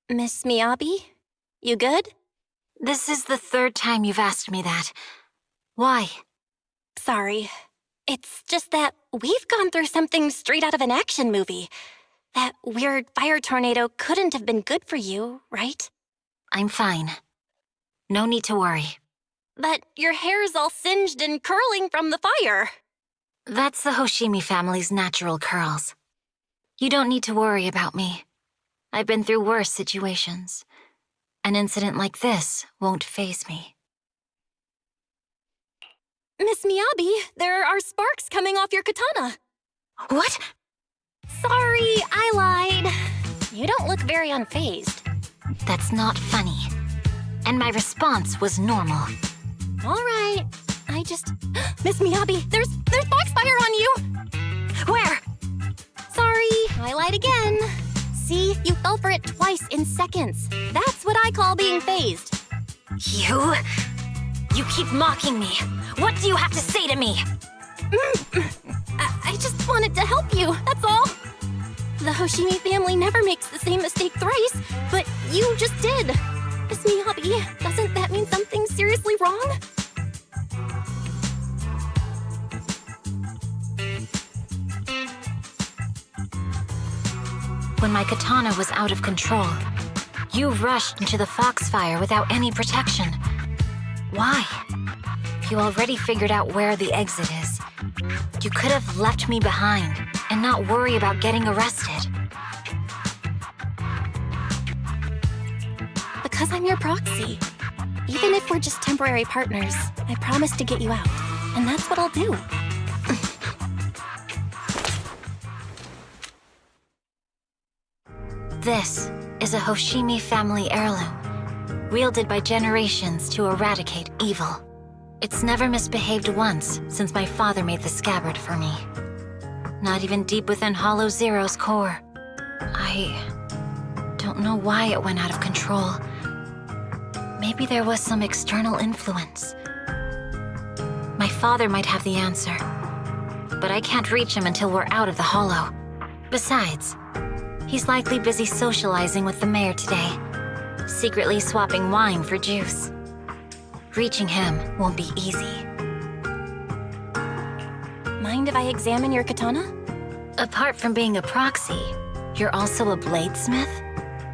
Miss Miyabi? You good? This is the third time you've asked me that. Why? Sorry. It's just that we've gone through something straight out of an action movie. That weird fire tornado couldn't have been good for you, right? I'm fine. No need to worry. But your hair's all singed and curling from the fire. That's the Hoshimi family's natural curls. You don't need to worry about me. I've been through worse situations. An incident like this won't faze me. Miss Miyabi, there are sparks coming off your katana. What? Sorry, I lied. You don't look very unfazed. That's not funny. And my response was normal. All right. I just... Miss Miyabi, there's foxfire on you! Where? Sorry, I lied again. See, you fell for it twice in seconds. That's what I call being phased. You keep mocking me. What do you have to say to me? I just wanted to help you, that's all. The Hoshimi family never makes the same mistake thrice, but you just did. Miss Miyabi, doesn't that mean something seriously wrong? When my katana was out of control, You rushed into the Foxfire without any protection. Why? You already figured out where the exit is. You could have left me behind and not worry about getting arrested. Because I'm your proxy. Even if we're just temporary partners, I promise to get you out. And that's what I'll do. This is a Hoshimi family heirloom, wielded by generations to eradicate evil. It's never misbehaved once since my father made the scabbard for me. Not even deep within Hollow Zero's core. I don't know why it went out of control. Maybe there was some external influence. My father might have the answer, but I can't reach him until we're out of the Hollow. Besides, he's likely busy socializing with the mayor today, secretly swapping wine for juice. Reaching him won't be easy. Mind if I examine your katana? Apart from being a proxy, you're also a bladesmith?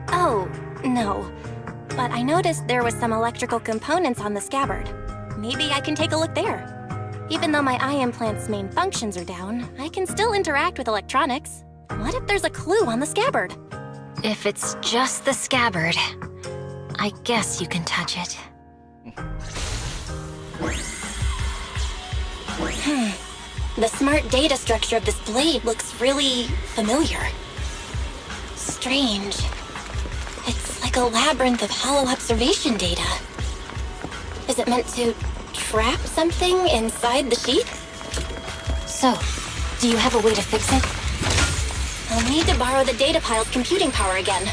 Oh, no. But I noticed there was some electrical components on the scabbard. Maybe I can take a look there. Even though my eye implant's main functions are down, I can still interact with electronics. What if there's a clue on the scabbard? If it's just the scabbard, I guess you can touch it. The smart data structure of this blade looks really familiar. Strange. It's like a labyrinth of hollow observation data. Is it meant to trap something inside the sheet? So, do you have a way to fix it? I'll need to borrow the data pile's computing power again.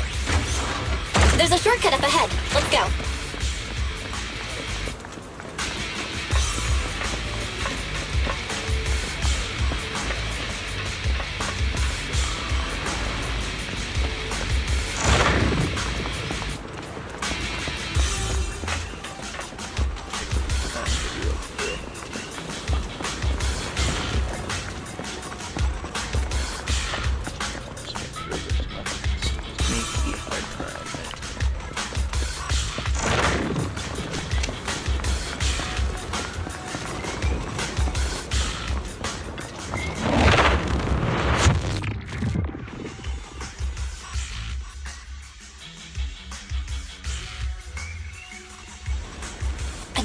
There's a shortcut up ahead. Let's go.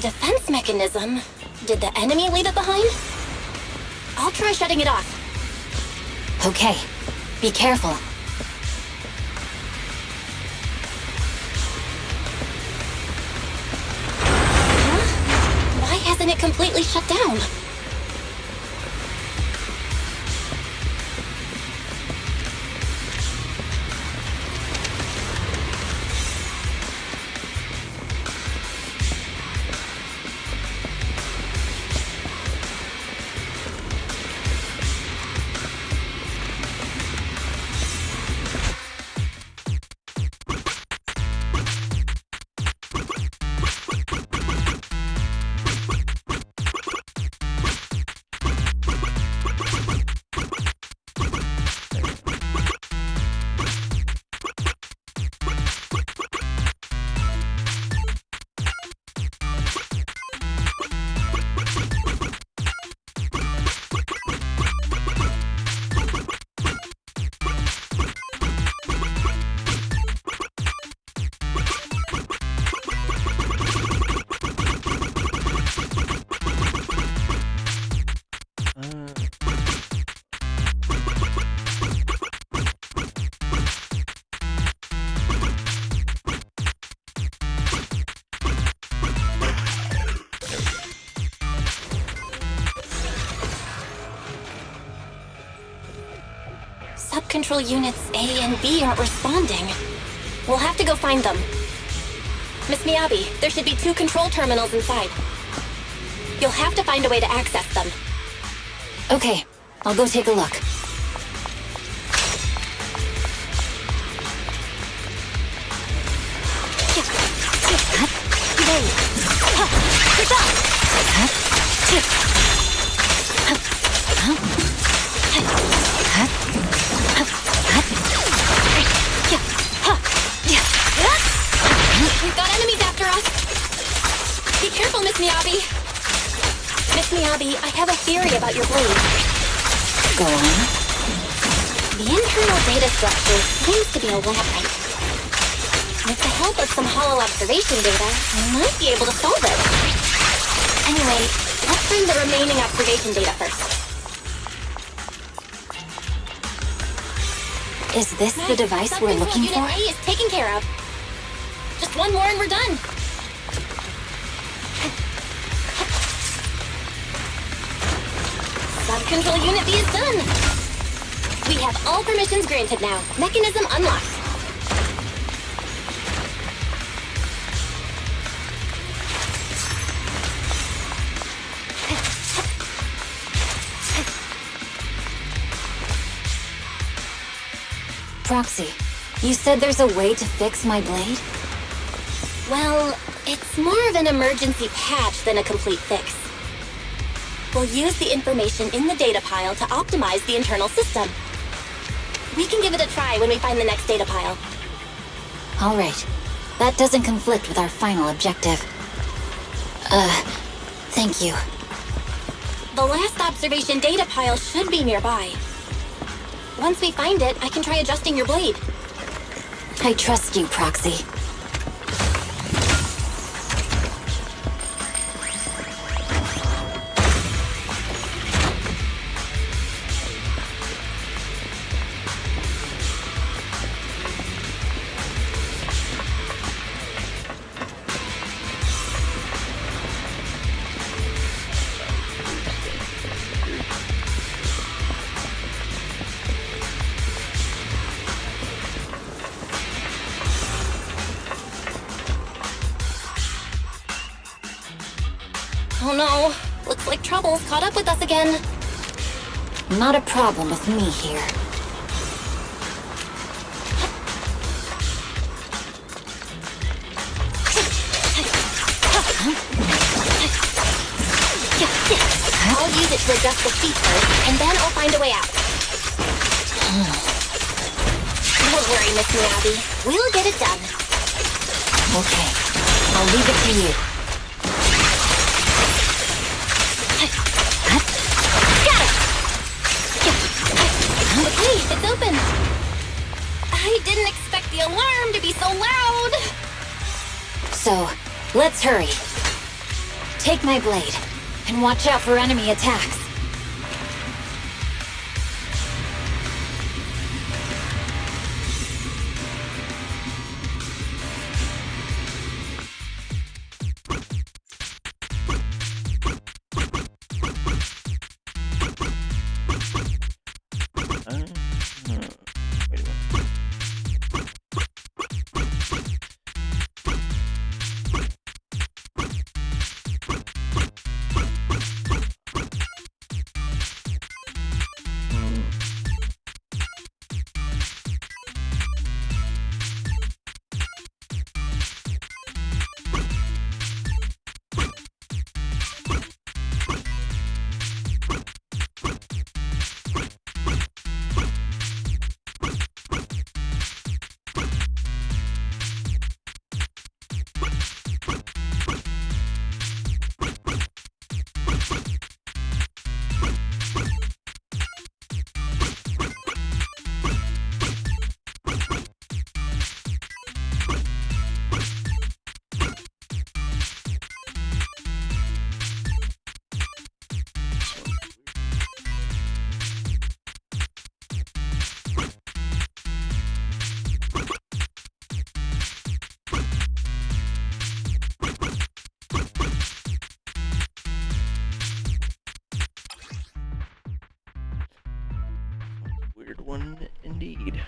Defense mechanism? Did the enemy leave it behind? I'll try shutting it off. Okay, be careful. Huh? Why hasn't it completely shut down? Control units A and B aren't responding. We'll have to go find them. Miss Miyabi, there should be 2 control terminals inside. You'll have to find a way to access them. Okay, I'll go take a look. Miyabi, I have a theory about your blade. Go on. The internal data structure seems to be a labyrinth. With the help of some hollow observation data, I might be able to solve it. Anyway, let's find the remaining observation data first. Is this the device we're looking for? Unit A is taken care of. Just one more and we're done. Sub-control Unit B is done. We have all permissions granted now. Mechanism unlocked. Proxy, you said there's a way to fix my blade? Well, it's more of an emergency patch than a complete fix. We'll use the information in the data pile to optimize the internal system. We can give it a try when we find the next data pile. All right. That doesn't conflict with our final objective. Thank you. The last observation data pile should be nearby. Once we find it, I can try adjusting your blade. I trust you, Proxy. Oh no, looks like trouble's caught up with us again. Not a problem with me here. I'll use it to adjust the speed first, and then I'll find a way out. Don't worry, Miss Miyabi. We'll get it done. Okay, I'll leave it to you. Okay, it's open. I didn't expect the alarm to be so loud. So, let's hurry. Take my blade, and watch out for enemy attacks. Weird one indeed.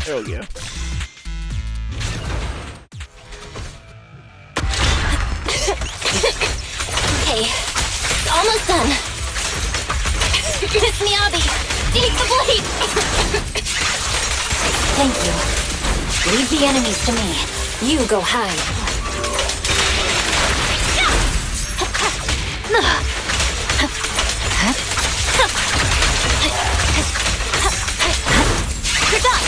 There we go. Okay, almost done. Miss Miyabi, take the blade! Thank you. Leave the enemies to me. You go hide. You're done!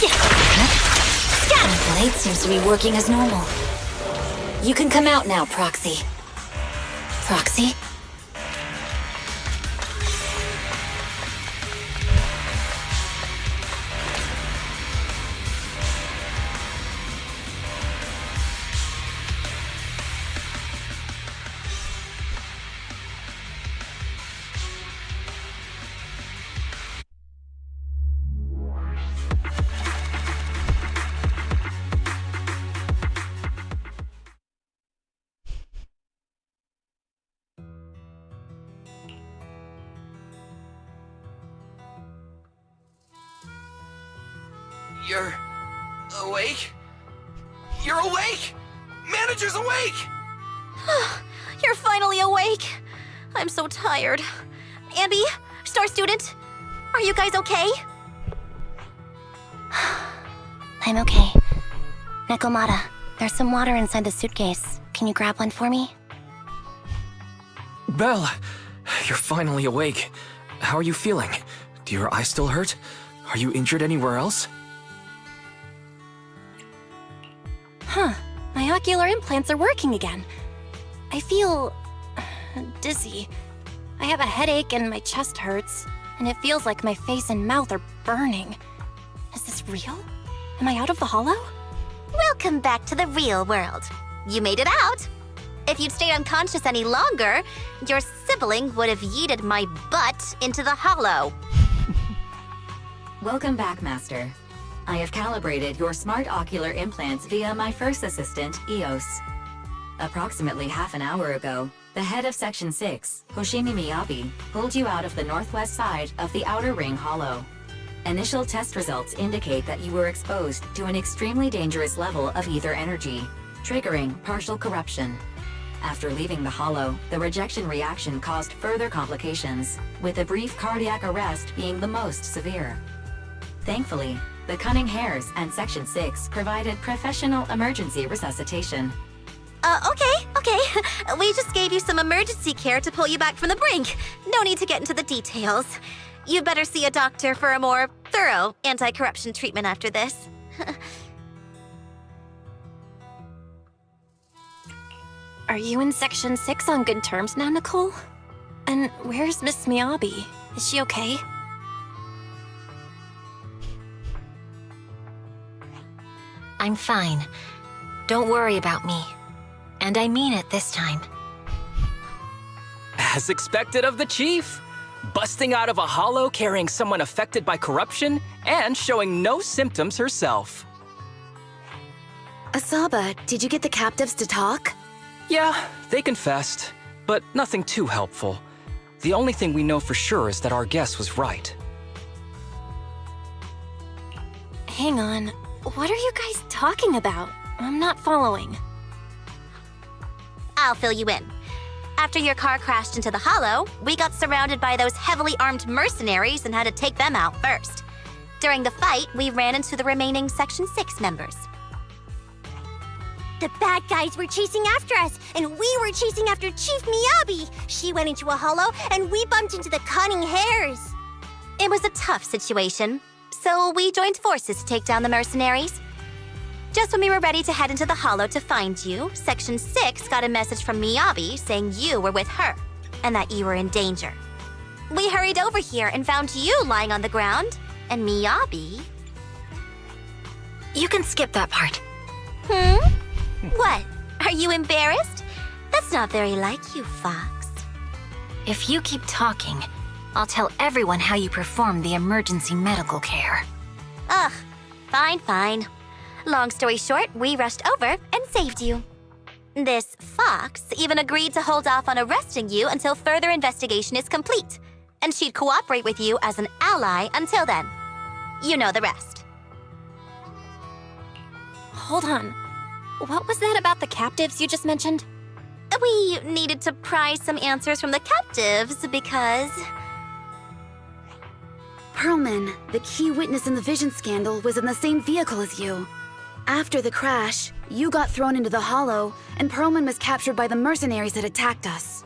Get him! The blade seems to be working as normal. You can come out now, Proxy. Proxy? You're awake? You're awake! Manager's awake! You're finally awake. I'm so tired. Ambi, Star Student, are you guys okay? I'm okay. Nekomata, there's some water inside the suitcase. Can you grab one for me? Belle, you're finally awake. How are you feeling? Do your eyes still hurt? Are you injured anywhere else? Huh. My ocular implants are working again. I feel dizzy. I have a headache and my chest hurts, and it feels like my face and mouth are burning. Is this real? Am I out of the hollow? Welcome back to the real world. You made it out. If you'd stayed unconscious any longer, your sibling would have yeeted my butt into the hollow. Welcome back, Master. I have calibrated your smart ocular implants via my first assistant, EOS. Approximately half an hour ago, the head of Section 6, Hoshimi Miyabi, pulled you out of the northwest side of the Outer Ring Hollow. Initial test results indicate that you were exposed to an extremely dangerous level of ether energy, triggering partial corruption. After leaving the hollow, the rejection reaction caused further complications, with a brief cardiac arrest being the most severe. Thankfully, the Cunning Hares and Section 6 provided professional emergency resuscitation. Okay. We just gave you some emergency care to pull you back from the brink. No need to get into the details. You better see a doctor for a more thorough anti-corruption treatment after this. Are you in Section 6 on good terms now, Nicole? And where's Miss Miyabi? Is she okay? I'm fine. Don't worry about me. And I mean it this time. As expected of the Chief. Busting out of a hollow carrying someone affected by corruption and showing no symptoms herself. Asaba, did you get the captives to talk? Yeah, they confessed, but nothing too helpful. The only thing we know for sure is that our guess was right. Hang on. What are you guys talking about? I'm not following. I'll fill you in. After your car crashed into the hollow, we got surrounded by those heavily armed mercenaries and had to take them out first. During the fight, we ran into the remaining Section 6 members. The bad guys were chasing after us, and we were chasing after Chief Miyabi. She went into a hollow, and we bumped into the Cunning Hares. It was a tough situation, so we joined forces to take down the mercenaries. Just when we were ready to head into the hollow to find you, Section 6 got a message from Miyabi saying you were with her, and that you were in danger. We hurried over here and found you lying on the ground, and Miyabi... You can skip that part. Hmm? What? Are you embarrassed? That's not very like you, Fox. If you keep talking, I'll tell everyone how you performed the emergency medical care. Ugh, fine, fine. Long story short, we rushed over and saved you. This Fox even agreed to hold off on arresting you until further investigation is complete, and she'd cooperate with you as an ally until then. You know the rest. Hold on. What was that about the captives you just mentioned? We needed to pry some answers from the captives because... Perlman, the key witness in the Vision scandal, was in the same vehicle as you. After the crash, you got thrown into the Hollow, and Perlman was captured by the mercenaries that attacked us.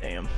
Damn.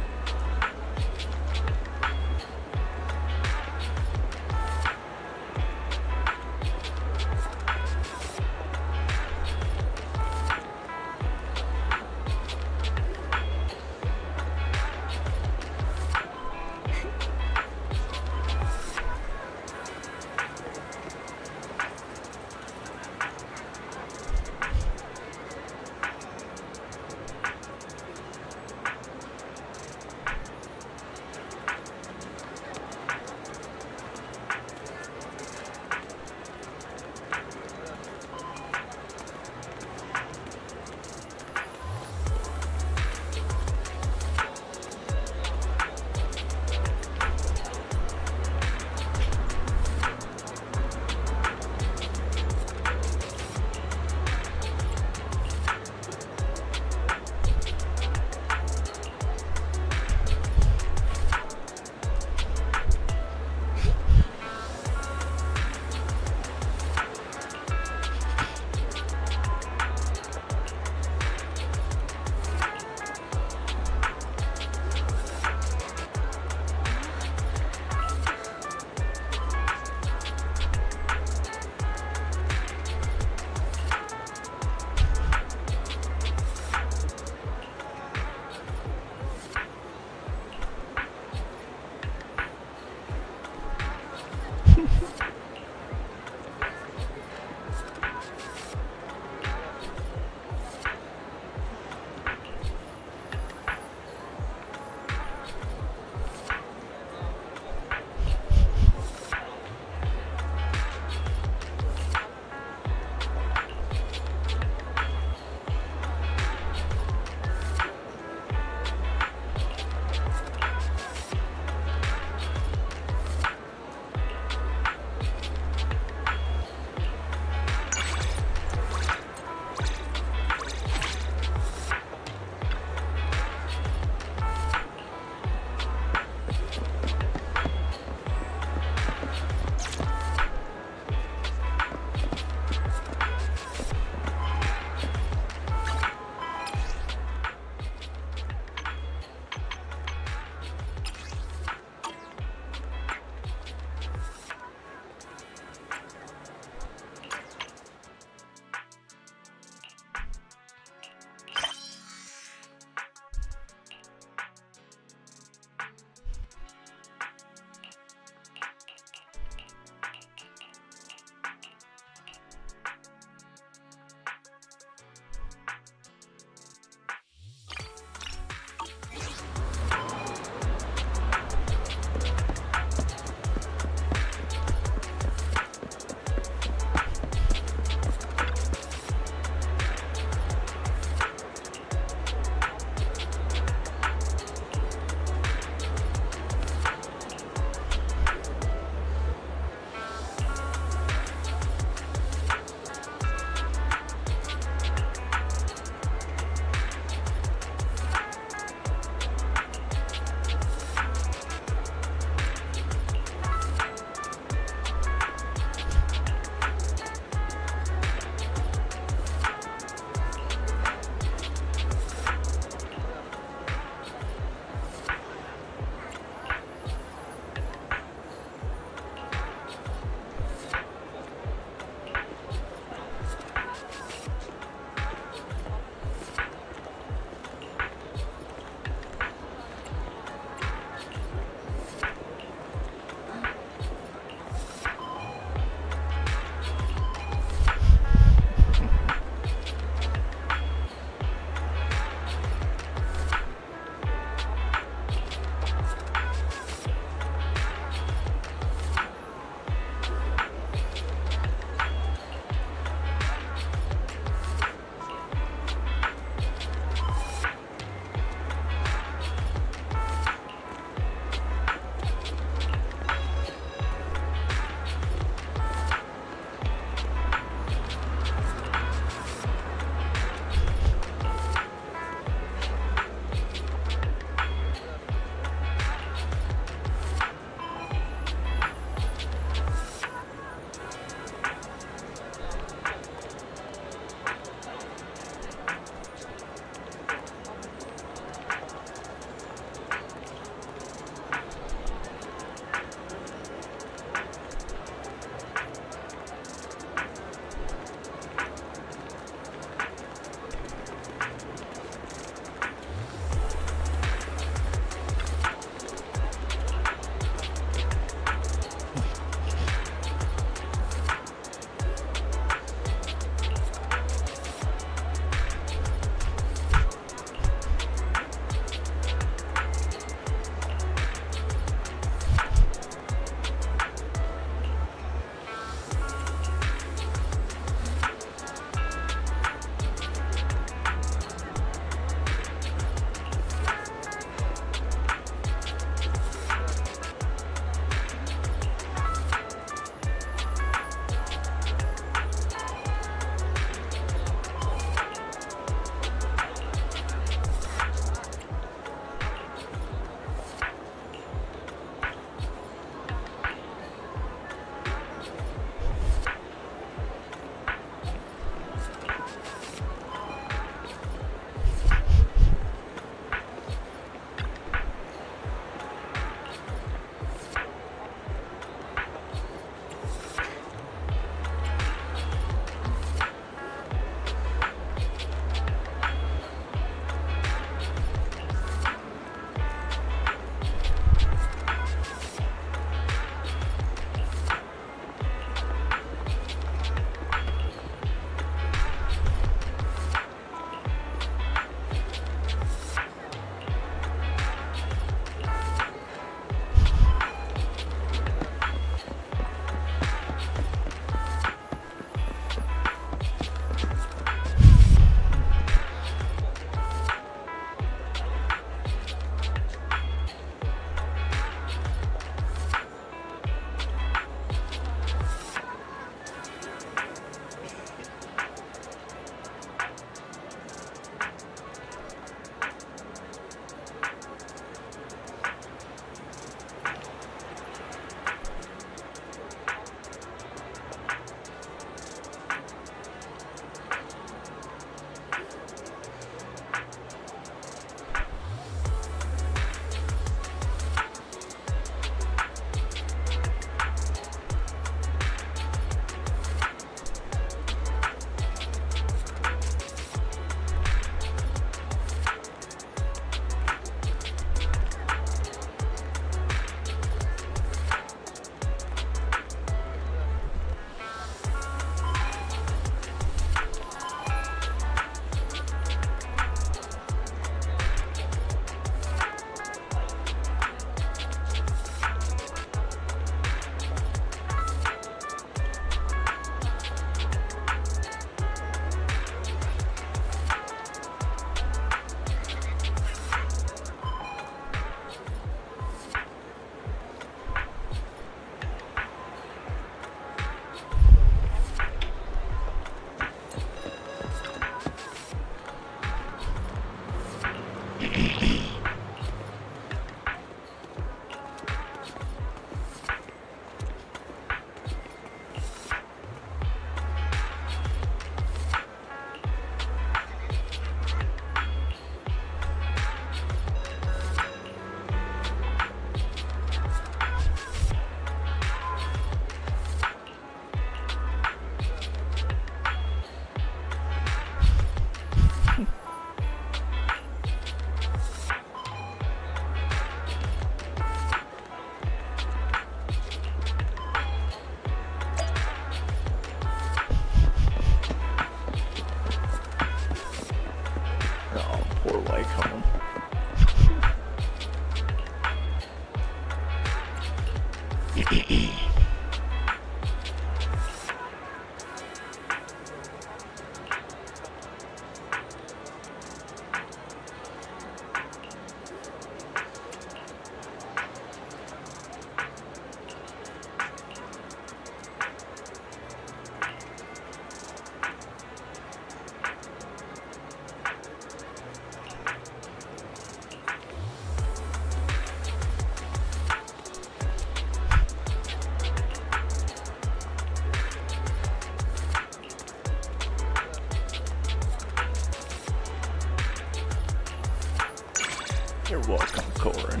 You're welcome, Corin.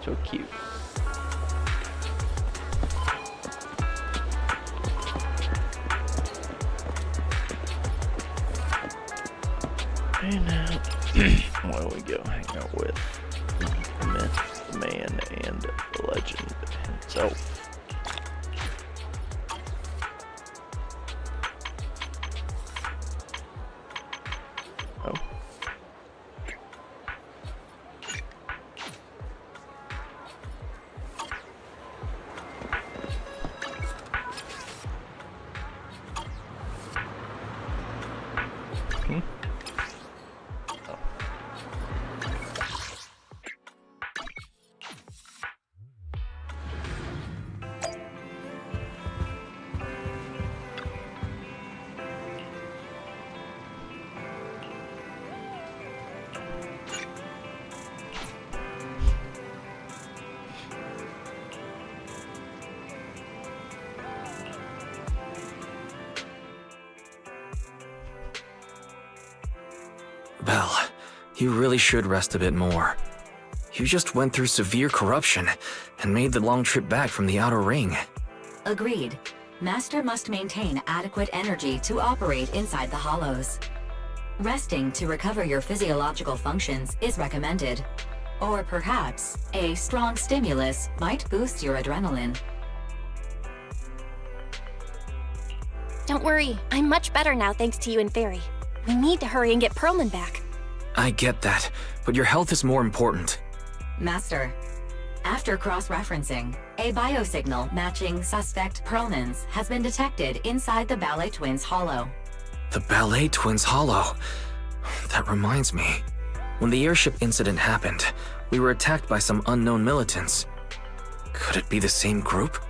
So cute. And now, well, we go hang out with the myth, the man, and the legend himself. Oh. Hmm. Belle, you really should rest a bit more. You just went through severe corruption and made the long trip back from the outer ring. Agreed. Master must maintain adequate energy to operate inside the hollows. Resting to recover your physiological functions is recommended. Or perhaps, a strong stimulus might boost your adrenaline. Don't worry, I'm much better now thanks to you and Fairy. We need to hurry and get Perlman back. I get that, but your health is more important. Master, after cross-referencing, a biosignal matching suspect Perlman's has been detected inside the Ballet Twins hollow. The Ballet Twins hollow. That reminds me. When the airship incident happened, we were attacked by some unknown militants. Could it be the same group?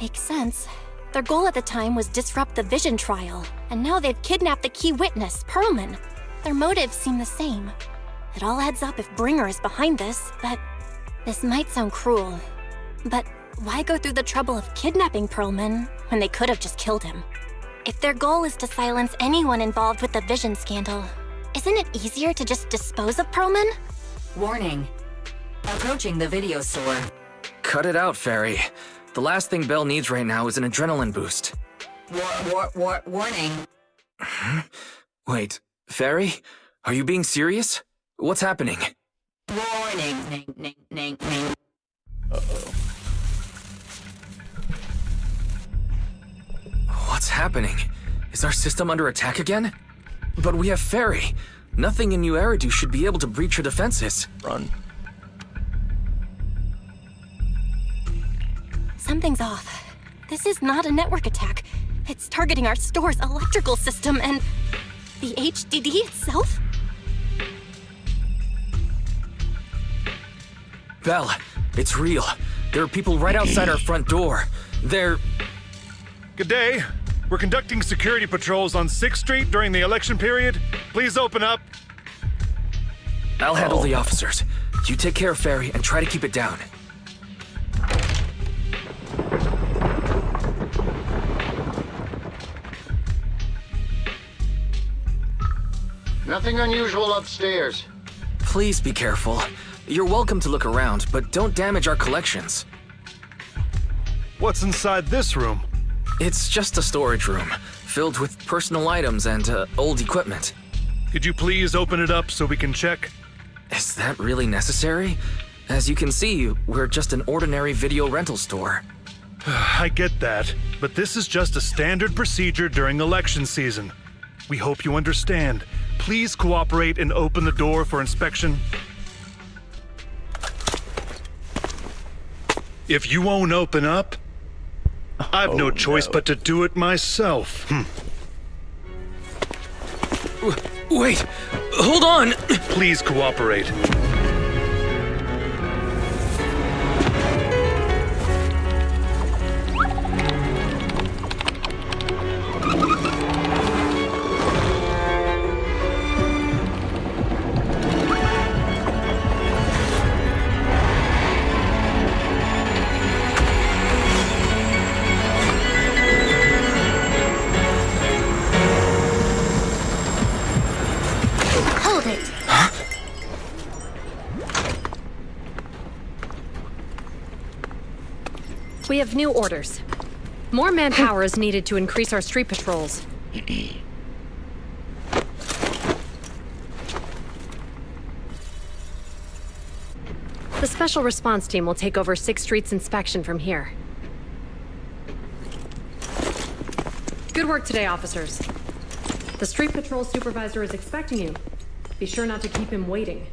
Makes sense. Their goal at the time was disrupt the Vision trial, and now they've kidnapped the key witness, Perlman. Their motives seem the same. It all adds up if Bringer is behind this, but this might sound cruel. But why go through the trouble of kidnapping Perlman when they could have just killed him? If their goal is to silence anyone involved with the Vision scandal, isn't it easier to just dispose of Perlman? Warning. Approaching the video store. Cut it out, Fairy. The last thing Belle needs right now is an adrenaline boost. Warning. Wait, Fairy? Are you being serious? What's happening? Warning. Uh-oh. What's happening? Is our system under attack again? But we have Fairy. Nothing in New Eridu should be able to breach her defenses. Run. Something's off. This is not a network attack. It's targeting our store's electrical system and the HDD itself? Belle, it's real. There are people right outside our front door. They're... Good day. We're conducting security patrols on 6th Street during the election period. Please open up. I'll handle the officers. You take care of Fairy and try to keep it down. Nothing unusual upstairs. Please be careful. You're welcome to look around, but don't damage our collections. What's inside this room? It's just a storage room, filled with personal items and old equipment. Could you please open it up so we can check? Is that really necessary? As you can see, we're just an ordinary video rental store. I get that, but this is just a standard procedure during election season. We hope you understand. Please cooperate and open the door for inspection. If you won't open up, I've no choice but to do it myself. Wait, hold on! Please cooperate. Okay. We have new orders. More manpower is needed to increase our street patrols. The Special Response Team will take over 6th Street's inspection from here. Good work today, officers. The Street Patrol Supervisor is expecting you. Be sure not to keep him waiting.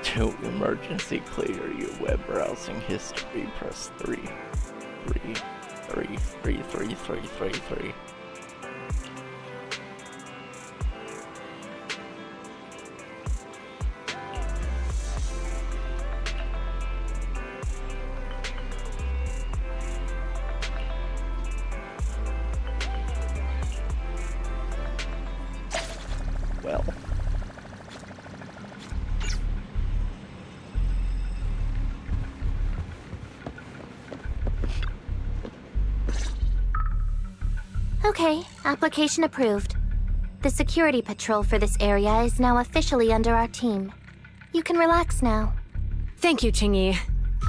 To emergency clear your web browsing history, press 3. 3, 3, 3, 3, 3, 3, 3. Well. Okay, application approved. The security patrol for this area is now officially under our team. You can relax now. Thank you, Qingyi.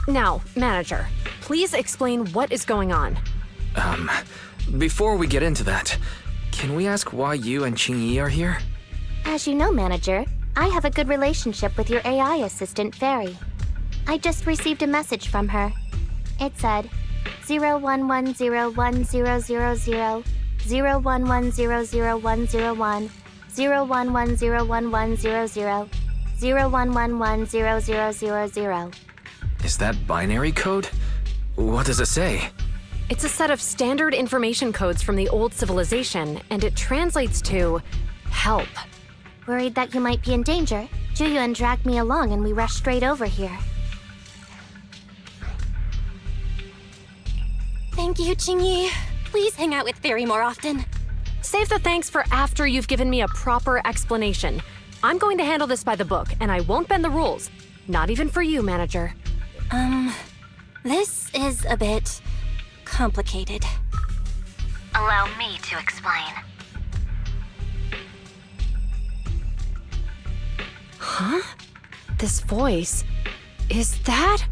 Now, Manager, please explain what is going on. Before we get into that, can we ask why you and Qingyi are here? As you know, Manager, I have a good relationship with your AI assistant, Fairy. I just received a message from her. It said, 01101000, 01100101, 01101100, 01110000. Is that binary code? What does it say? It's a set of standard information codes from the old civilization, and it translates to help. Worried that you might be in danger, Juyuan dragged me along and we rushed straight over here. Thank you, Qingyi. Please hang out with Fairy more often. Save the thanks for after you've given me a proper explanation. I'm going to handle this by the book, and I won't bend the rules. Not even for you, Manager. This is a bit complicated. Allow me to explain. Huh? This voice... is that...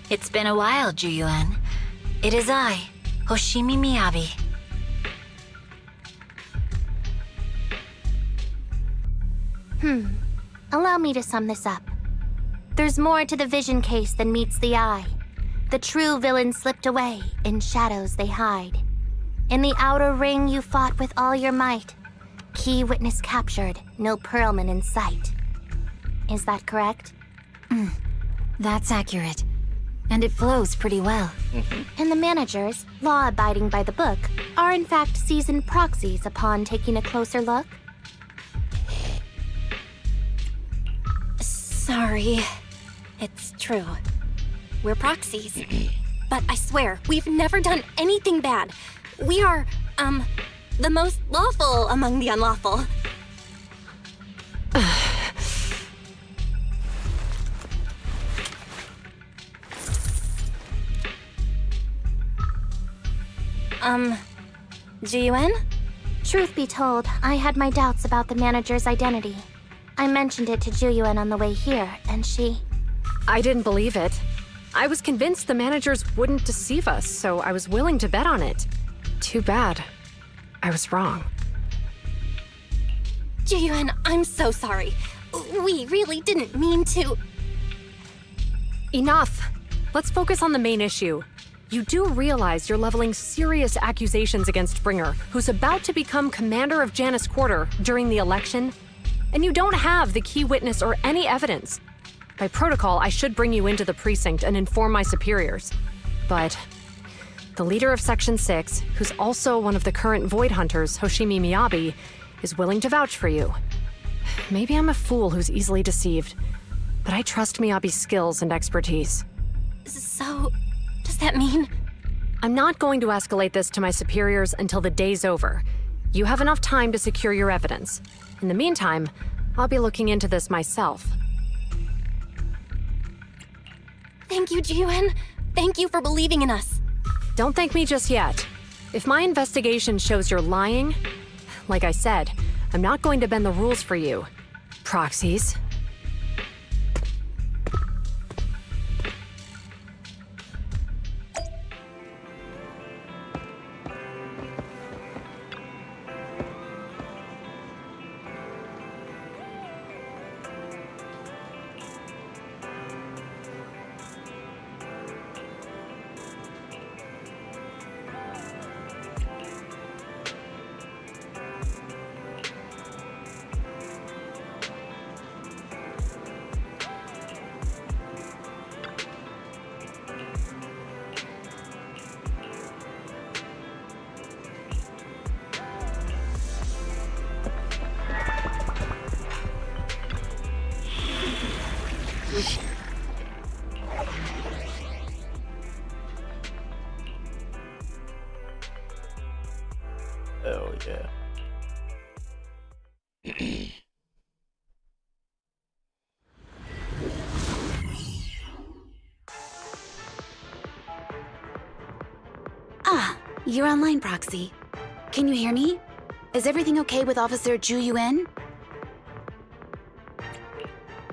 It's been a while, Juyuan. It is I, Hoshimi Miyabi. Allow me to sum this up. There's more to the vision case than meets the eye. The true villain slipped away, in shadows they hide. In the outer ring you fought with all your might. Key witness captured, no Pearlman in sight. Is that correct? That's accurate. And it flows pretty well. And the managers, law-abiding by the book, are in fact seasoned proxies upon taking a closer look? Sorry. It's true. We're proxies. But I swear, we've never done anything bad. We are, the most lawful among the unlawful. Jiyuan? Truth be told, I had my doubts about the manager's identity. I mentioned it to Juyuan on the way here, and she... I didn't believe it. I was convinced the managers wouldn't deceive us, so I was willing to bet on it. Too bad. I was wrong. Juyuan, I'm so sorry. We really didn't mean to... Enough! Let's focus on the main issue. You do realize you're leveling serious accusations against Springer, who's about to become commander of Janus Quarter during the election? And you don't have the key witness or any evidence. By protocol, I should bring you into the precinct and inform my superiors. But the leader of Section 6, who's also one of the current Void Hunters, Hoshimi Miyabi, is willing to vouch for you. Maybe I'm a fool who's easily deceived, but I trust Miyabi's skills and expertise. So, does that mean? I'm not going to escalate this to my superiors until the day's over. You have enough time to secure your evidence. In the meantime, I'll be looking into this myself. Thank you, Ji-Yuan. Thank you for believing in us. Don't thank me just yet. If my investigation shows you're lying, like I said, I'm not going to bend the rules for you. Proxies. Oh, yeah. Ah, you're online, Proxy. Can you hear me? Is everything okay with Officer Ju-Yuan?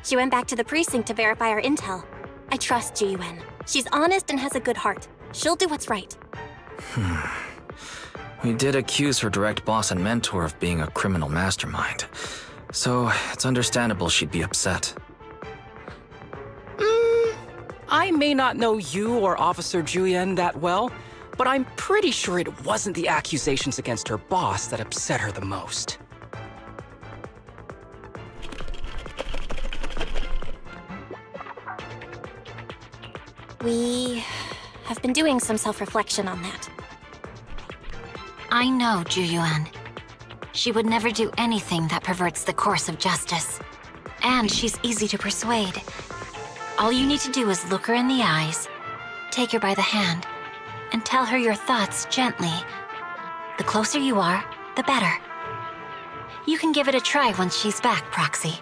She went back to the precinct to verify our intel. I trust Ji-Yuan. She's honest and has a good heart. She'll do what's right. We did accuse her direct boss and mentor of being a criminal mastermind, so it's understandable she'd be upset. I may not know you or Officer Julian that well, but I'm pretty sure it wasn't the accusations against her boss that upset her the most. We have been doing some self-reflection on that. I know Ju-Yuan. She would never do anything that perverts the course of justice. And she's easy to persuade. All you need to do is look her in the eyes, take her by the hand, and tell her your thoughts gently. The closer you are, the better. You can give it a try once she's back, Proxy.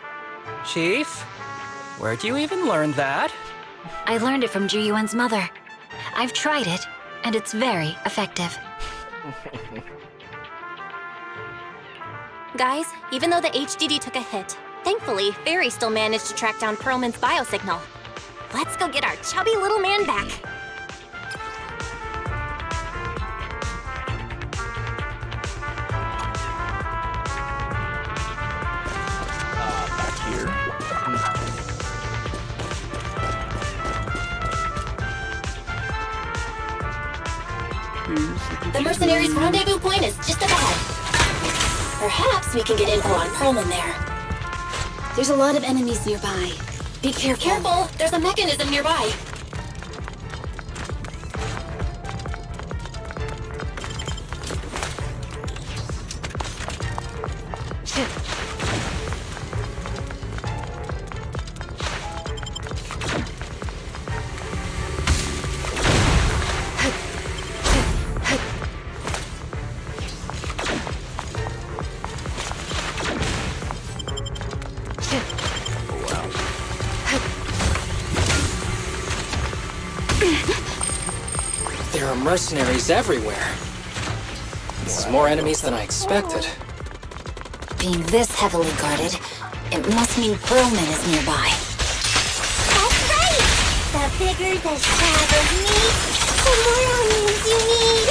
Chief, where'd you even learn that? I learned it from Ju-Yuan's mother. I've tried it, and it's very effective. Guys, even though the HDD took a hit, thankfully, Fairy still managed to track down Perlman's biosignal. Let's go get our chubby little man back. Back here. The mercenaries' rendezvous point is just up ahead. Perhaps we can get info on Perlman there. There's a lot of enemies nearby. Be careful. Careful! There's a mechanism nearby. There are mercenaries everywhere. This is more enemies than I expected. Being this heavily guarded, it must mean Perlman is nearby. That's right! The bigger the slab of meat, the more onions you need!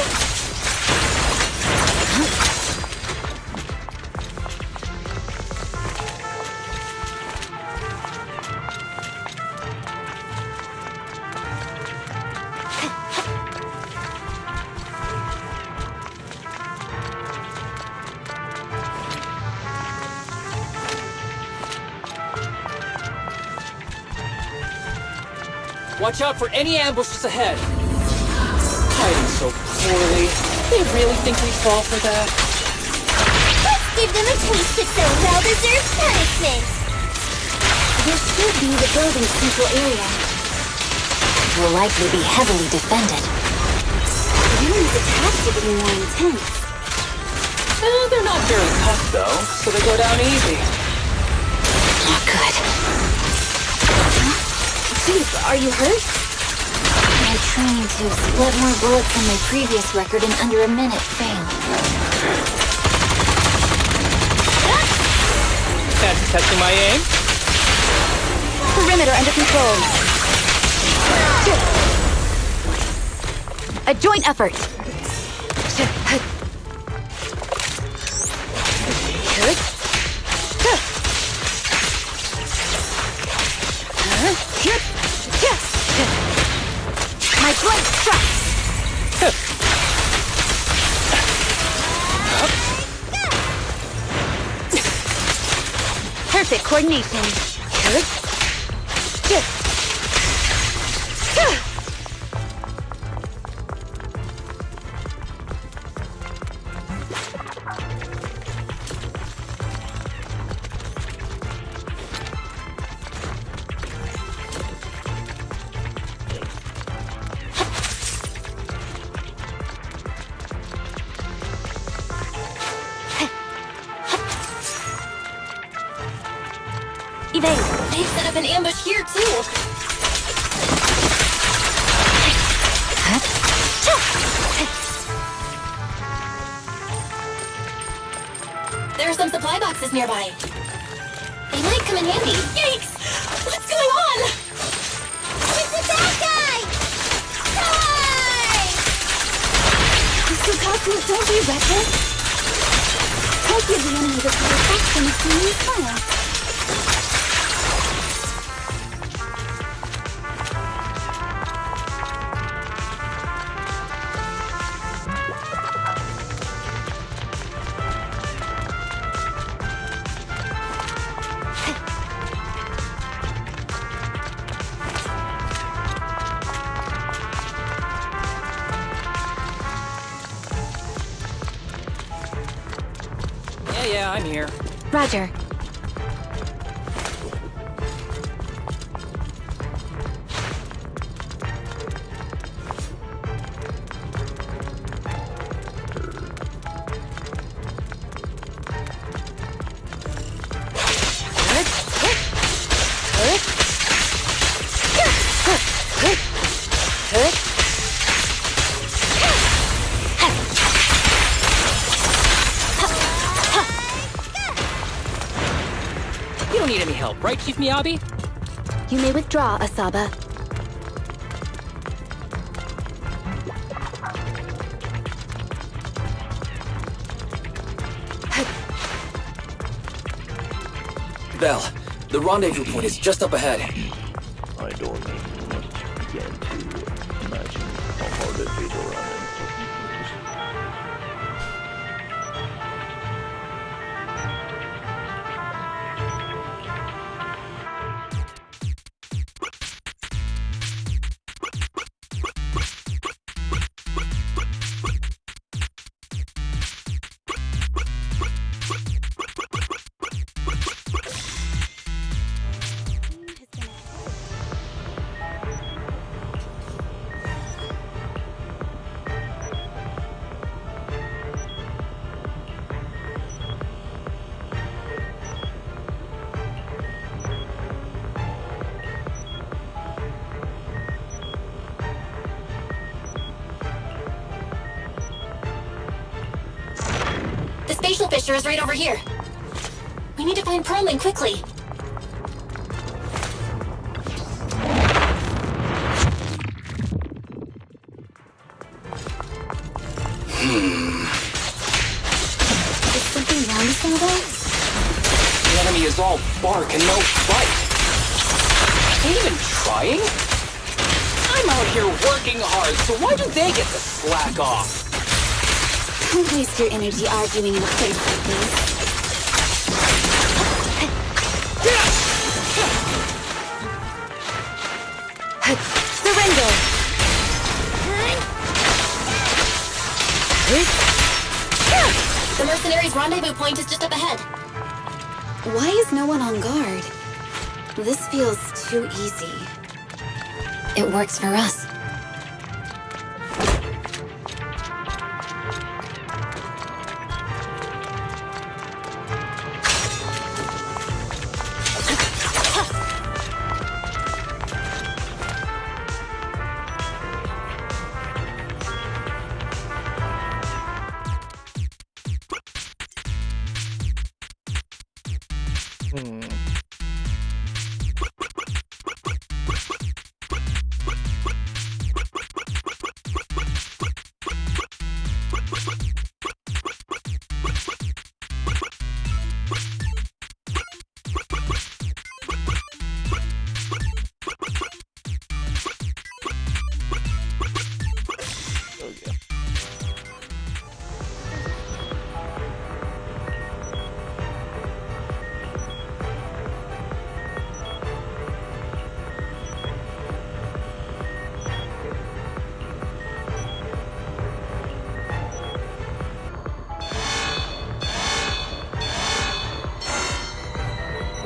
Watch out for any ambushes ahead. Hiding so poorly. They really think we'd fall for that? Let's give them a taste of some well-deserved punishment. This should be the building's central area. It will likely be heavily defended. The enemy's attacks are getting more intense. They're not very tough, though, so they go down easy. Not good. Chief, are you hurt? My training to split more bullets than my previous record in under a minute failed. Fancy testing my aim? Perimeter under control. A joint effort. My blade strikes! Perfect coordination. Evade. They've set up an ambush here, too. There are some supply boxes nearby. They might come in handy. Yikes! What's going on? It's a bad guy! Die! Sukaku, don't be reckless. Don't give the enemy the satisfaction of seeing you smile. Yeah, I'm here. Roger. You don't need any help, right, Chief Miyabi? You may withdraw, Asaba. Belle, the rendezvous point is just up ahead. I don't even want to begin to imagine how hard it'd be to run in. The spatial fissure is right over here. We need to find Perlman quickly. Is something wrong with Asaba? The enemy is all bark and no fight. Ain't even trying? I'm out here working hard, so why do they get to slack off? Don't waste your energy arguing in a place like this. Triangle! The mercenaries' rendezvous point is just up ahead. Why is no one on guard? This feels too easy. It works for us.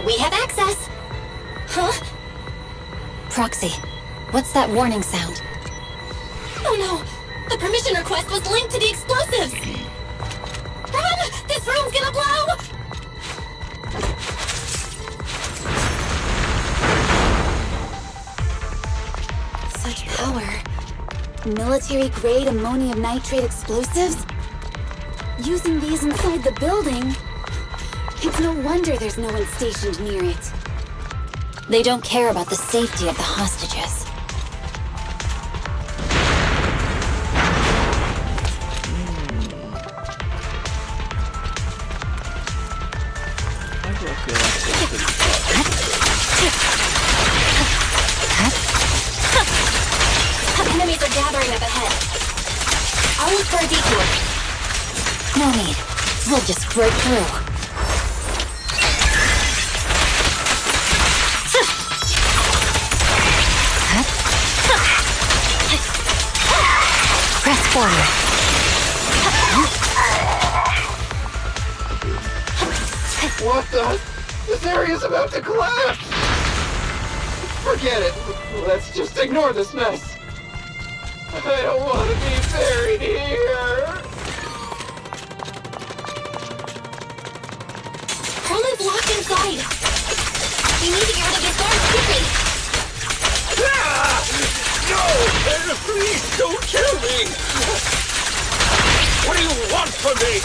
We have access! Huh? Proxy, what's that warning sound? Oh no! The permission request was linked to the explosives! Run! This room's gonna blow! Such power. Military-grade ammonium nitrate explosives? Using these inside the building? It's no wonder there's no one stationed near it. They don't care about the safety of the hostages. Enemies are gathering up ahead. I'll look for a detour. No need. We'll just break through. Press forward. What the? This area's about to collapse! Forget it. Let's just ignore this mess. I don't want to be buried here. Perlman's locked inside. We need to get rid of his guards quickly. Ah! No! Please don't kill me! What do you want from me?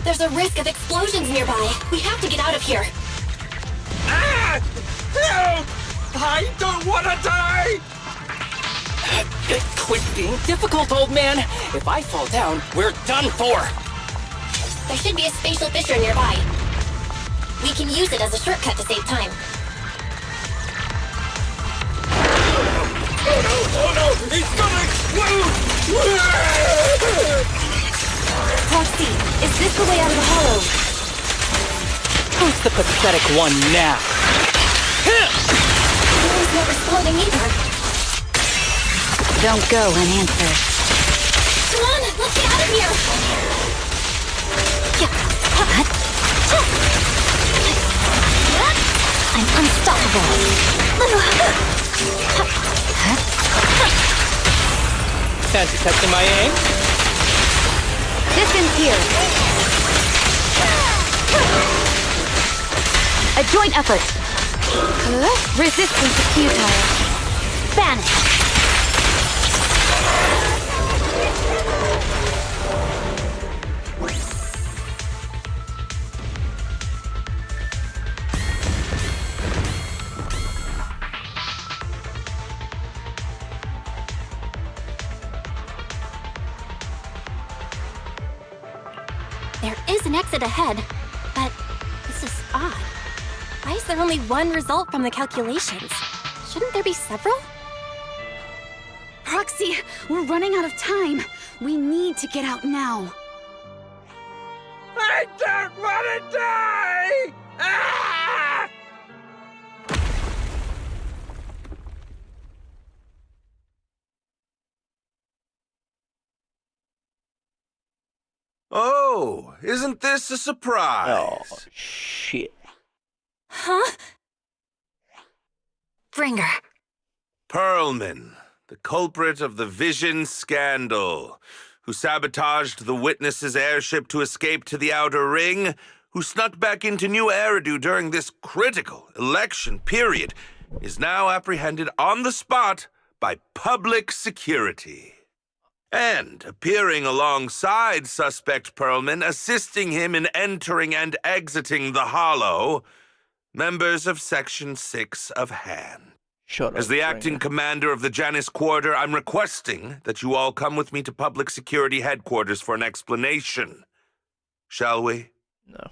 There's a risk of explosions nearby. We have to get out of here. Ah! Help! I don't want to die! Quit being difficult, old man. If I fall down, we're done for. There should be a spatial fissure nearby. We can use it as a shortcut to save time. Oh no! Oh no! It's gonna explode! Proxy, is this the way out of the hollow? Who's the pathetic one now? It's not exploding either. Don't go unanswered. Come on, let's get out of here! I'm unstoppable. Fancy testing my aim? Distance here. A joint effort. Resistance is futile. Vanish. an exit ahead, but this is odd. Why is there only one result from the calculations? Shouldn't there be several? Proxy, we're running out of time. We need to get out now. I don't want to die! Ah! Oh, isn't this a surprise? Oh, shit. Huh? Bringer. Perlman, the culprit of the Vision scandal, who sabotaged the Witness's airship to escape to the Outer Ring, who snuck back into New Eridu during this critical election period, is now apprehended on the spot by public security. And appearing alongside suspect Perlman, assisting him in entering and exiting the Hollow, members of Section 6 of Han. Shut up. As the acting commander of the Janus Quarter, I'm requesting that you all come with me to Public Security Headquarters for an explanation. Shall we? No.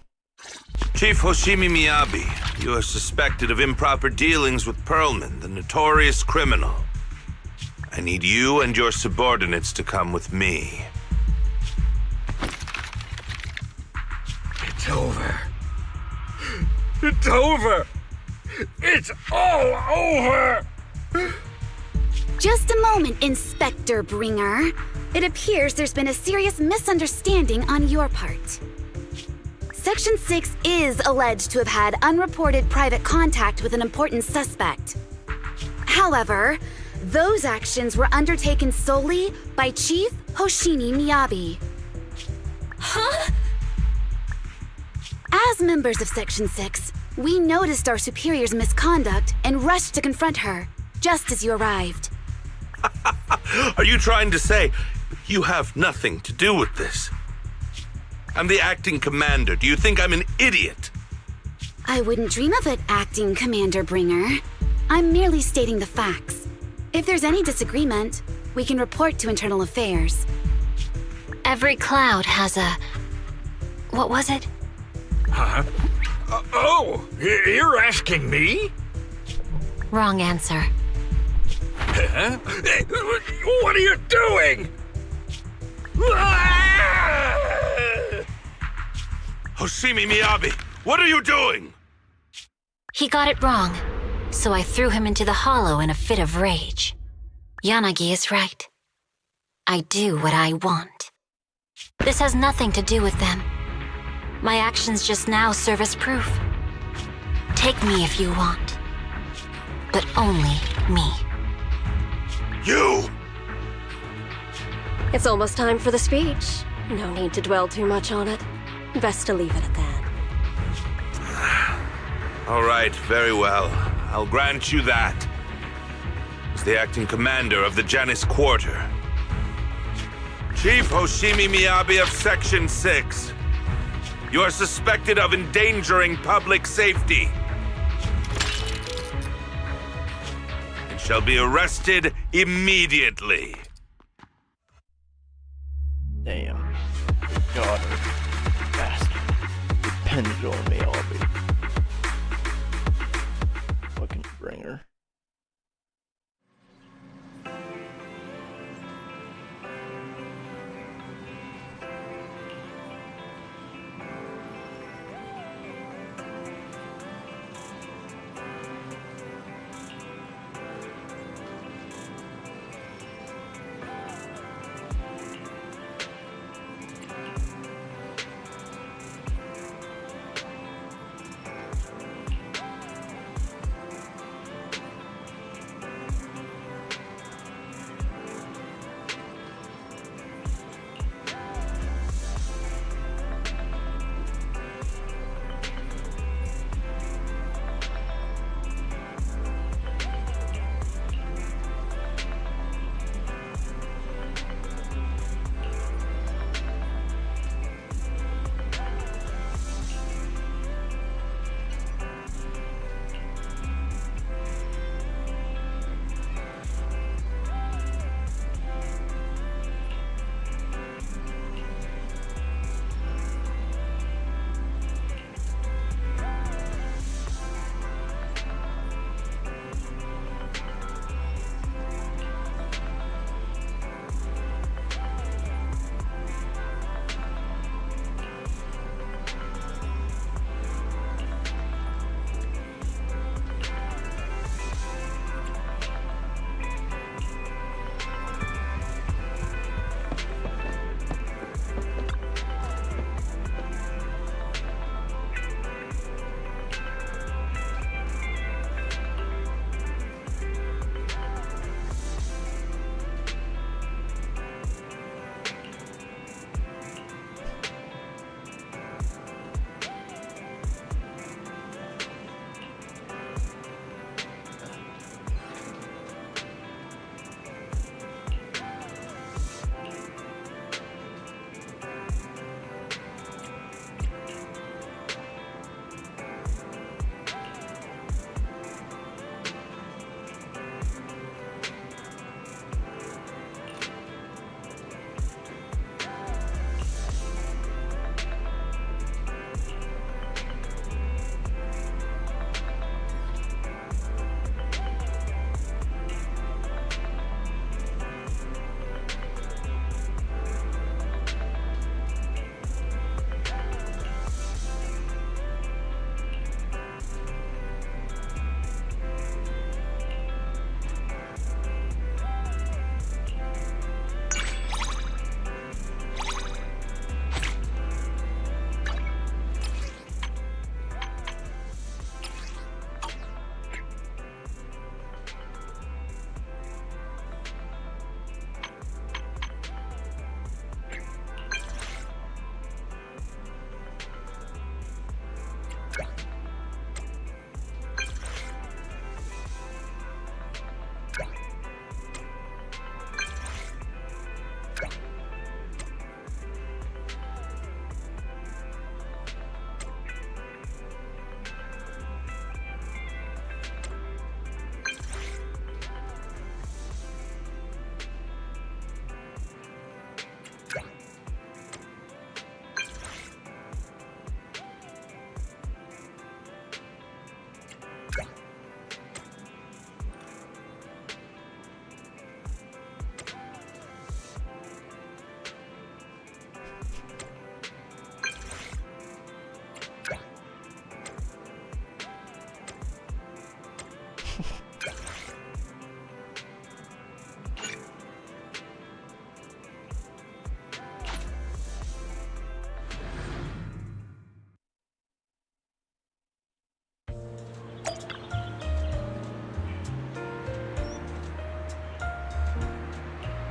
Chief Hoshimi Miyabi, you are suspected of improper dealings with Perlman, the notorious criminal. I need you and your subordinates to come with me. It's over. It's over! It's all over! Just a moment, Inspector Bringer. It appears there's been a serious misunderstanding on your part. Section 6 is alleged to have had unreported private contact with an important suspect. However, those actions were undertaken solely by Chief Hoshimi Miyabi. Huh? As members of Section 6, we noticed our superior's misconduct and rushed to confront her, just as you arrived. Are you trying to say you have nothing to do with this? I'm the acting commander. Do you think I'm an idiot? I wouldn't dream of it, Acting Commander Bringer. I'm merely stating the facts. If there's any disagreement, we can report to Internal Affairs. Every cloud has a... What was it? Huh? You're asking me? Wrong answer. Huh? What are you doing? Hoshimi Miyabi, what are you doing? He got it wrong, so I threw him into the hollow in a fit of rage. Yanagi is right. I do what I want. This has nothing to do with them. My actions just now serve as proof. Take me if you want, but only me. You! It's almost time for the speech. No need to dwell too much on it. Best to leave it at that. All right, very well. I'll grant you that. As the acting commander of the Janus Quarter. Chief Hoshimi Miyabi of Section 6. You are suspected of endangering public safety. And shall be arrested immediately. Damn. God, bastard. Depended on me, Albie. Fucking Bringer.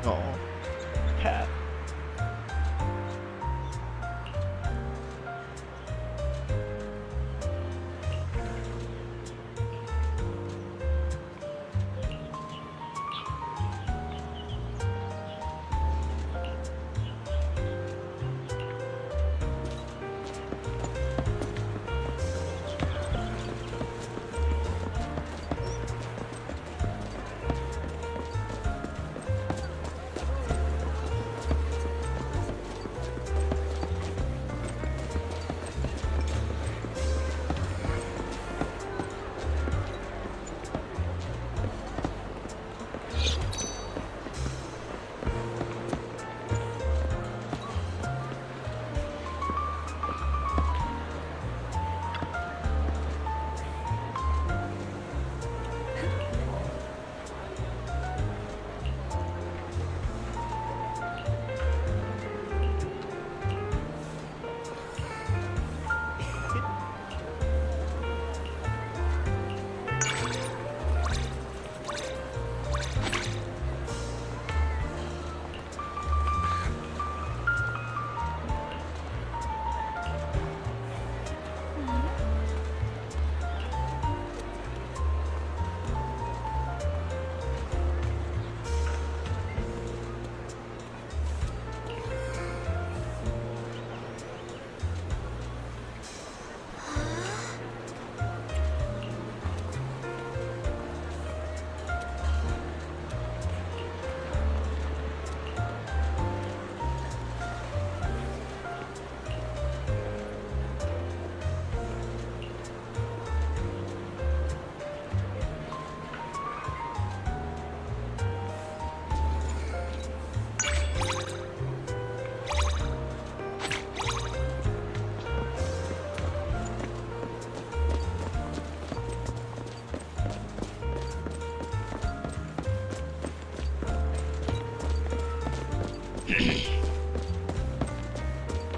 Oh, cat.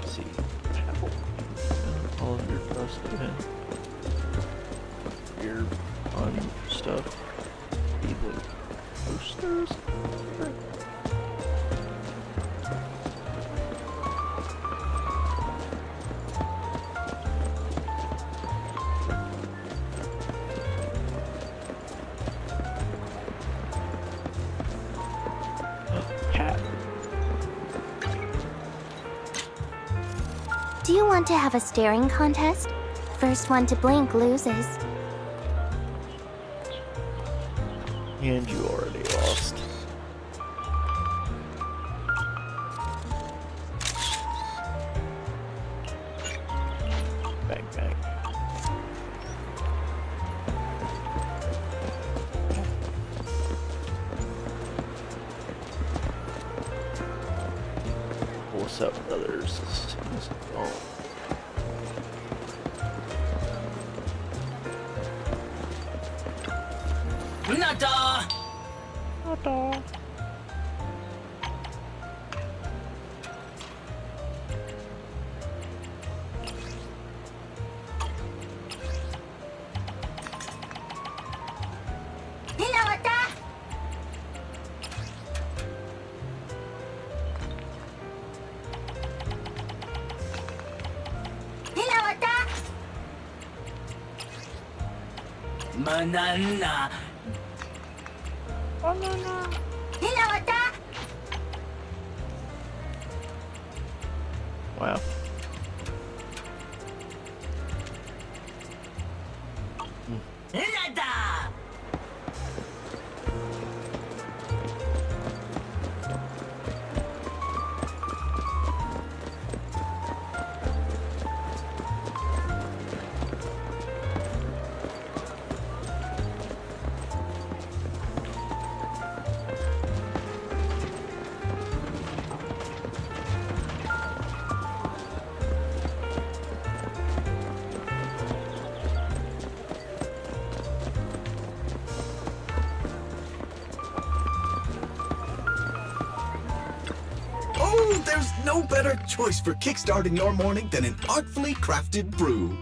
See all of your stuff in your fun stuff. Either posters. Cat. Do you want to have a staring contest? First one to blink loses. And you already lost. Bang, bang. What's up, brothers? Oh. Nada! Nada. Banana. Banana. Wow. Nada! There's no better choice for kickstarting your morning than an artfully crafted brew.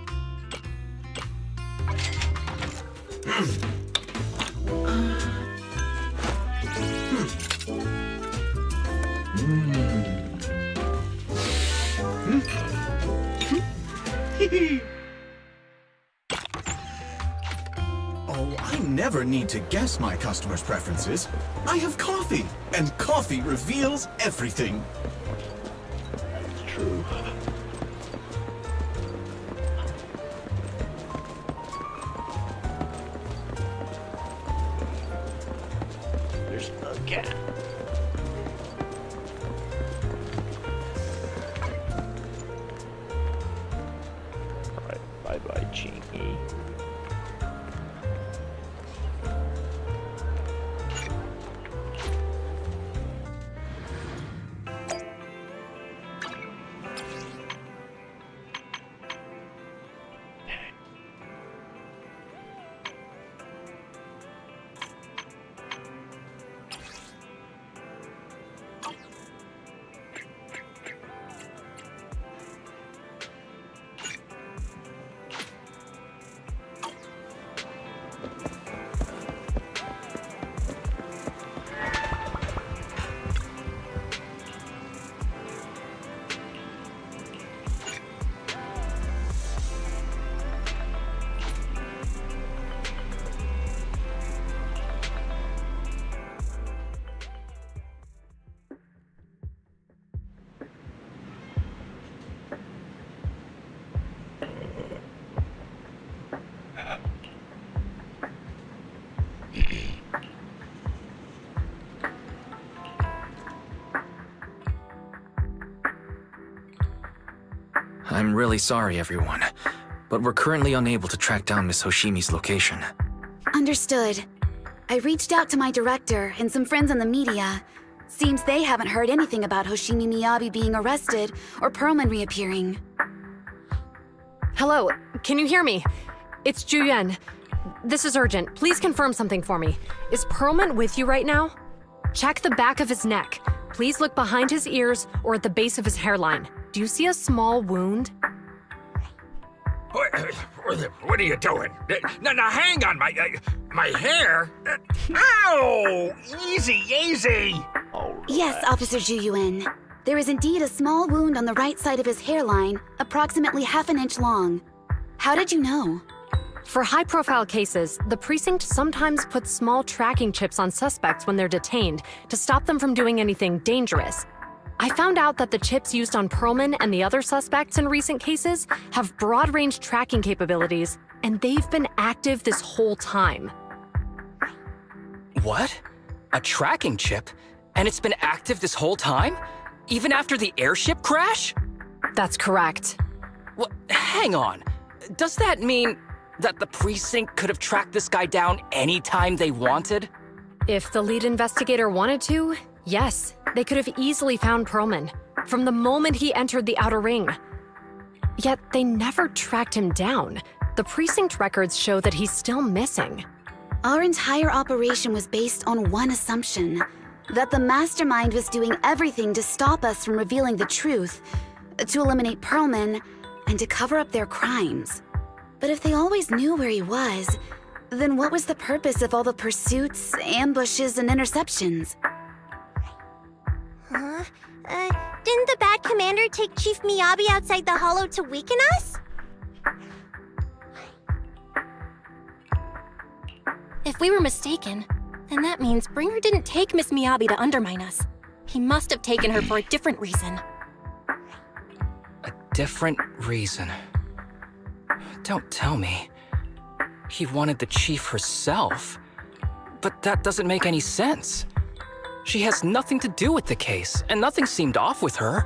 Oh, I never need to guess my customers' preferences. I have coffee, and coffee reveals everything. That's true. There's a cat. Alright, bye-bye, Chingy. I'm really sorry, everyone, but we're currently unable to track down Miss Hoshimi's location. Understood. I reached out to my director and some friends in the media. Seems they haven't heard anything about Hoshimi Miyabi being arrested or Perlman reappearing. Hello, can you hear me? It's Juyen. This is urgent. Please confirm something for me. Is Perlman with you right now? Check the back of his neck. Please look behind his ears or at the base of his hairline. Do you see a small wound? What are you doing? Now hang on, my hair? Ow! Easy, easy! Yes, Officer Juyuan. There is indeed a small wound on the right side of his hairline, approximately half an inch long. How did you know? For high-profile cases, the precinct sometimes puts small tracking chips on suspects when they're detained to stop them from doing anything dangerous. I found out that the chips used on Perlman and the other suspects in recent cases have broad-range tracking capabilities, and they've been active this whole time. What? A tracking chip? And it's been active this whole time? Even after the airship crash? That's correct. What? Hang on. Does that mean that the precinct could have tracked this guy down anytime they wanted? If the lead investigator wanted to, yes, they could have easily found Perlman from the moment he entered the outer ring. Yet they never tracked him down. The precinct records show that he's still missing. Our entire operation was based on one assumption, that the mastermind was doing everything to stop us from revealing the truth, to eliminate Perlman, and to cover up their crimes. But if they always knew where he was, then what was the purpose of all the pursuits, ambushes, and interceptions? Huh? Didn't the bad commander take Chief Miyabi outside the hollow to weaken us? If we were mistaken, then that means Bringer didn't take Miss Miyabi to undermine us. He must have taken her for a different reason. A different reason? Don't tell me. He wanted the chief herself. But that doesn't make any sense. She has nothing to do with the case, and nothing seemed off with her.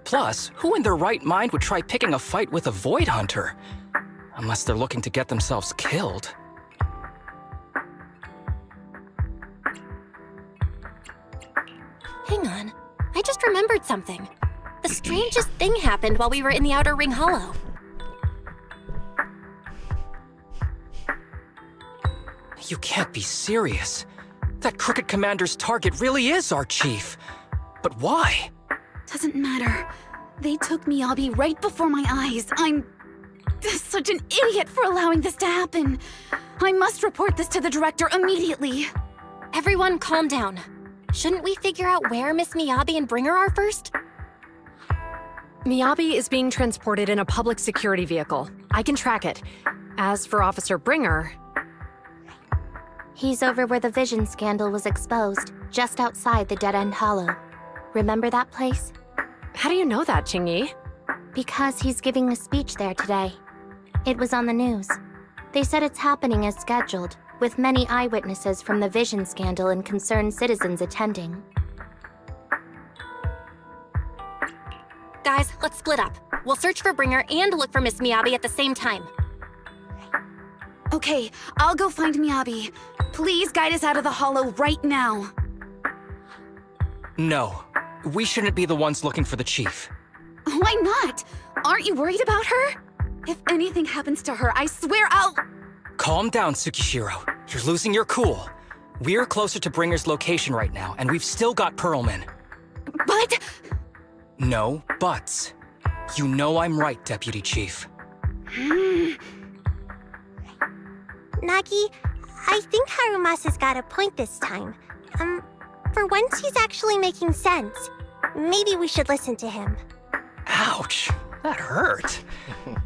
Plus, who in their right mind would try picking a fight with a Void Hunter? Unless they're looking to get themselves killed. Hang on, I just remembered something. The strangest thing happened while we were in the Outer Ring Hollow. You can't be serious. That Crooked Commander's target really is our chief. But why? Doesn't matter. They took Miyabi right before my eyes. I'm such an idiot for allowing this to happen. I must report this to the director immediately. Everyone calm down. Shouldn't we figure out where Miss Miyabi and Bringer are first? Miyabi is being transported in a public security vehicle. I can track it. As for Officer Bringer... He's over where the Vision scandal was exposed, just outside the Dead End Hollow. Remember that place? How do you know that, Qingyi? Because he's giving a speech there today. It was on the news. They said it's happening as scheduled, with many eyewitnesses from the Vision scandal and concerned citizens attending. Guys, let's split up. We'll search for Bringer and look for Miss Miyabi at the same time. Okay, I'll go find Miyabi. Please guide us out of the hollow right now. No, we shouldn't be the ones looking for the chief. Why not? Aren't you worried about her? If anything happens to her, I swear I'll... Calm down, Tsukishiro. You're losing your cool. We're closer to Bringer's location right now, and we've still got Pearlman. But... No buts. You know I'm right, Deputy Chief. Nagi, I think Harumasa's got a point this time. For once he's actually making sense. Maybe we should listen to him. Ouch, that hurt.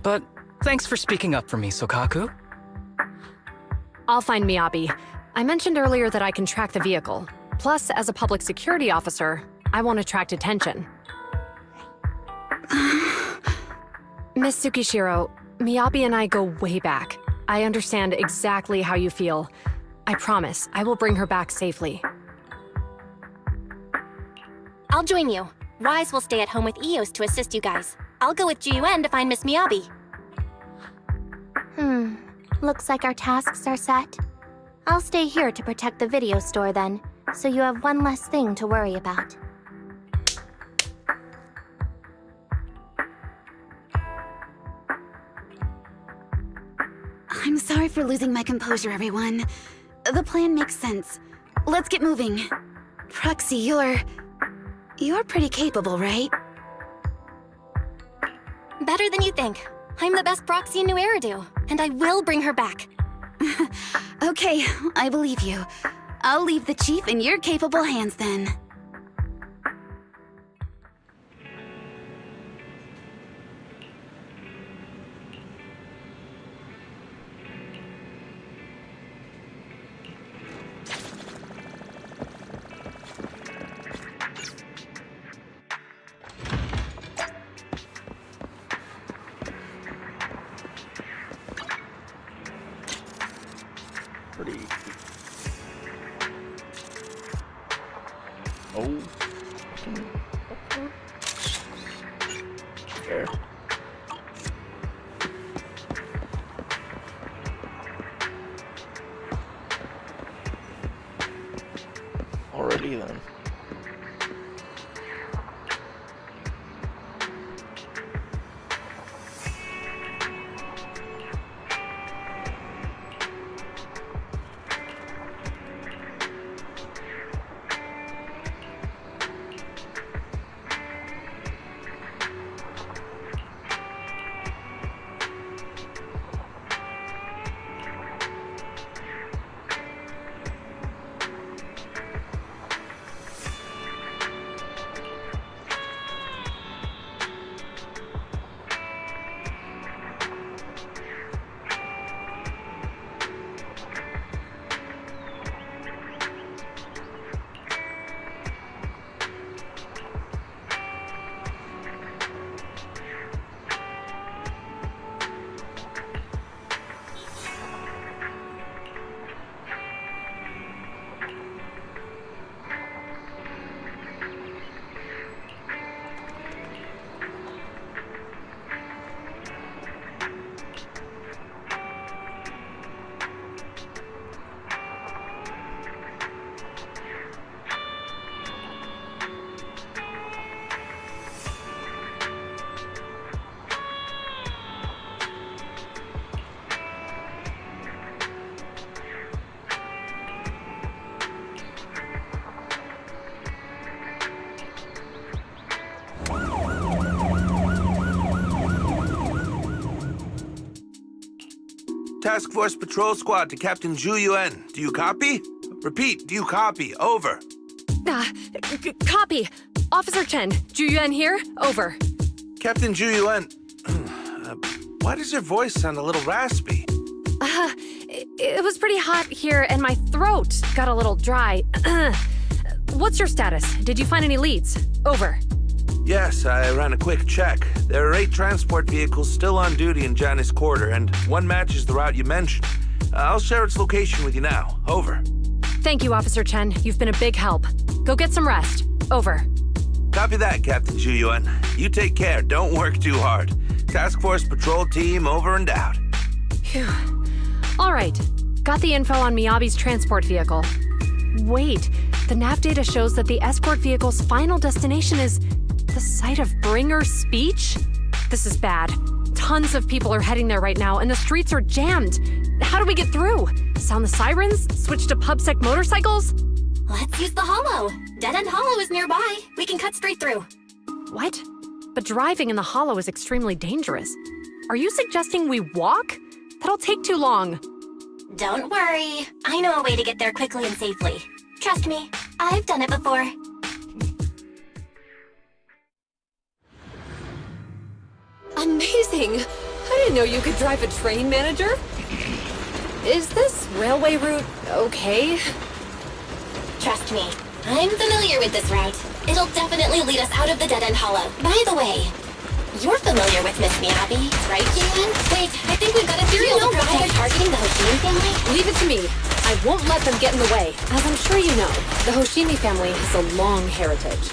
But thanks for speaking up for me, Sokaku. I'll find Miyabi. I mentioned earlier that I can track the vehicle. Plus, as a public security officer, I won't attract attention. Miss Tsukishiro, Miyabi and I go way back. I understand exactly how you feel. I promise, I will bring her back safely. I'll join you. Wise will stay at home with Eos to assist you guys. I'll go with GUN to find Miss Miyabi. Looks like our tasks are set. I'll stay here to protect the video store then, so you have one less thing to worry about. I'm sorry for losing my composure, everyone. The plan makes sense. Let's get moving. Proxy, you're pretty capable, right? Better than you think. I'm the best proxy in New Eridu, and I will bring her back. Okay, I believe you. I'll leave the chief in your capable hands then. Pretty. Oh. There. Already then. Task Force Patrol Squad to Captain Zhu Yuan. Do you copy? Repeat, do you copy? Over. Copy. Officer Chen, Zhu Yuan here. Over. Captain Zhu Yuan, why does your voice sound a little raspy? It was pretty hot here, and my throat got a little dry. What's your status? Did you find any leads? Over. Yes, I ran a quick check. There are 8 transport vehicles still on duty in Janus Quarter, and one matches the route you mentioned. I'll share its location with you now. Over. Thank you, Officer Chen. You've been a big help. Go get some rest. Over. Copy that, Captain Zhu Yuan. You take care. Don't work too hard. Task Force Patrol Team over and out. Phew. All right. Got the info on Miyabi's transport vehicle. Wait, the nav data shows that the escort vehicle's final destination is the site of Bringer's speech? This is bad. Tons of people are heading there right now, and the streets are jammed. How do we get through? Sound the sirens? Switch to PubSec motorcycles? Let's use the hollow. Dead End Hollow is nearby. We can cut straight through. What? But driving in the hollow is extremely dangerous. Are you suggesting we walk? That'll take too long. Don't worry. I know a way to get there quickly and safely. Trust me, I've done it before. Amazing! I didn't know you could drive a train, manager. Is this railway route okay? Trust me, I'm familiar with this route. It'll definitely lead us out of the Dead End Hollow. By the way, you're familiar with Miss Miyabi, right, Jan? Wait, I think we've got a theory. Do you know why they're targeting the Hoshimi family? Leave it to me. I won't let them get in the way. As I'm sure you know, the Hoshimi family has a long heritage.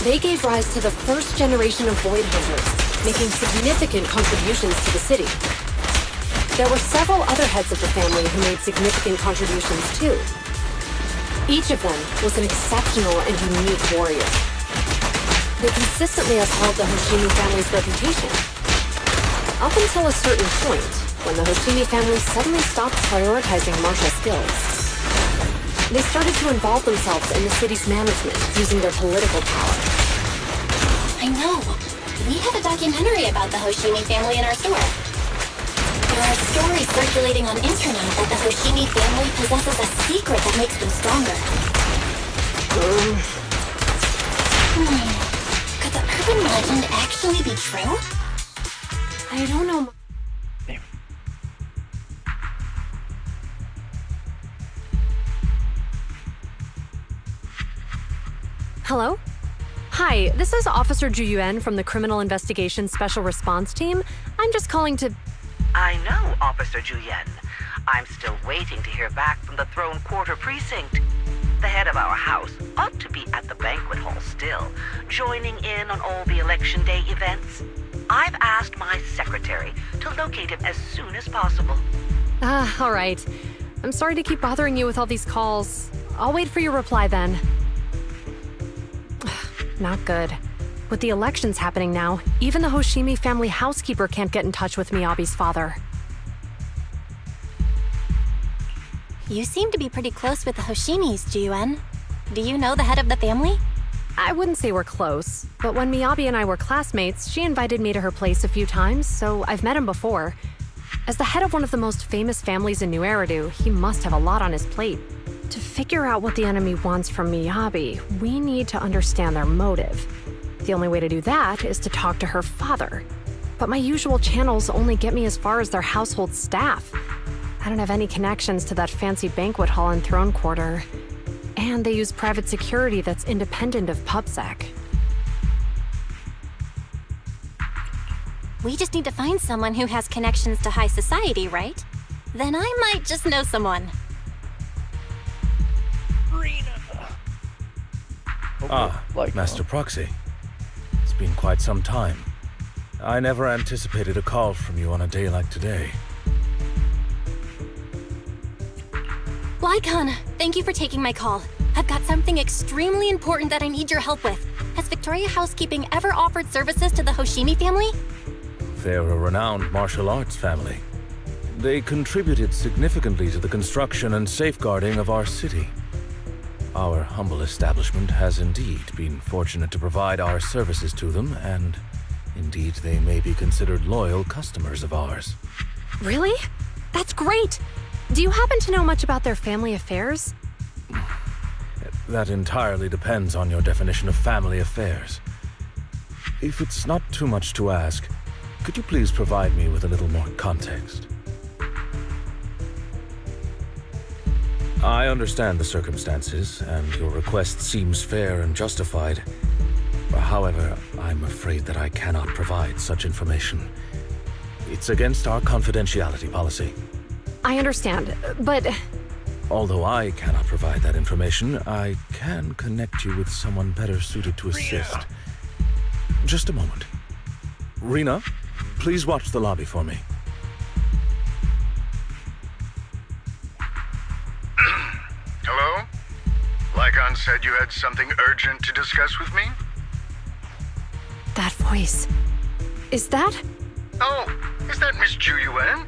They gave rise to the first generation of Void Hunters, making significant contributions to the city. There were several other heads of the family who made significant contributions too. Each of them was an exceptional and unique warrior. They consistently upheld the Hoshimi family's reputation. Up until a certain point, when the Hoshimi family suddenly stopped prioritizing martial skills. They started to involve themselves in the city's management using their political power. I know. We have a documentary about the Hoshimi family in our store. There are stories circulating on internet that the Hoshimi family possesses a secret that makes them stronger. Could the urban legend actually be true? I don't know. Hello? Hi, this is Officer Zhu Yuan from the Criminal Investigation Special Response Team. I'm just calling to... I know, Officer Zhu Yuan. I'm still waiting to hear back from the Throne Quarter Precinct. The head of our house ought to be at the banquet hall still, joining in on all the Election Day events. I've asked my secretary to locate him as soon as possible. All right. I'm sorry to keep bothering you with all these calls. I'll wait for your reply then. Not good. With the elections happening now, even the Hoshimi family housekeeper can't get in touch with Miyabi's father. You seem to be pretty close with the Hoshimis, Ji-Yuan. Do you know the head of the family? I wouldn't say we're close, but when Miyabi and I were classmates, she invited me to her place a few times, so I've met him before. As the head of one of the most famous families in New Eridu, he must have a lot on his plate. To figure out what the enemy wants from Miyabi, we need to understand their motive. The only way to do that is to talk to her father. But my usual channels only get me as far as their household staff. I don't have any connections to that fancy banquet hall in Throne Quarter. And they use private security that's independent of PubSec. We just need to find someone who has connections to high society, right? Then I might just know someone. Master Proxy. It's been quite some time. I never anticipated a call from you on a day like today. Lycon, thank you for taking my call. I've got something extremely important that I need your help with. Has Victoria Housekeeping ever offered services to the Hoshimi family? They're a renowned martial arts family. They contributed significantly to the construction and safeguarding of our city. Our humble establishment has indeed been fortunate to provide our services to them, and indeed they may be considered loyal customers of ours. Really? That's great! Do you happen to know much about their family affairs? That entirely depends on your definition of family affairs. If it's not too much to ask, could you please provide me with a little more context? I understand the circumstances, and your request seems fair and justified. However, I'm afraid that I cannot provide such information. It's against our confidentiality policy. I understand, but... Although I cannot provide that information, I can connect you with someone better suited to assist. Just a moment. Rena, please watch the lobby for me. Hello? Lycon said you had something urgent to discuss with me? That voice... Is that... Oh, is that Miss Ju Yuan?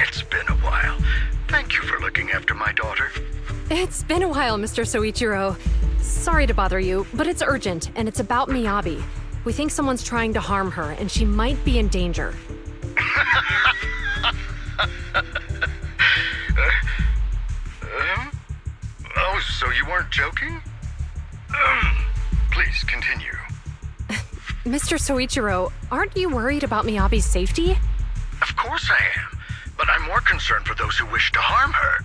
It's been a while. Thank you for looking after my daughter. It's been a while, Mr. Soichiro. Sorry to bother you, but it's urgent, and it's about Miyabi. We think someone's trying to harm her, and she might be in danger. Oh, so you weren't joking? Please, continue. Mr. Soichiro, aren't you worried about Miyabi's safety? Of course I am, but I'm more concerned for those who wish to harm her.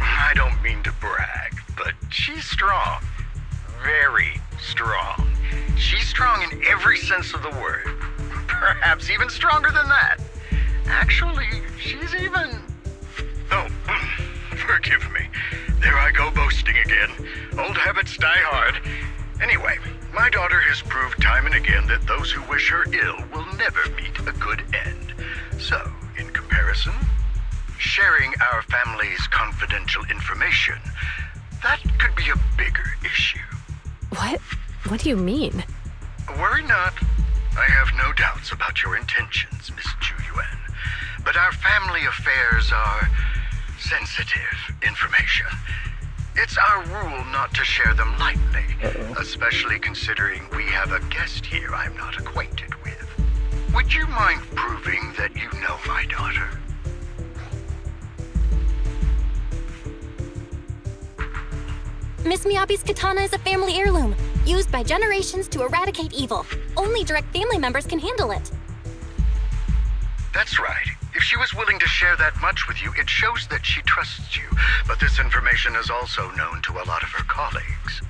I don't mean to brag, but she's strong. Very strong. She's strong in every sense of the word. Perhaps even stronger than that. Actually, she's even... Oh, forgive me. There I go boasting again. Old habits die hard. Anyway, my daughter has proved time and again that those who wish her ill will never meet a good end. So, in comparison, sharing our family's confidential information, that could be a bigger issue. What? What do you mean? Worry not. I have no doubts about your intentions, Miss Ju Yuan. But our family affairs are sensitive information. It's our rule not to share them lightly, especially considering we have a guest here I'm not acquainted with. Would you mind proving that you know my daughter? Miss Miyabi's katana is a family heirloom, used by generations to eradicate evil. Only direct family members can handle it. That's right. If she was willing to share that much with you, it shows that she trusts you. But this information is also known to a lot of her colleagues.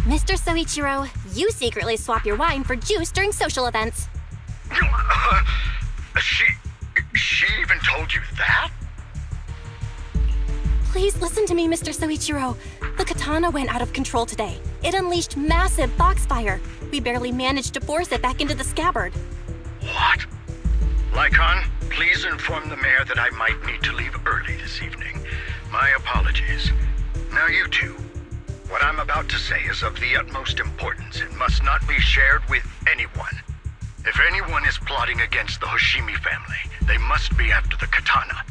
Mr. Soichiro, you secretly swap your wine for juice during social events. She even told you that? Please listen to me, Mr. Soichiro. The katana went out of control today. It unleashed massive foxfire. We barely managed to force it back into the scabbard. What? Lycon, please inform the mayor that I might need to leave early this evening. My apologies. Now you two, what I'm about to say is of the utmost importance and must not be shared with anyone. If anyone is plotting against the Hoshimi family, they must be after the katana.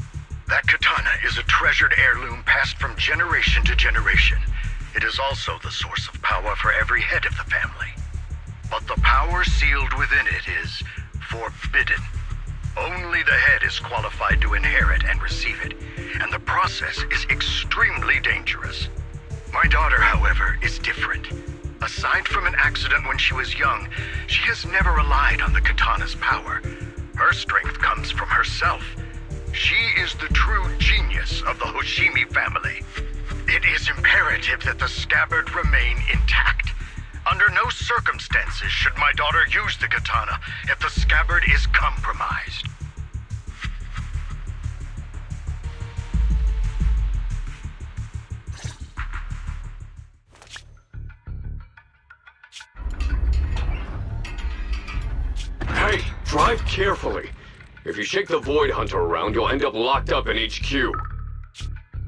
That katana is a treasured heirloom passed from generation to generation. It is also the source of power for every head of the family. But the power sealed within it is forbidden. Only the head is qualified to inherit and receive it, and the process is extremely dangerous. My daughter, however, is different. Aside from an accident when she was young, she has never relied on the katana's power. Her strength comes from herself. She is the true genius of the Hoshimi family. It is imperative that the scabbard remain intact. Under no circumstances should my daughter use the katana if the scabbard is compromised. Hey, drive carefully. If you shake the Void Hunter around, you'll end up locked up in HQ.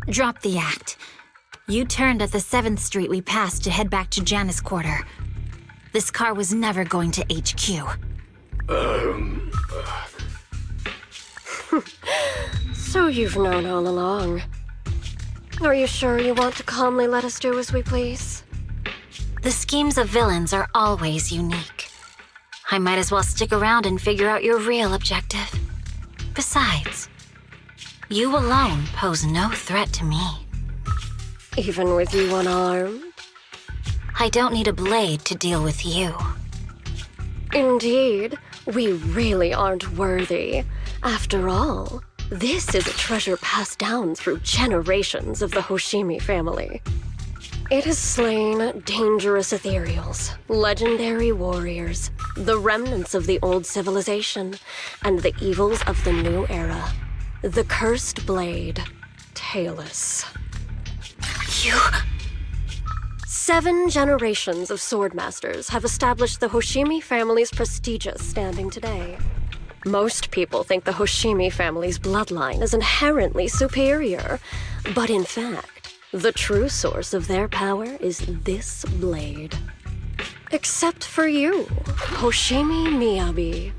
Drop the act. You turned at the 7th Street we passed to head back to Janus Quarter. This car was never going to HQ. So you've known all along. Are you sure you want to calmly let us do as we please? The schemes of villains are always unique. I might as well stick around and figure out your real objective. Besides, you alone pose no threat to me. Even with you unarmed? I don't need a blade to deal with you. Indeed, we really aren't worthy. After all, this is a treasure passed down through generations of the Hoshimi family. It has slain dangerous ethereals, legendary warriors, the remnants of the old civilization, and the evils of the new era. The cursed blade, Talus. You... 7 generations of swordmasters have established the Hoshimi family's prestigious standing today. Most people think the Hoshimi family's bloodline is inherently superior, but in fact, the true source of their power is this blade. Except for you, Hoshimi Miyabi.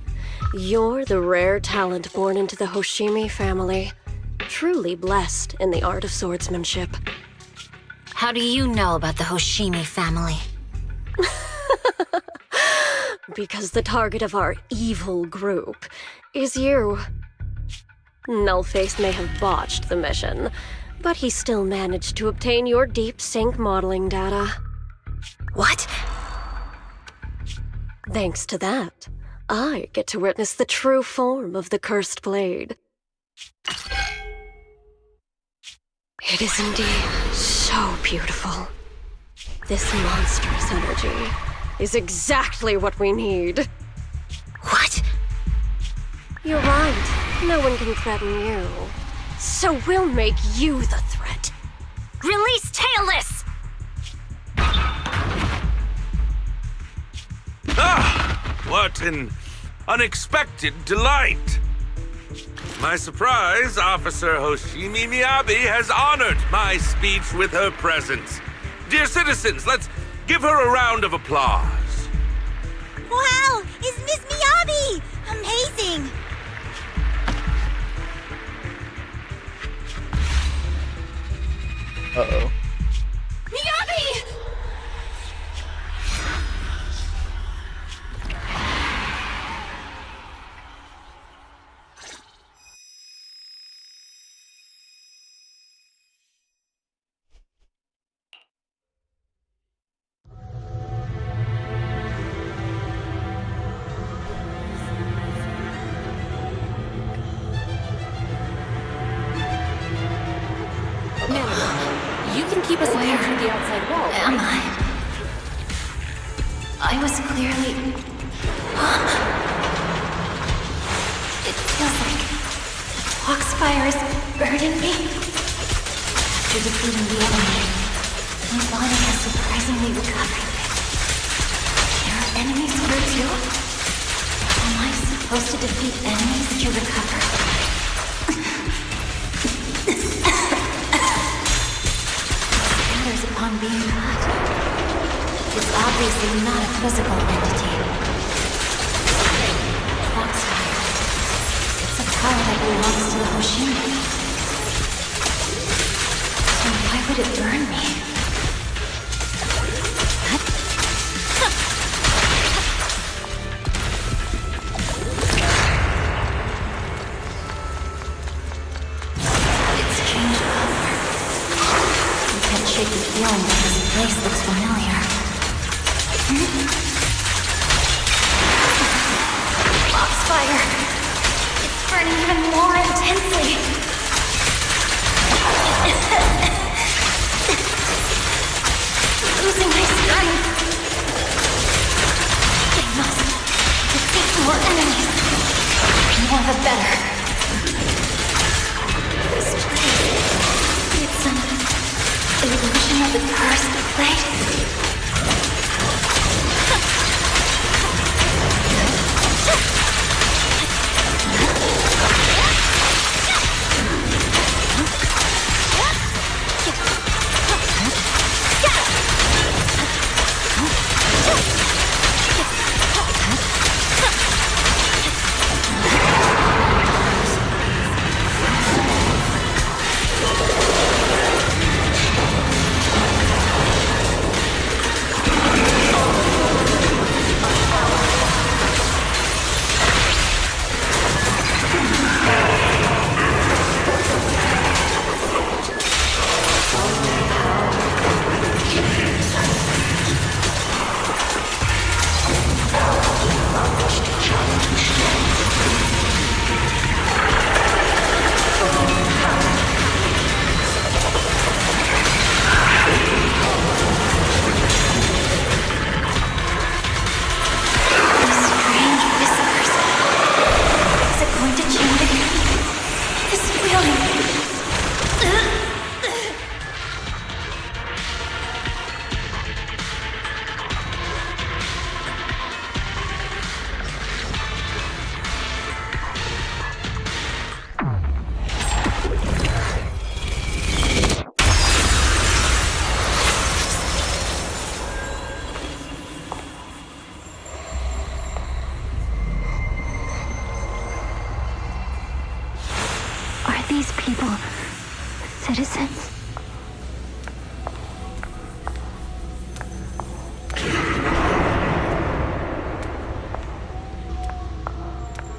You're the rare talent born into the Hoshimi family, truly blessed in the art of swordsmanship. How do you know about the Hoshimi family? Because the target of our evil group is you. Nullface may have botched the mission, but he still managed to obtain your deep sync modeling data. What? Thanks to that, I get to witness the true form of the cursed blade. It is indeed so beautiful. This monstrous energy is exactly what we need. What? You're right. No one can threaten you. So we'll make you the threat. Release Talus! Ah! What an unexpected delight! My surprise, Officer Hoshimi Miyabi has honored my speech with her presence. Dear citizens, let's give her a round of applause. Wow! It's Miss Miyabi! Amazing! Uh-oh. Miyabi! Now, you can keep us away from the outside wall. Am I? I was clearly... It feels like Foxfire is burning me. After defeating the enemy, my body has surprisingly recovered. There are enemies here too? Am I supposed to defeat enemies to recover? Upon being caught. It's obviously not a physical entity. Foxfire. It's a power that belongs to the Hoshimi. So why would it burn me? It's changed color. Shake the feeling that this place looks familiar. Foxfire! It's burning even more intensely! Losing my strength! I must defeat more enemies. The more the better. This place... it's an illusion of the cursed blade. these people citizens?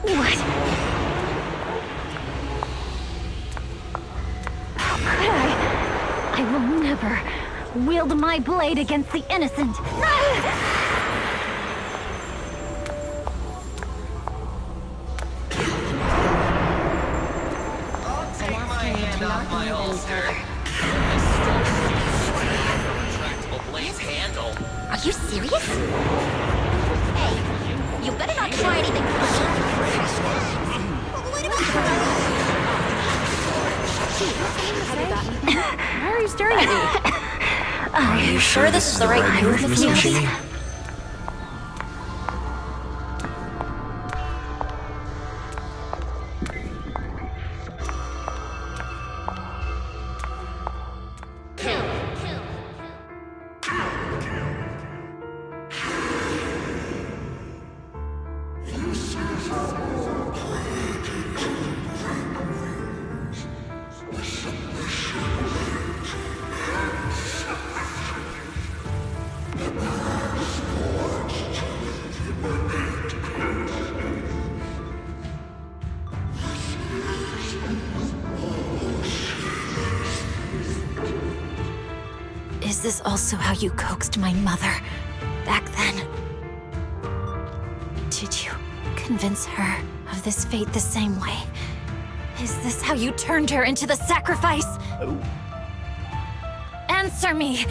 What? How could I? I will never wield my blade against the innocent. Off my holster. Retractable blade's handle. Are you serious? Hey, you better not try anything Why are you staring at me? Are you sure this is the right move, Miss Miabi? Is this also how you coaxed my mother back then? Did you convince her of this fate the same way? Is this how you turned her into the sacrifice? Oh. Answer me!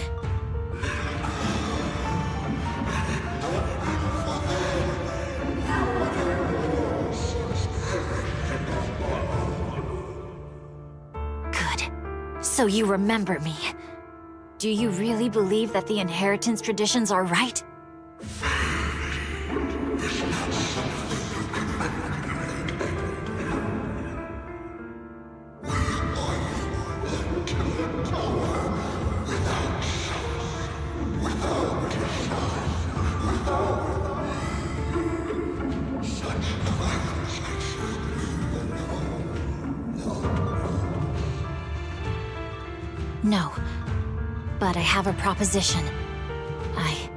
Good. So you remember me. Do you really believe that the inheritance traditions are right? No. But I have a proposition. I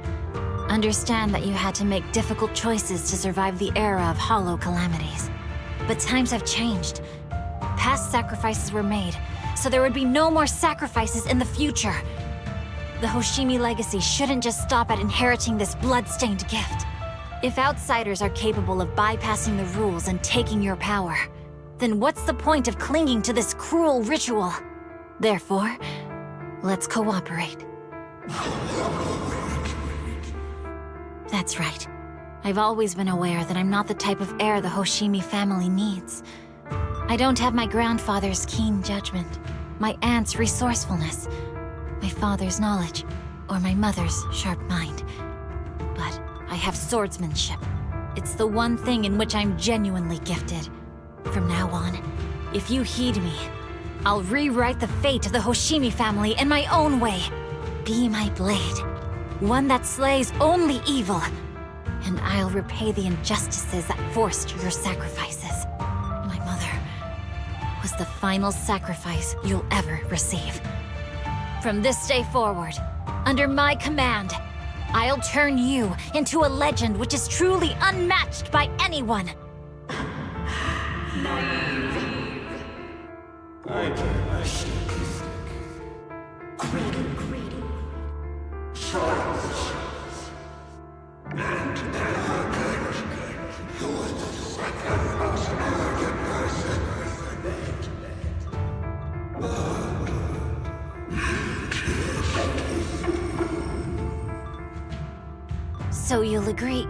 understand that you had to make difficult choices to survive the era of hollow calamities. But times have changed. Past sacrifices were made, so there would be no more sacrifices in the future. The Hoshimi legacy shouldn't just stop at inheriting this blood-stained gift. If outsiders are capable of bypassing the rules and taking your power, then what's the point of clinging to this cruel ritual? Therefore, let's cooperate. That's right. I've always been aware that I'm not the type of heir the Hoshimi family needs. I don't have my grandfather's keen judgment, my aunt's resourcefulness, my father's knowledge, or my mother's sharp mind. But I have swordsmanship. It's the one thing in which I'm genuinely gifted. From now on, if you heed me, I'll rewrite the fate of the Hoshimi family in my own way. Be my blade, one that slays only evil, and I'll repay the injustices that forced your sacrifices. My mother was the final sacrifice you'll ever receive. From this day forward, under my command, I'll turn you into a legend which is truly unmatched by anyone. So you'll agree?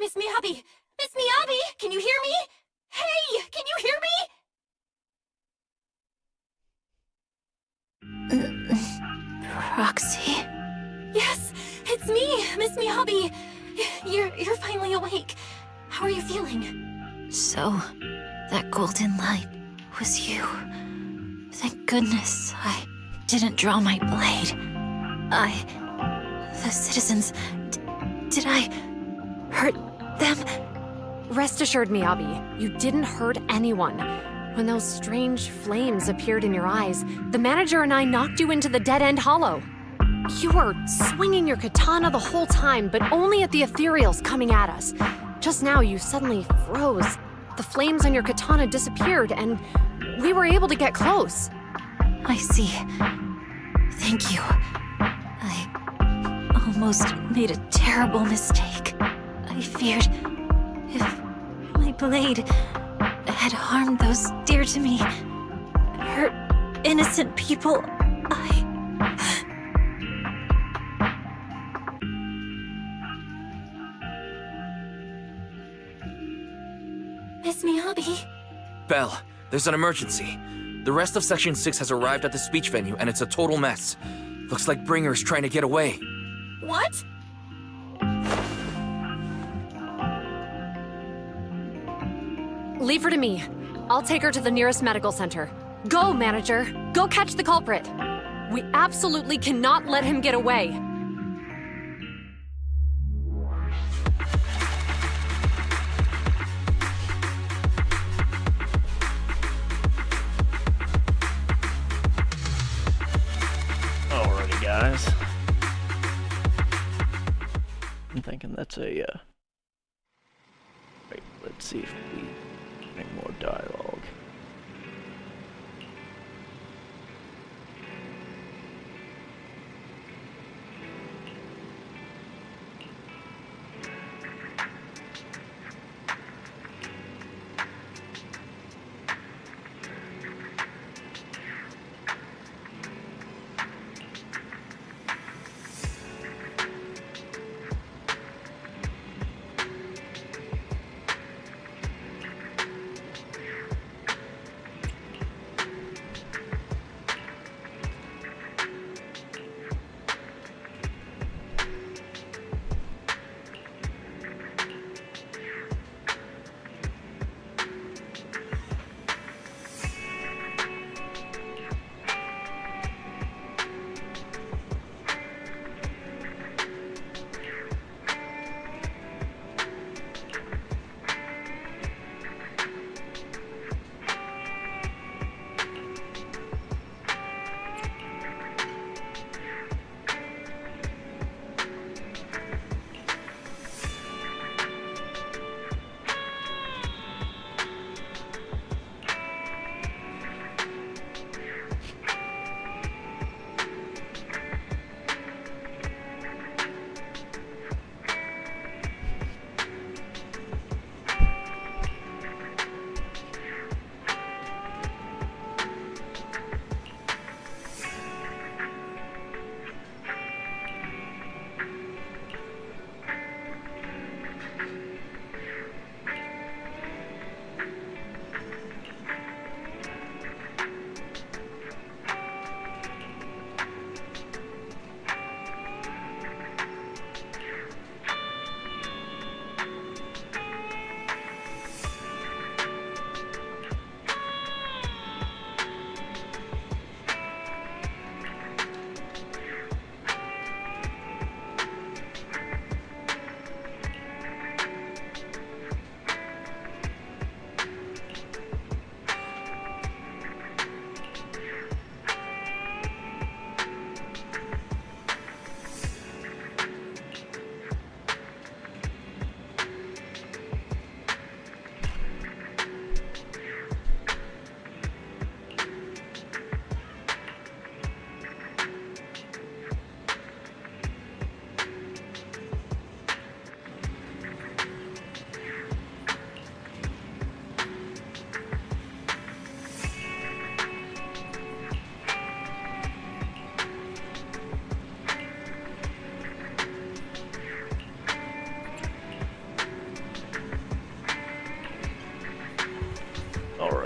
Miss Miyabi! Miss Miyabi! Can you hear me? Hey! Can you hear me? Roxy? Yes, it's me, Miss Miyabi. You're finally awake. How are you feeling? So, that golden light was you. Thank goodness I didn't draw my blade. The citizens... did I hurt them? Rest assured, Miyabi, you didn't hurt anyone. When those strange flames appeared in your eyes, the manager and I knocked you into the dead-end hollow. You were swinging your katana the whole time, but only at the ethereals coming at us. Just now, you suddenly froze. The flames on your katana disappeared, and we were able to get close. I see. Thank you. I almost made a terrible mistake. I feared if my blade had harmed those dear to me, hurt innocent people, Miss Miyabi? Belle, there's an emergency. The rest of Section 6 has arrived at the speech venue, and it's a total mess. Looks like Bringer's trying to get away. What? Leave her to me. I'll take her to the nearest medical center. Go, manager. Go catch the culprit. We absolutely cannot let him get away. Alrighty, guys. I'm thinking that's a, Wait, let's see if we make more dialogue.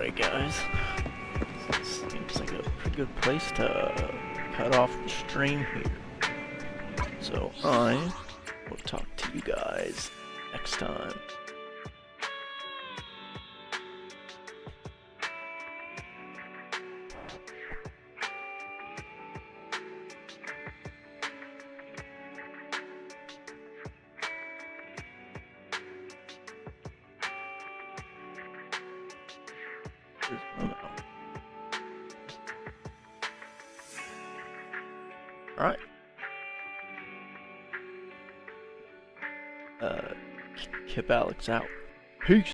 anyway, guys, seems like a pretty good place to cut off the stream here. So I will talk to you guys next time. Alright. Kip Alex out. Peace.